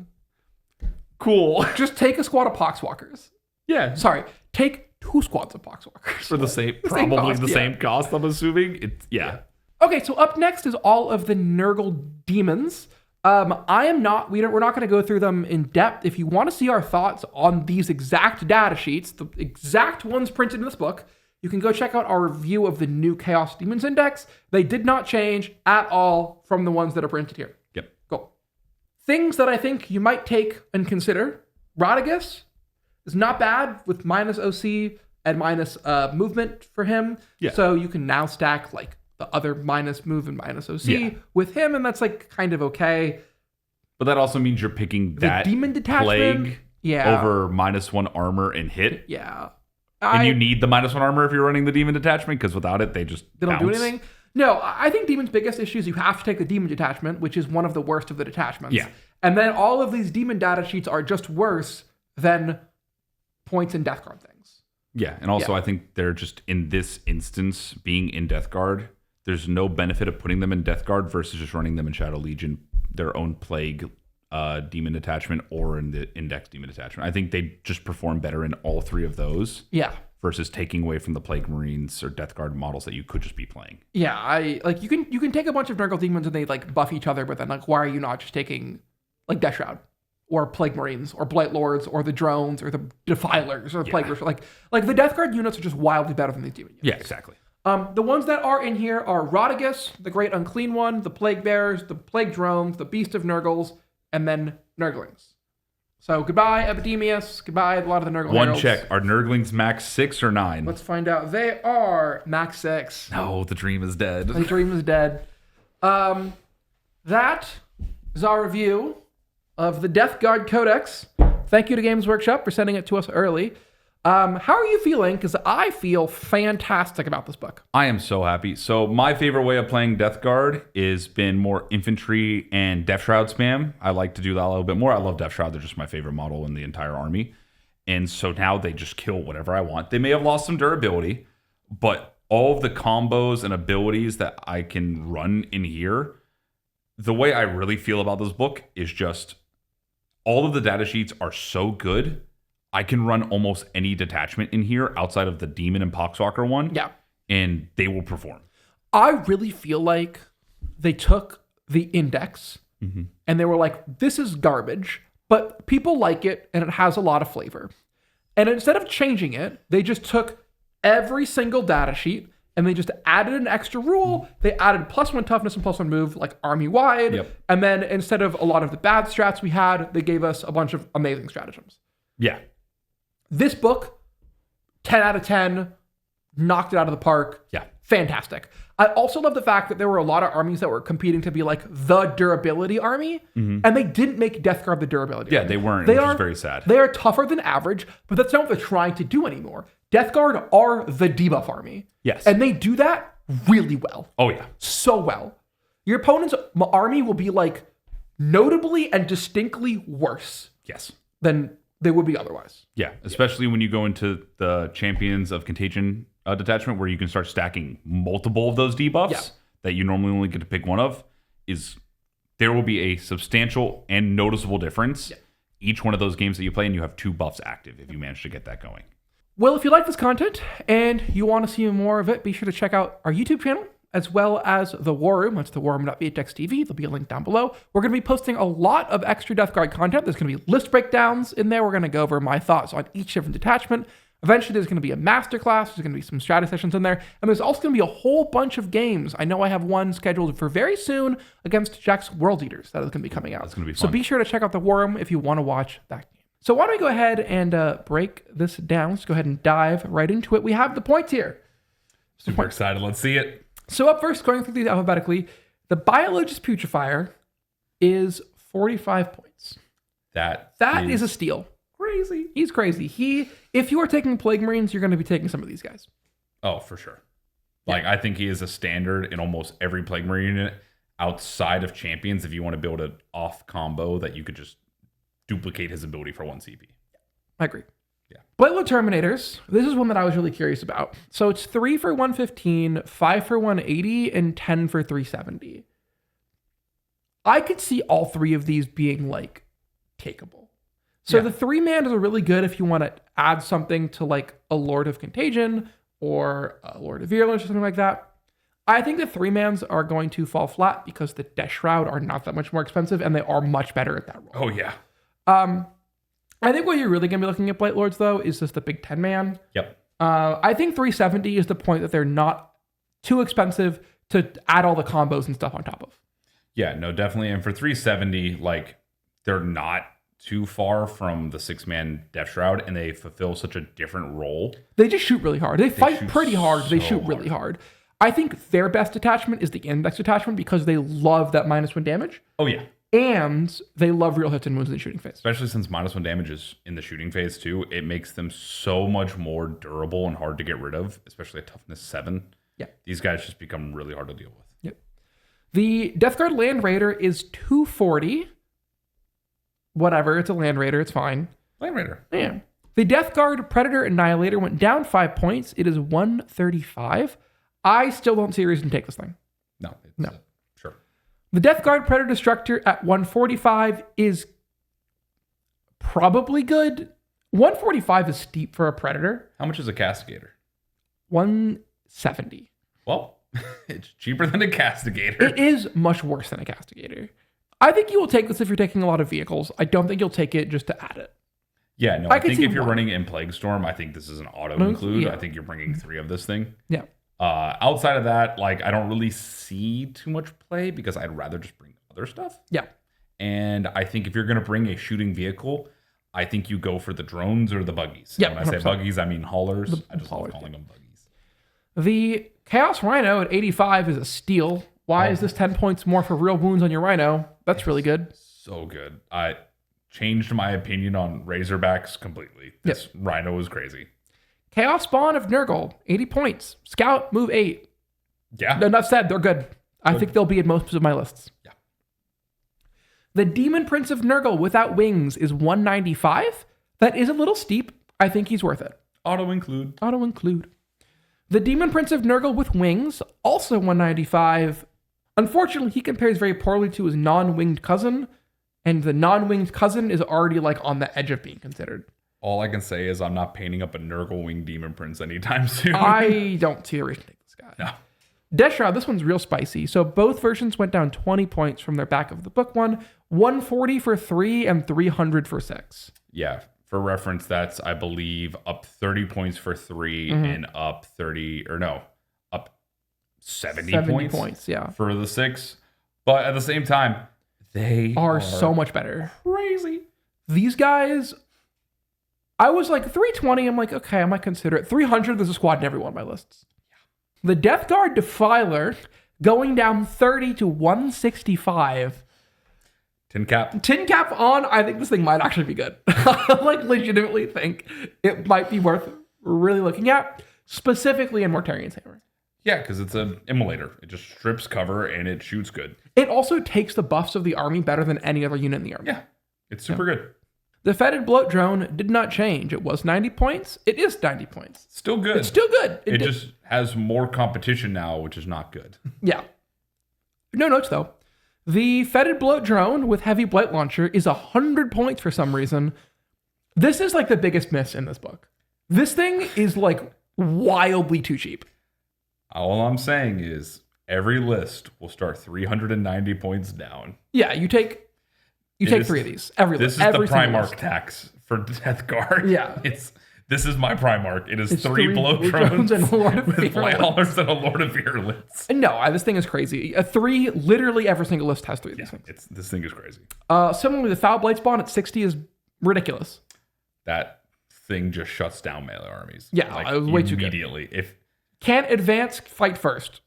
cool. Just take a squad of poxwalkers. Yeah, Sorry, take 2 squads of poxwalkers. for the same, same probably cost, the yeah. same cost. I'm assuming. It's yeah. Okay, so up next is all of the Nurgle demons. We're not going to go through them in depth. If you want to see our thoughts on these exact data sheets, the exact ones printed in this book, you can go check out our review of the new Chaos Demons Index. They did not change at all from the ones that are printed here. Yep. Cool. Things that I think you might take and consider. Rodigus is not bad with minus OC and minus movement for him. Yeah. So you can now stack like the other minus move and minus OC with him, and that's like kind of okay. But that also means you're picking that Demon Detachment, plague over -1 armor and hit. Yeah. And you need the -1 armor if you're running the demon detachment, because without it, they don't do anything. No, I think Demon's biggest issue is you have to take the Demon Detachment, which is one of the worst of the detachments. Yeah. And then all of these Demon data sheets are just worse than points and Death Guard things. Yeah, and also I think they're just, in this instance, being in Death Guard, there's no benefit of putting them in Death Guard versus just running them in Shadow Legion, their own plague demon detachment, or in the index demon detachment. I think they just perform better in all 3 of those. Yeah. Versus taking away from the Plague Marines or Death Guard models that you could just be playing. Yeah, I like you can take a bunch of Nurgle demons and they like buff each other, but then like why are you not just taking like Death Shroud or Plague Marines or Blight Lords or the drones or the Defilers or the Plague Marines? Like the Death Guard units are just wildly better than these demon units. Yeah, exactly. The ones that are in here are Rodigus, the Great Unclean One, the Plague Bearers, the Plague Drones, the Beast of Nurgles, and then Nurglings. So goodbye, Epidemius. Goodbye, a lot of the Nurgle One heralds. check. Are Nurglings max 6 or 9? Let's find out. They are max 6. No, the dream is dead. The dream is dead. That is our review of the Death Guard Codex. Thank you to Games Workshop for sending it to us early. How are you feeling? Because I feel fantastic about this book. I am so happy. So my favorite way of playing Death Guard is been more infantry and Death Shroud spam. I like to do that a little bit more. I love Death Shroud. They're just my favorite model in the entire army. And so now they just kill whatever I want. They may have lost some durability, but all of the combos and abilities that I can run in here, the way I really feel about this book is just all of the data sheets are so good. I can run almost any detachment in here outside of the Demon and Poxwalker one. Yeah. And they will perform. I really feel like they took the index and they were like, this is garbage, but people like it and it has a lot of flavor. And instead of changing it, they just took every single data sheet and they just added an extra rule. They added +1 toughness and +1 move, like army-wide. Yep. And then instead of a lot of the bad strats we had, they gave us a bunch of amazing stratagems. Yeah. This book, 10 out of 10, knocked it out of the park. Yeah. Fantastic. I also love the fact that there were a lot of armies that were competing to be like the durability army, and they didn't make Death Guard the durability Yeah, army. they weren't, which is very sad. They are tougher than average, but that's not what they're trying to do anymore. Death Guard are the debuff army. Yes. And they do that really well. Oh, yeah. So well. Your opponent's army will be like notably and distinctly worse Yes. than they would be otherwise. Yeah. Especially when you go into the Champions of Contagion detachment, where you can start stacking multiple of those debuffs that you normally only get to pick one of, there will be a substantial and noticeable difference each one of those games that you play, and you have 2 buffs active if you manage to get that going. Well, if you like this content and you want to see more of it, be sure to check out our YouTube channel as well as the War Room. That's the warroom.vhx.tv. There'll be a link down below. We're going to be posting a lot of extra Death Guard content. There's going to be list breakdowns in there. We're going to go over my thoughts on each different detachment. Eventually, there's going to be a masterclass. There's going to be some strategy sessions in there. And there's also going to be a whole bunch of games. I know I have one scheduled for very soon against Jack's World Eaters. That is going to be coming out. That's going to be So fun. be sure to check out the War Room if you want to watch that game. So why don't we go ahead and break this down? Let's go ahead and dive right into it. We have the points here. Super excited. Let's see it. So up first, going through these alphabetically, the Biologist Putrefier is 45 points. That is a steal. Crazy. He's crazy. If you are taking Plague Marines, you're going to be taking some of these guys. Oh, for sure. Like, I think he is a standard in almost every Plague Marine unit outside of Champions if you want to build an off combo that you could just duplicate his ability for 1 CP. I agree. Yeah. Blightlord Terminators. This is one that I was really curious about. So it's 3 for 115, 5 for 180, and 10 for 370. I could see all three of these being, like, takeable. So the 3-man is really good if you want to add something to, like, a Lord of Contagion or a Lord of Virulent or something like that. I think the 3-mans are going to fall flat because the Death Shroud are not that much more expensive, and they are much better at that role. Oh, yeah. I think what you're really going to be looking at Blight Lords, though, is just the big 10-man. Yep. I think 370 is the point that they're not too expensive to add all the combos and stuff on top of. Yeah, no, definitely. And for 370, like, they're not too far from the 6-man Death Shroud, and they fulfill such a different role. They just shoot really hard. They fight pretty hard. They shoot so really hard. I think their best detachment is the Index Detachment because they love that -1 damage. Oh, yeah. And they love real hits and wounds in the shooting phase. Especially since -1 damage is in the shooting phase, too. It makes them so much more durable and hard to get rid of, especially at toughness 7. Yeah. These guys just become really hard to deal with. Yep. The Death Guard Land Raider is 240. Whatever, it's a Land Raider, it's fine. Land Raider. Yeah. The Death Guard Predator Annihilator went down 5 points. It is 135. I still don't see a reason to take this thing. No. Sure. The Death Guard Predator Destructor at 145 is probably good. 145 is steep for a Predator. How much is a Castigator? 170. Well, it's cheaper than a Castigator. It is much worse than a Castigator. I think you will take this if you're taking a lot of vehicles. I don't think you'll take it just to add it. Yeah, no, I think if you're running in Plague Storm, I think this is an auto include. Yeah. I think you're bringing 3 of this thing. Yeah. Outside of that, like, I don't really see too much play because I'd rather just bring other stuff. Yeah. And I think if you're going to bring a shooting vehicle, I think you go for the drones or the buggies. Yeah. When I say 100%. buggies, I mean haulers. I just love calling them buggies. The Chaos Rhino at 85 is a steal. Why is this 10 points more for real wounds on your Rhino? That's really good. So good. I changed my opinion on Razorbacks completely. This Rhino was crazy. Chaos Spawn of Nurgle, 80 points. Scout, move 8. Yeah. Enough said, they're good. I think they'll be in most of my lists. Yeah. The Demon Prince of Nurgle without wings is 195. That is a little steep. I think he's worth it. Auto include. The Demon Prince of Nurgle with wings, also 195. Unfortunately, he compares very poorly to his non-winged cousin, and the non-winged cousin is already like on the edge of being considered. All I can say is I'm not painting up a Nurgle Wing Demon Prince anytime soon. I don't see a reason to take this guy. No. Death Shroud, this one's real spicy. So both versions went down 20 points from their back of the book one. 140 for 3 and 300 for 6. Yeah. For reference, that's, I believe, up 30 points for 3 and up 70 points yeah. for the 6. But at the same time, they are so much better. Crazy. These guys, I was like 320. I'm like, okay, I might consider it. 300, there's a squad in every one of my lists. The Death Guard Defiler going down 30 to 165. Tin cap. Tin cap on, I think this thing might actually be good. I like legitimately think it might be worth really looking at, specifically in Mortarion's Hammer. Yeah, because it's an immolator. It just strips cover and it shoots good. It also takes the buffs of the army better than any other unit in the army. Yeah, it's super good. The Fetid Bloat Drone did not change. It was 90 points. It is 90 points. Still good. It's still good. It just has more competition now, which is not good. Yeah. No notes, though. The Fetid Bloat Drone with Heavy Blight Launcher is 100 points for some reason. This is like the biggest miss in this book. This thing is like wildly too cheap. All I'm saying is every list will start 390 points down. Yeah, you take 3 of these. Every this list. This is the Primarch tax for Death Guard. Yeah. This is my Primarch. It's 3 bloat drones and a Lord of with Blight Haulers and a Lord of Virulence. No, this thing is crazy. 3, literally every single list has 3 of these things. This thing is crazy. Similarly, the Foul Blight Spawn at 60 is ridiculous. that thing just shuts down melee armies. Yeah, like, it was way too good. immediately. Can't advance, fight first.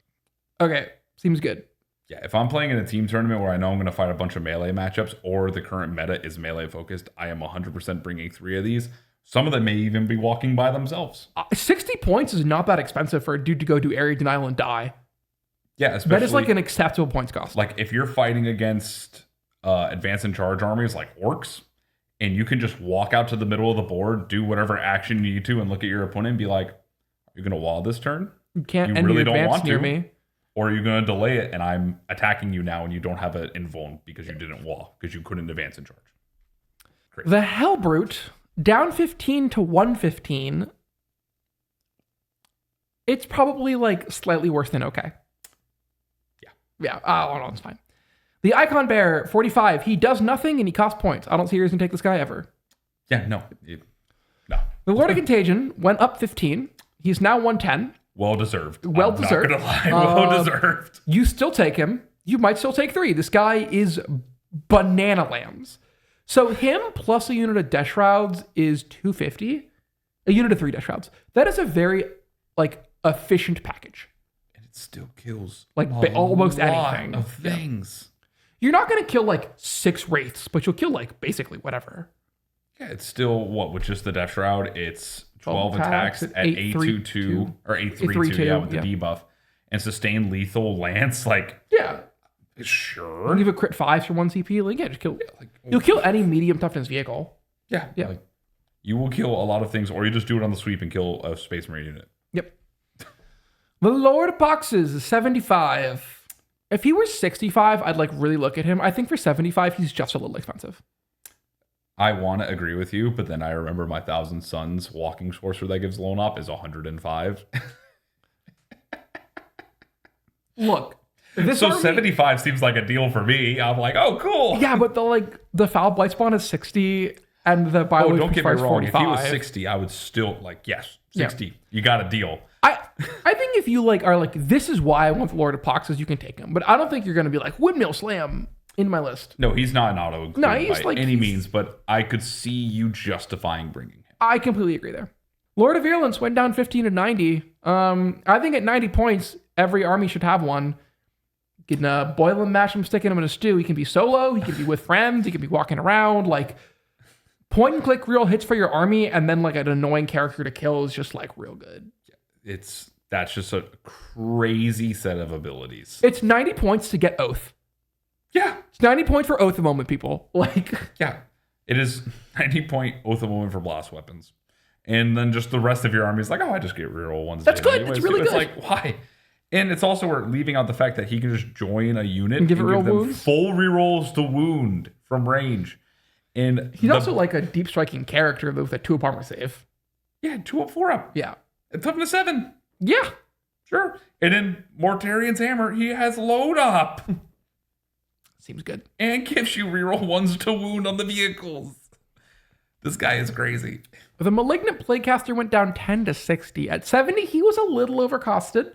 Okay, seems good. Yeah, if I'm playing in a team tournament where I know I'm going to fight a bunch of melee matchups, or the current meta is melee focused, I am 100% bringing 3 of these. Some of them may even be walking by themselves. 60 points is not that expensive for a dude to go do area denial and die. Yeah, especially That is like an acceptable points cost. Like if you're fighting against advance and charge armies like orcs, and you can just walk out to the middle of the board, do whatever action you need to, and look at your opponent and be like, "Are you going to wall this turn? You can't You end really your don't advance want near to? me. Or are you going to delay it and I'm attacking you now and you don't have an invuln because you didn't wall, because you couldn't advance and charge." Crazy. The Hellbrute, down 15 to 115. It's probably like slightly worse than okay. Yeah. Oh, no, it's fine. The Icon Bear, 45. He does nothing and he costs points. I don't see a reason to take this guy ever. Yeah, no. No. The Lord of Contagion went up 15. He's now 110. Well deserved. Well deserved. I'm not going to lie. Well deserved. You still take him. You might still take 3. This guy is banana lambs. So him plus a unit of Death Shrouds is 250. A unit of 3 Death Shrouds. That is a very like efficient package. And it still kills Like almost anything. Of things. You're not going to kill like 6 Wraiths, but you'll kill like basically whatever. Yeah, it's still with just the Death Shroud, it's 12 attacks at 822 or 832, yeah, with the debuff. And sustained lethal lance, like, Yeah. sure. Give a crit 5 for 1 CP. Like, yeah, just kill. You'll kill any medium toughness vehicle. Yeah. Yeah. Like, you will kill a lot of things, or you just do it on the sweep and kill a Space Marine unit. Yep. The Lord of Boxes is 75. If he were 65, I'd like really look at him. I think for 75, he's just a little expensive. I want to agree with you, but then I remember my Thousand Suns walking sorcerer that gives lone op is 105. Look, this So army- 75 seems like a deal for me. I'm like, oh, cool. Yeah, but the foul blight spawn is 60 and the bio Oh, don't get me is wrong. 45. If he was 60, I would still like, yes, 60. You got a deal. I think if you like are like, this is why I want the Lord of Boxes, you can take him. But I don't think you're going to be like windmill slam in my list. No, he's not an auto include he's by like- any means, but I could see you justifying bringing him. I completely agree there. Lord of Virulence went down 15 to 90. I think at 90 points, every army should have one. You can boil him, mash him, stick him in a stew. He can be solo. He can be with friends. He can be walking around. Like, point and click real hits for your army, and then like an annoying character to kill is just like real good. That's just a crazy set of abilities. It's 90 points to get Oath. Yeah. It's 90 points for Oath of Moment, people. Like, Yeah. It is 90 point Oath of Omen for blast weapons. And then just the rest of your army is like, oh, I just get reroll ones. That's good. Anyways. It's really It's good. like, why? And it's also we're leaving out the fact that he can just join a unit And give it real them wounds? full rerolls to wound from range. And he's also like a deep striking character with a 2-up armor save. yeah, 2 up, 4 up. Yeah. And toughness 7. Yeah. Sure. And then Mortarion's hammer, he has load up Seems good. and gives you reroll ones to wound on the vehicles. This guy is crazy. The Malignant Plaguecaster went down 10 to 60. At 70, he was a little overcosted.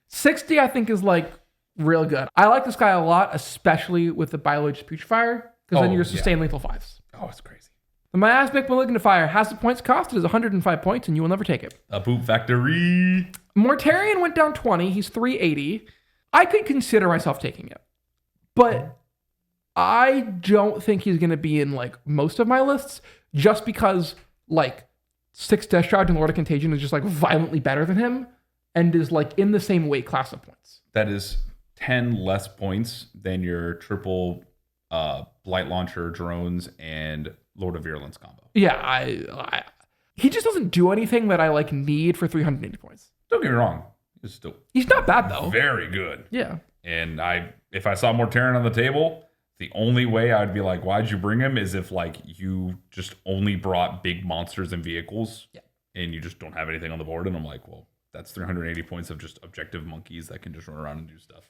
60, I think, is like real good. I like this guy a lot, especially with the Biologist Putrefier, because then you're sustained lethal 5s. Oh, it's crazy. The Miasmic Malignifier has the points cost. It is 105 points, and you will never take it. A boot factory. Mortarion went down 20. He's 380. I could consider myself taking it, but I don't think he's going to be in like most of my lists just because like 6 Death Shroud and Lord of Contagion is just like violently better than him and is like in the same weight class of points. That is 10 less points than your triple Blight Launcher, drones, and Lord of Virulence combo. Yeah, he just doesn't do anything that I like need for 380 points. Don't get me wrong. He's still He's not bad though. very good. Yeah. And if I saw Mortarion on the table, the only way I would be like, why'd you bring him? Is if like you just only brought big monsters and vehicles and you just don't have anything on the board. And I'm like, well, that's 380 points of just objective monkeys that can just run around and do stuff.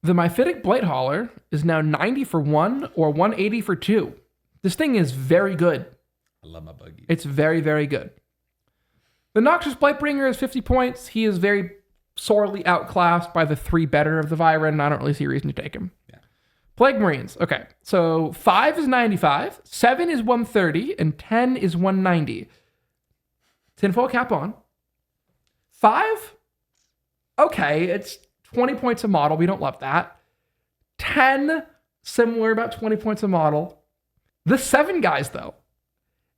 The Myphitic Blight Hauler is now 90 for 1 or 180 for 2. This thing is very good. I love my buggy. It's very, very good. The Noxious Blightbringer is 50 points. He is very sorely outclassed by the 3 better of the Viren. I don't really see a reason to take him. Yeah. Plague Marines. Okay. So 5 is 95, 7 is 130, and 10 is 190. Tinfoil cap on. 5, okay, it's 20 points a model. We don't love that. 10, similar, about 20 points a model. The 7 guys, though,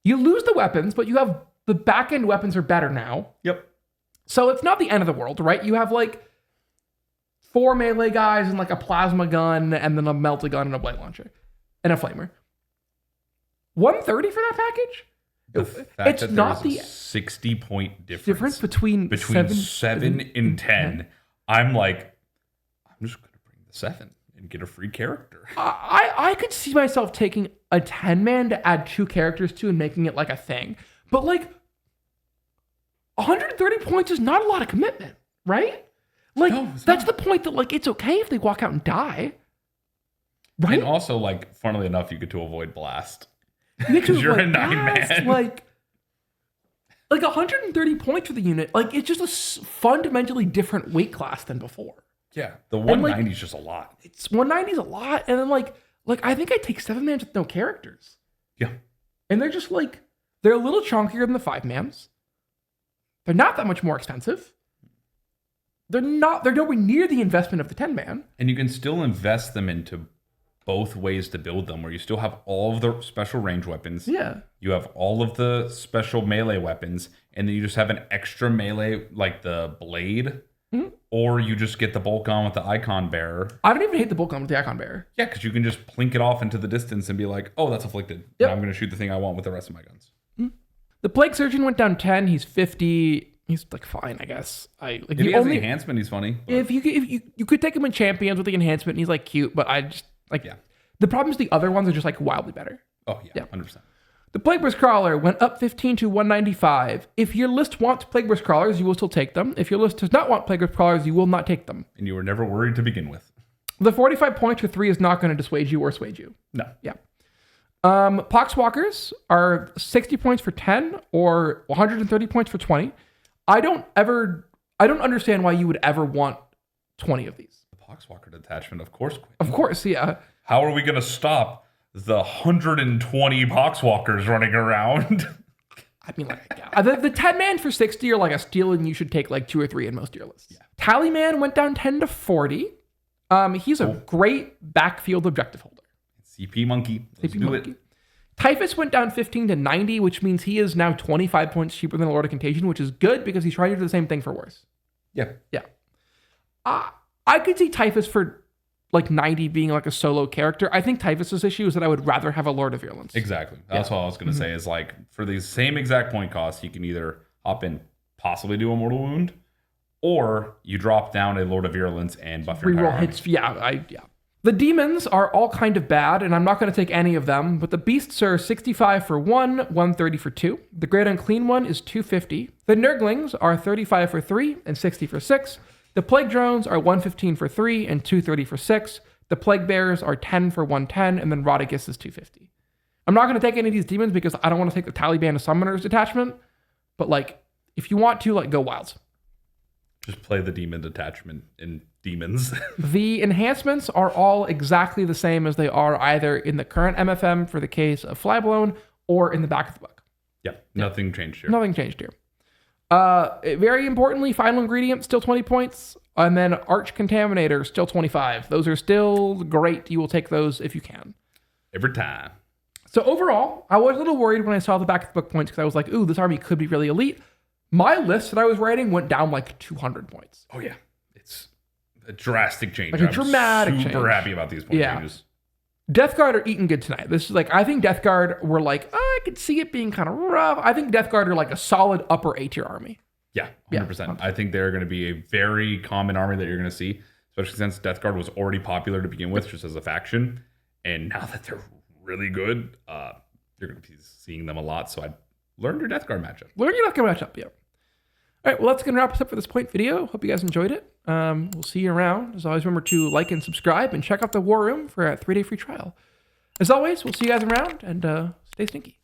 you lose the weapons, but you have the back end weapons are better now. Yep. So it's not the end of the world, right? You have like 4 melee guys and like a plasma gun and then a melta gun and a blade launcher and a flamer. 130 for that package? The fact It's that not there's the a 60-point difference between 7 and 10. I'm like, I'm just going to bring the 7 and get a free character. I could see myself taking a 10-man to add 2 characters to and making it like a thing. But like 130 points is not a lot of commitment, right? Like No, that's not. the point that like it's okay if they walk out and die. Right? And also, like, funnily enough, you get to avoid blast. Because you're a like, 9-man. that's, like 130 points for the unit. Like it's just a fundamentally different weight class than before. Yeah, the And, like, 190 is just a lot. It's 190 is a lot, and then like I think I take 7-mans with no characters, Yeah. and they're just like they're a little chunkier than the 5-mans. They're not that much more expensive. They're nowhere near the investment of the 10-man. And you can still invest them into both ways to build them, where you still have all of the special range weapons. Yeah. You have all of the special melee weapons, and then you just have an extra melee, like the blade, or you just get the bolt on with the icon bearer. I don't even hate the bolt gun with the icon bearer. Yeah, because you can just plink it off into the distance and be like, oh, that's afflicted. Yep. And I'm going to shoot the thing I want with the rest of my guns. The Plague Surgeon went down 10. He's 50. He's like fine, I guess. If he has the enhancement, he's funny. But If you could take him in champions with the enhancement, and he's like cute, but I just like Yeah. The problem is the other ones are just like wildly better. Oh, yeah, 100%. The Plagueburst Crawler went up 15 to 195. If your list wants Plagueburst Crawlers, you will still take them. If your list does not want Plagueburst Crawlers, you will not take them. And you were never worried to begin with. The 45 points for 3 is not going to dissuade you or sway you. No. Yeah. Poxwalkers are 60 points for 10 or 130 points for 20. I don't understand why you would ever want 20 of these. The Poxwalker detachment, of course. Quinn. Of course, yeah. How are we going to stop the 120 Poxwalkers running around? I mean, like, yeah. The 10-man for 60 are like a steal, and you should take like 2 or 3 in most of your lists. Yeah. Tallyband went down 10 to 40. He's a great backfield objective holder. CP Monkey. Let's CP do Monkey. it. Typhus went down 15 to 90, which means he is now 25 points cheaper than Lord of Contagion, which is good because he's trying to do the same thing for worse. Yeah. Yeah. I could see Typhus for like 90 being like a solo character. I think Typhus's issue is that I would rather have a Lord of Virulence. Exactly. That's what I was going to say is like for the same exact point cost, you can either hop in, possibly do a Mortal Wound, or you drop down a Lord of Virulence and buff your entire Reroll army. hits. Yeah. The demons are all kind of bad, and I'm not going to take any of them, but the beasts are 65 for 1, 130 for 2. The Great Unclean one is 250. The Nurglings are 35 for 3 and 60 for 6. The Plague Drones are 115 for 3 and 230 for 6. The Plague Bears are 10 for 110, and then Rotigus is 250. I'm not going to take any of these demons because I don't want to take the Tallyband of Summoners detachment, but like, if you want to, like, go wilds. Just play the demon detachment in demons. The enhancements are all exactly the same as they are either in the current MFM for the case of Flyblown or in the back of the book. Yeah, nothing changed here. Nothing changed here. Very importantly, final ingredient, still 20 points. And then Arch Contaminator, still 25. Those are still great. You will take those if you can. Every time. So overall, I was a little worried when I saw the back of the book points because I was like, ooh, this army could be really elite. My list that I was writing went down like 200 points. Oh, yeah. It's a drastic change. Like a dramatic I'm super change. happy about these point changes. Death Guard are eating good tonight. This is like, I think Death Guard were like, I could see it being kind of rough. I think Death Guard are like a solid upper A tier army. Yeah, 100%. I think they're going to be a very common army that you're going to see, especially since Death Guard was already popular to begin with, just as a faction. And now that they're really good, you're going to be seeing them a lot. So I'd learn your Death Guard matchup. Learn your Death Guard matchup, yeah. All right, well, that's going to wrap us up for this point video. Hope you guys enjoyed it. We'll see you around. As always, remember to like and subscribe and check out the War Room for a 3-day free trial. As always, we'll see you guys around and stay stinky.